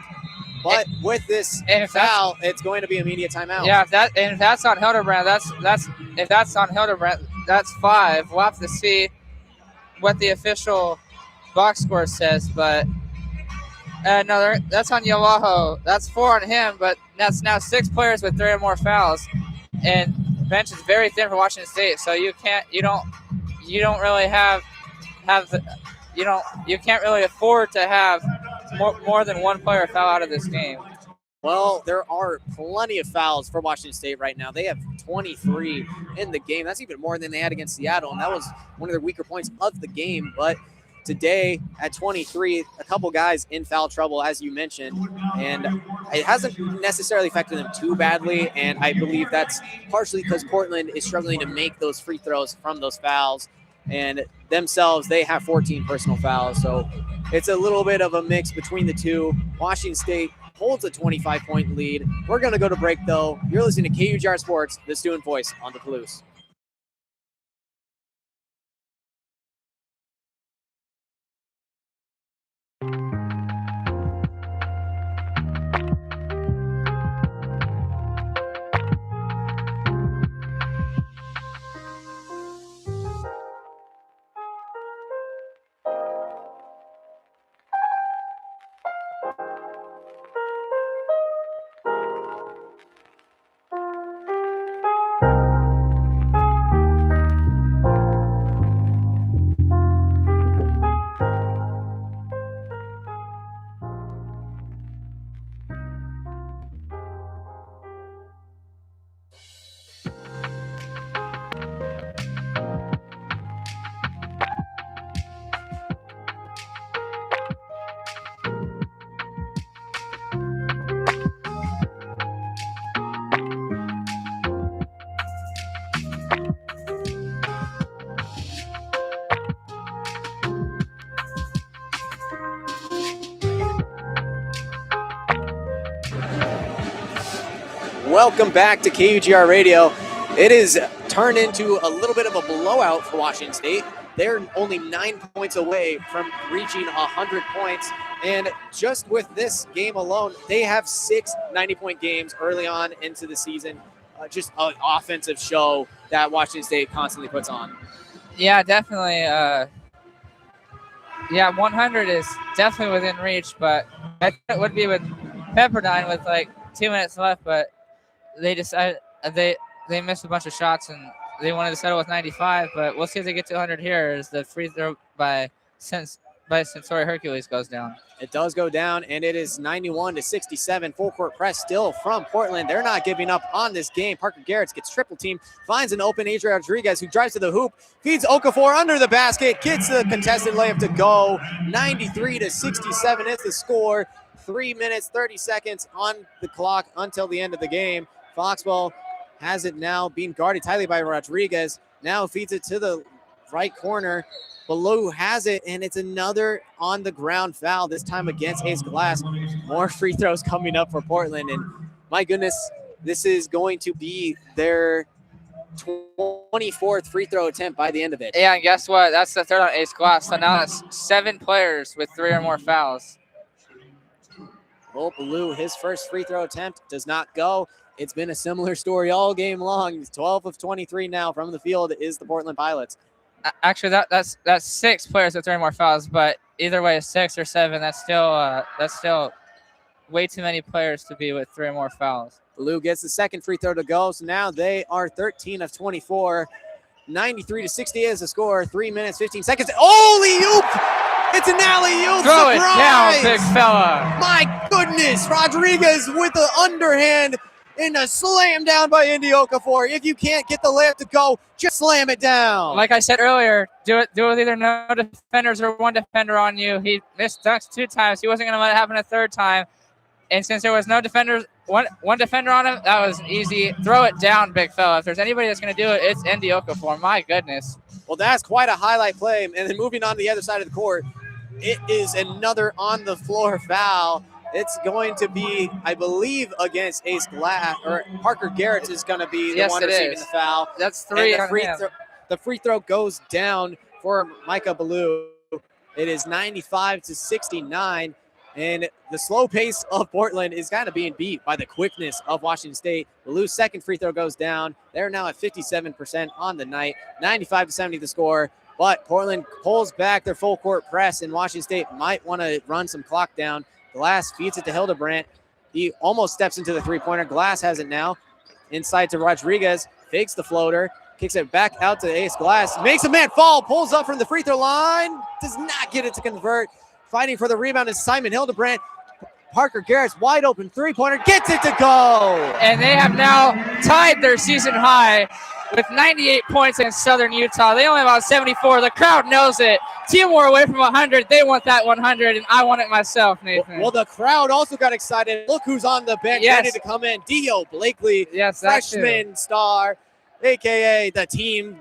But with this foul, it's going to be immediate timeout. Yeah, if that's on Hildebrandt, if that's on Hildebrandt, that's 5. We'll have to see what the official box score says, but no, that's on Yalaho. That's 4 on him, but that's now 6 players with 3 or more fouls, and the bench is very thin for Washington State. So you can't really afford to have more than one player foul out of this game. Well, there are plenty of fouls for Washington State right now. They have 23 in the game. That's even more than they had against Seattle, and that was one of their weaker points of the game. But today at 23, a couple guys in foul trouble, as you mentioned, and it hasn't necessarily affected them too badly, and I believe that's partially because Portland is struggling to make those free throws from those fouls, and themselves, they have 14 personal fouls, so it's a little bit of a mix between the two. Washington State holds a 25-point lead. We're going to go to break, though. You're listening to KUGR Sports, the student voice on the Palouse. Welcome back to KUGR Radio. It is turned into a little bit of a blowout for Washington State. They're only 9 points away from reaching 100 points. And just with this game alone, they have 6 90-point games early on into the season. Just an offensive show that Washington State constantly puts on. Yeah, definitely. 100 is definitely within reach, but I think it would be with Pepperdine with like 2 minutes left, but they decided they missed a bunch of shots and they wanted to settle with 95, but we'll see if they get to 100 here as the free throw by Century Hercules goes down. It does go down, and it is 91-67. Full court press still from Portland. They're not giving up on this game. Parker Garrett gets triple team, finds an open Adrian Rodriguez who drives to the hoop, feeds Okafor under the basket, gets the contested layup to go. 93-67 is the score. 3 minutes, 30 seconds on the clock until the end of the game. Foxball has it now being guarded tightly by Rodriguez. Now feeds it to the right corner. Blue has it, and it's another on the ground foul, this time against Ace Glass. More free throws coming up for Portland, and my goodness, this is going to be their 24th free throw attempt by the end of it. Yeah, and guess what? That's the third on Ace Glass. So now that's 7 players with 3 or more fouls. Well, Blue, his first free throw attempt does not go. It's been a similar story all game long. 12 of 23 now from the field is the Portland Pilots. Actually, that's 6 players with 3 or more fouls, but either way, 6 or 7, that's still way too many players to be with 3 or more fouls. Blue gets the second free throw to go, so now they are 13 of 24. 93-60 is the score. 3 minutes, 15 seconds. Alley-oop! It's an alley-oop! Throw surprise! it down, big fella. My goodness, Rodriguez with the underhand and a slam down by Indy Okafor. If you can't get the layup to go, just slam it down. Like I said earlier, do it with either no defenders or 1 defender on you. He missed dunks 2 times. He wasn't going to let it happen a 3rd time. And since there was no defenders, one defender on him, that was easy. Throw it down, big fella. If there's anybody that's going to do it, it's Indy Okafor. My goodness. Well, that's quite a highlight play. And then moving on to the other side of the court, it is another on-the-floor foul. It's going to be, I believe, against Ace Glass, or Parker Garrett is going to be the one receiving the foul. That's 3 on him. The free throw goes down for Micah Ballou. It is 95-69. And the slow pace of Portland is kind of being beat by the quickness of Washington State. Ballou's second free throw goes down. They're now at 57% on the night. 95-70 the score. But Portland pulls back their full court press, and Washington State might want to run some clock down. Glass feeds it to Hildebrandt. He almost steps into the three-pointer. Glass has it now. Inside to Rodriguez. Fakes the floater. Kicks it back out to Ace Glass. Makes a man fall. Pulls up from the free throw line. Does not get it to convert. Fighting for the rebound is Simon Hildebrandt. Parker Garrett's wide open three-pointer. Gets it to go. And they have now tied their season high with 98 points against Southern Utah. They only have about 74. The crowd knows it. 2 more away from 100. They want that 100, and I want it myself, Nathan. Well, the crowd also got excited. Look who's on the bench ready to come in. Dio Blakely, freshman star, a.k.a. the team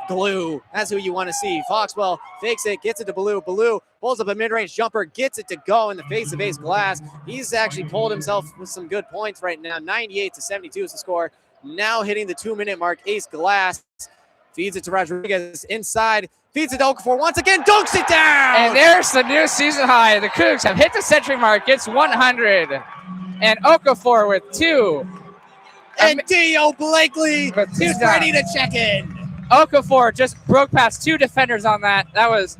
glue. That's who you want to see. Foxwell fakes it, gets it to Ballou. Ballou pulls up a mid-range jumper, gets it to go in the face of Ace Glass. He's actually pulled himself with some good points right now. 98-72 is the score. Now hitting the 2-minute mark, Ace Glass feeds it to Rodriguez inside, feeds it to Okafor once again, dunks it down! And there's the new season high. The Cougs have hit the century mark. It's 100. And Okafor with 2. And Dio Blakely is ready to check in. Okafor just broke past 2 defenders on that. That was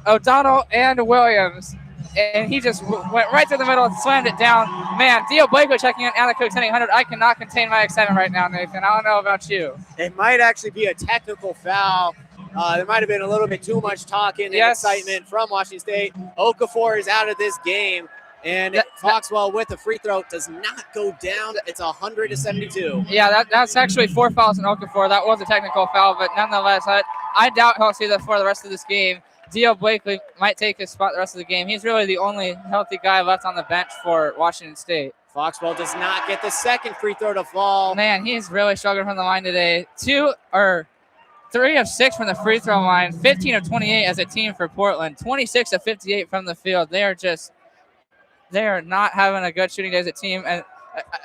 O'Donnell and Williams. And he just went right through the middle and slammed it down. Man, Dio Blakely checking in, and the Cougs hitting 100. I cannot contain my excitement right now, Nathan. I don't know about you. It might actually be a technical foul. There might have been a little bit too much talking and excitement from Washington State. Okafor is out of this game. And Foxwell with the free throw does not go down. It's 100-72. Yeah, that's actually 4 fouls in Okafor. That was a technical foul, but nonetheless, I doubt he'll see that for the rest of this game. Dio Blakely might take his spot the rest of the game. He's really the only healthy guy left on the bench for Washington State. Foxwell does not get the second free throw to fall. Man, he's really struggling from the line today. 3 of 6 from the free throw line. 15 of 28 as a team for Portland. 26 of 58 from the field. They are not having a good shooting day as a team. And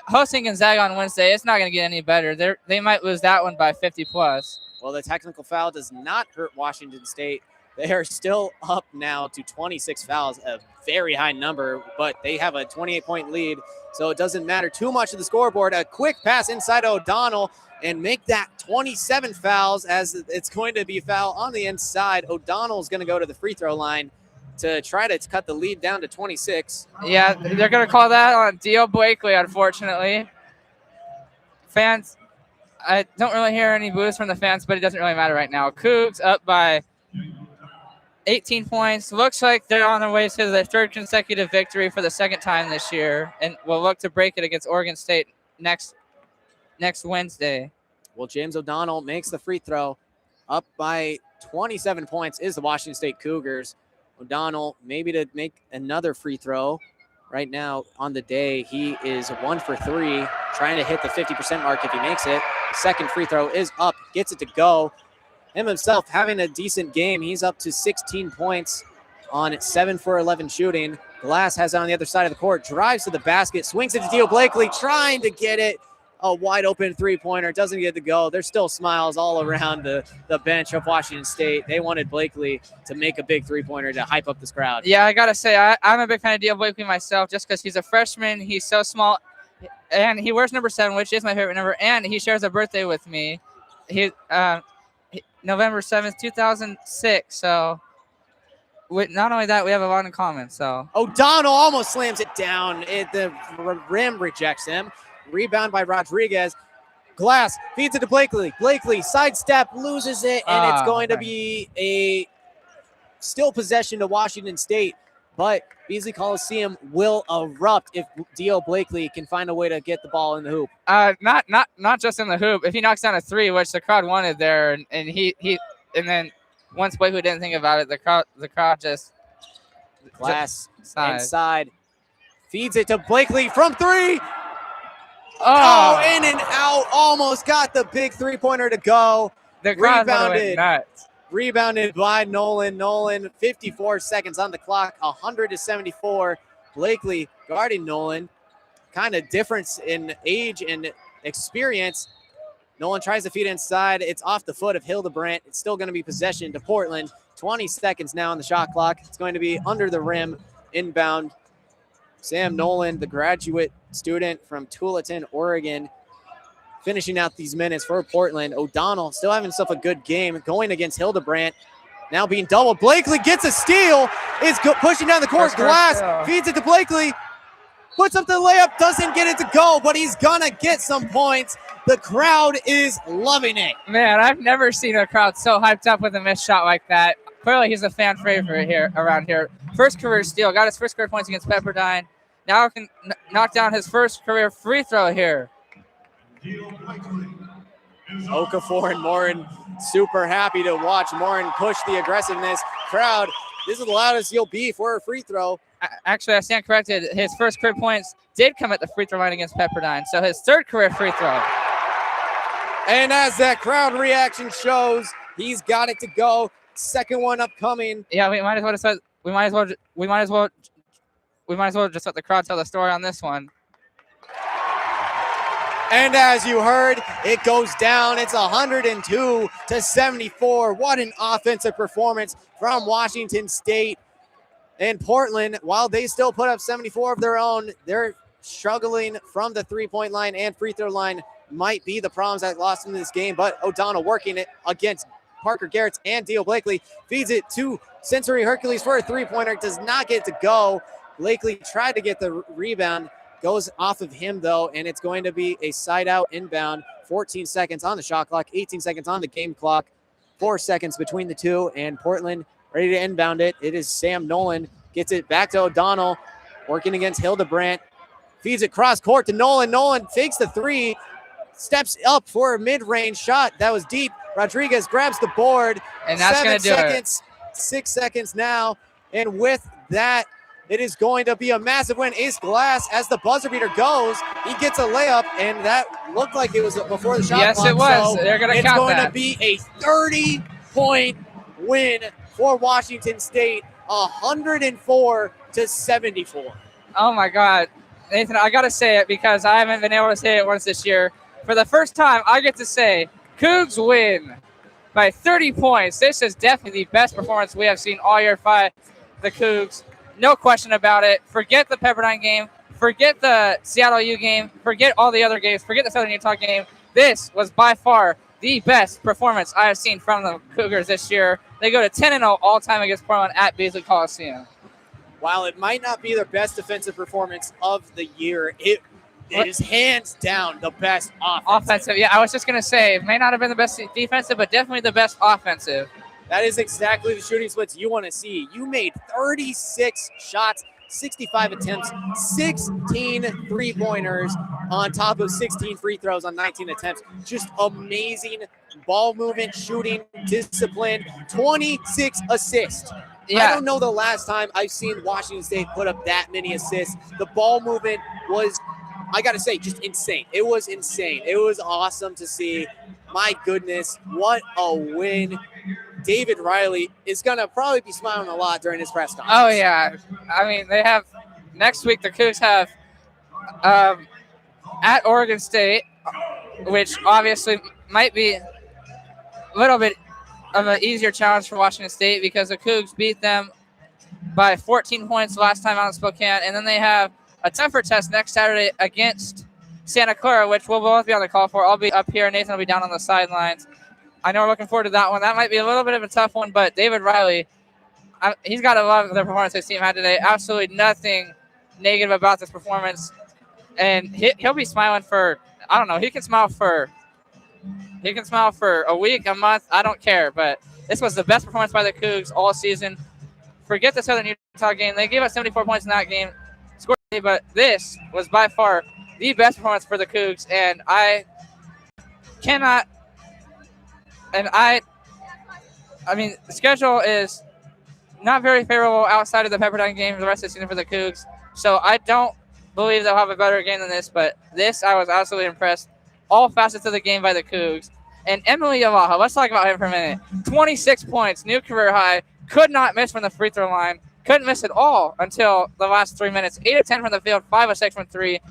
hosting Gonzaga on Wednesday, it's not going to get any better. They might lose that one by 50+. Well, the technical foul does not hurt Washington State. They are still up now to 26 fouls, a very high number, but they have a 28-point lead, so it doesn't matter too much of the scoreboard. A quick pass inside O'Donnell and make that 27 fouls, as it's going to be foul on the inside. O'Donnell's going to go to the free throw line to try to cut the lead down to 26. Yeah, they're going to call that on Dio Blakely, unfortunately. Fans, I don't really hear any boos from the fans, but it doesn't really matter right now. Cougs up by 18 points. Looks like they're on their way to their 3rd consecutive victory for the 2nd time this year, and will look to break it against Oregon State next Wednesday. Well, James O'Donnell makes the free throw. Up by 27 points is the Washington State Cougars. O'Donnell maybe to make another free throw. Right now on the day, he is 1 for 3, trying to hit the 50% mark if he makes it. Second free throw is up, gets it to go. himself having a decent game. He's up to 16 points on 7 for 11 shooting. Glass has it on the other side of the court, drives to the basket, swings it to Dio Blakely, trying to get it. A wide open three-pointer, doesn't get to go. There's still smiles all around the bench of Washington State. They wanted Blakely to make a big three-pointer to hype up this crowd. Yeah, I got to say, I'm a big fan of Dio Blakely myself just because he's a freshman. He's so small, and he wears number 7, which is my favorite number, and he shares a birthday with me. He November 7th, 2006, so not only that, we have a lot in common. So O'Donnell almost slams it down. The rim rejects him. Rebound by Rodriguez. Glass feeds it to Blakely. Blakely sidestep, loses it, and it's going to be a still possession to Washington State. But Beasley Coliseum will erupt if Dio Blakely can find a way to get the ball in the hoop. Not just in the hoop. If he knocks down a 3, which the crowd wanted there, and then once Blakely didn't think about it, the crowd just Glass inside feeds it to Blakely from 3. In and out. Almost got the big three-pointer to go. The crowd went nuts. Rebounded by Nolan. Nolan, 54 seconds on the clock, 100-74. Blakely guarding Nolan. Kind of difference in age and experience. Nolan tries to feed inside. It's off the foot of Hildebrandt. It's still going to be possession to Portland. 20 seconds now on the shot clock. It's going to be under the rim, inbound. Sam Nolan, the graduate student from Tualatin, Oregon, finishing out these minutes for Portland. O'Donnell still having himself a good game, going against Hildebrandt. Now being doubled. Blakely gets a steal. Is pushing down the court. Glass feeds it to Blakely. Puts up the layup. Doesn't get it to go, but he's going to get some points. The crowd is loving it. Man, I've never seen a crowd so hyped up with a missed shot like that. Clearly, he's a fan favorite here around here. First career steal. Got his first career points against Pepperdine. Now can knock down his first career free throw here. Okafor and Morin super happy to watch Morin push the aggressiveness. Crowd, this is the loudest you'll be for a free throw. Actually, I stand corrected. His first career points did come at the free throw line against Pepperdine. So his third career free throw. And as that crowd reaction shows, he's got it to go. Second one upcoming. Yeah, we might as well just let the crowd tell the story on this one. And as you heard, it goes down. It's 102-74. What an offensive performance from Washington State. And Portland, while they still put up 74 of their own, they're struggling from the three-point line and free throw line. Might be the problems that lost them this game, but O'Donnell working it against Parker Garretts and Dio Blakely. Feeds it to Sensory Hercules for a three-pointer. Does not get it to go. Blakely tried to get the rebound. Goes off of him, though, and it's going to be a side-out inbound. 14 seconds on the shot clock, 18 seconds on the game clock, 4 seconds between the two, and Portland ready to inbound it. It is Sam Nolan. Gets it back to O'Donnell, working against Hildebrandt. Feeds it cross court to Nolan. Nolan fakes the 3, steps up for a mid-range shot. That was deep. Rodriguez grabs the board. And that's going to do it. 6 seconds now, and with that, it is going to be a massive win. Ace Glass, as the buzzer beater goes, he gets a layup, and that looked like it was before the shot clock. Yes, it was. So they're going to count that. It's going to be a 30-point win for Washington State, 104-74. Oh, my God. Nathan, I got to say it because I haven't been able to say it once this year. For the first time, I get to say Cougs win by 30 points. This is definitely the best performance we have seen all year by the Cougs. No question about it. Forget the Pepperdine game. Forget the Seattle U game. Forget all the other games. Forget the Southern Utah game. This was by far the best performance I have seen from the Cougars this year. They go to 10-0 all-time against Portland at Beasley Coliseum. While it might not be their best defensive performance of the year, it is hands down the best offensive. Yeah, I was just going to say, it may not have been the best defensive, but definitely the best offensive. That is exactly the shooting splits you want to see. You made 36 shots, 65 attempts, 16 three-pointers on top of 16 free throws on 19 attempts. Just amazing ball movement, shooting, discipline, 26 assists. Yeah. I don't know the last time I've seen Washington State put up that many assists. The ball movement was, I got to say, just insane. It was insane. It was awesome to see. My goodness, what a win. David Riley is going to probably be smiling a lot during his press conference. Oh, yeah. I mean, they have next week the Cougs have at Oregon State, which obviously might be a little bit of an easier challenge for Washington State because the Cougs beat them by 14 points last time out in Spokane. And then they have a tougher test next Saturday against Santa Clara, which we'll both be on the call for. I'll be up here. Nathan will be down on the sidelines. I know we're looking forward to that one. That might be a little bit of a tough one, but David Riley, he's got to love the performance his team had today. Absolutely nothing negative about this performance. And he'll be smiling for, I don't know, he can smile for a week, a month, I don't care. But this was the best performance by the Cougs all season. Forget the Southern Utah game. They gave us 74 points in that game. But this was by far the best performance for the Cougs. And I mean, the schedule is not very favorable outside of the Pepperdine game the rest of the season for the Cougs. So I don't believe they'll have a better game than this. But this, I was absolutely impressed. All facets of the game by the Cougs. And Emily Yavaha, let's talk about him for a minute. 26 points, new career high. Could not miss from the free throw line. Couldn't miss at all until the last 3 minutes. 8 of 10 from the field, 5 of 6 from 3.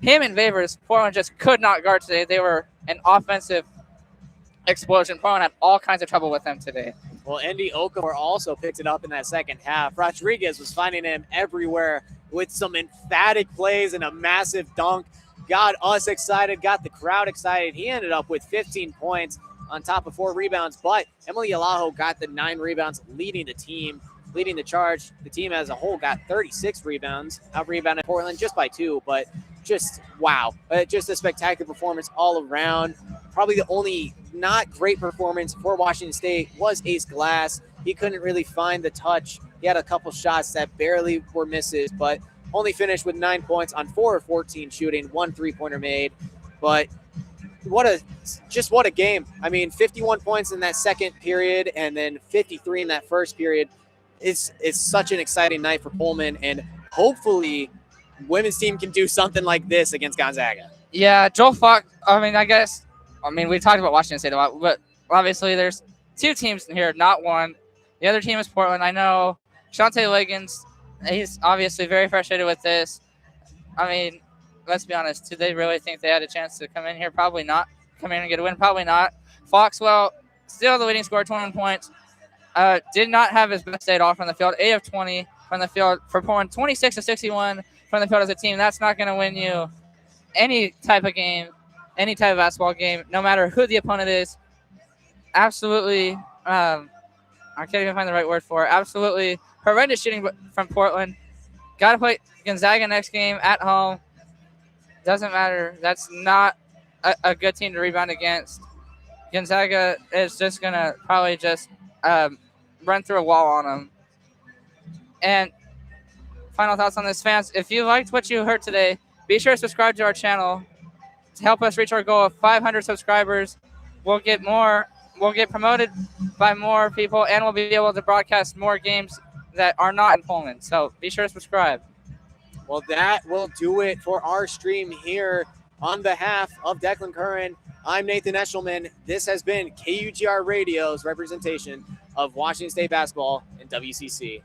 Him and Favors, Portland just could not guard today. They were an offensive explosion. Portland had all kinds of trouble with them today. Well, Andy Okafor also picked it up in that second half. Rodriguez was finding him everywhere with some emphatic plays and a massive dunk. Got us excited, got the crowd excited. He ended up with 15 points on top of 4 rebounds, but Emily Yalaho got the 9 rebounds, leading the team, leading the charge. The team as a whole got 36 rebounds, out-rebounded Portland just by 2, but just wow. Just a spectacular performance all around. Probably the only not great performance for Washington State was Ace Glass. He couldn't really find the touch. He had a couple shots that barely were misses, but only finished with 9 points on 4 of 14 shooting, 1 3-pointer made. But what a game. I mean, 51 points in that second period and then 53 in that first period. It's such an exciting night for Pullman, and hopefully women's team can do something like this against Gonzaga. Yeah, Joel Fox, we talked about Washington State a lot, but obviously there's 2 teams here, not one. The other team is Portland. I know Shante Liggins, he's obviously very frustrated with this. I mean, let's be honest. Do they really think they had a chance to come in here? Probably not. Come in and get a win? Probably not. Foxwell, still the leading scorer, 21 points. Did not have his best day at all from the field. 8 of 20 from the field for Portland. 26 of 61 from the field as a team. That's not going to win you any type of game, any type of basketball game, no matter who the opponent is. Absolutely, I can't even find the right word for it. Absolutely horrendous shooting from Portland. Got to play Gonzaga next game at home. Doesn't matter. That's not a good team to rebound against. Gonzaga is just going to probably just run through a wall on them. And final thoughts on this, fans. If you liked what you heard today, be sure to subscribe to our channel to help us reach our goal of 500 subscribers. We'll get promoted by more people, and we'll be able to broadcast more games that are not in Pullman. So be sure to subscribe. Well, that will do it for our stream here. On behalf of Declan Curran, I'm Nathan Eshelman. This has been KUGR Radio's representation of Washington State basketball and WCC.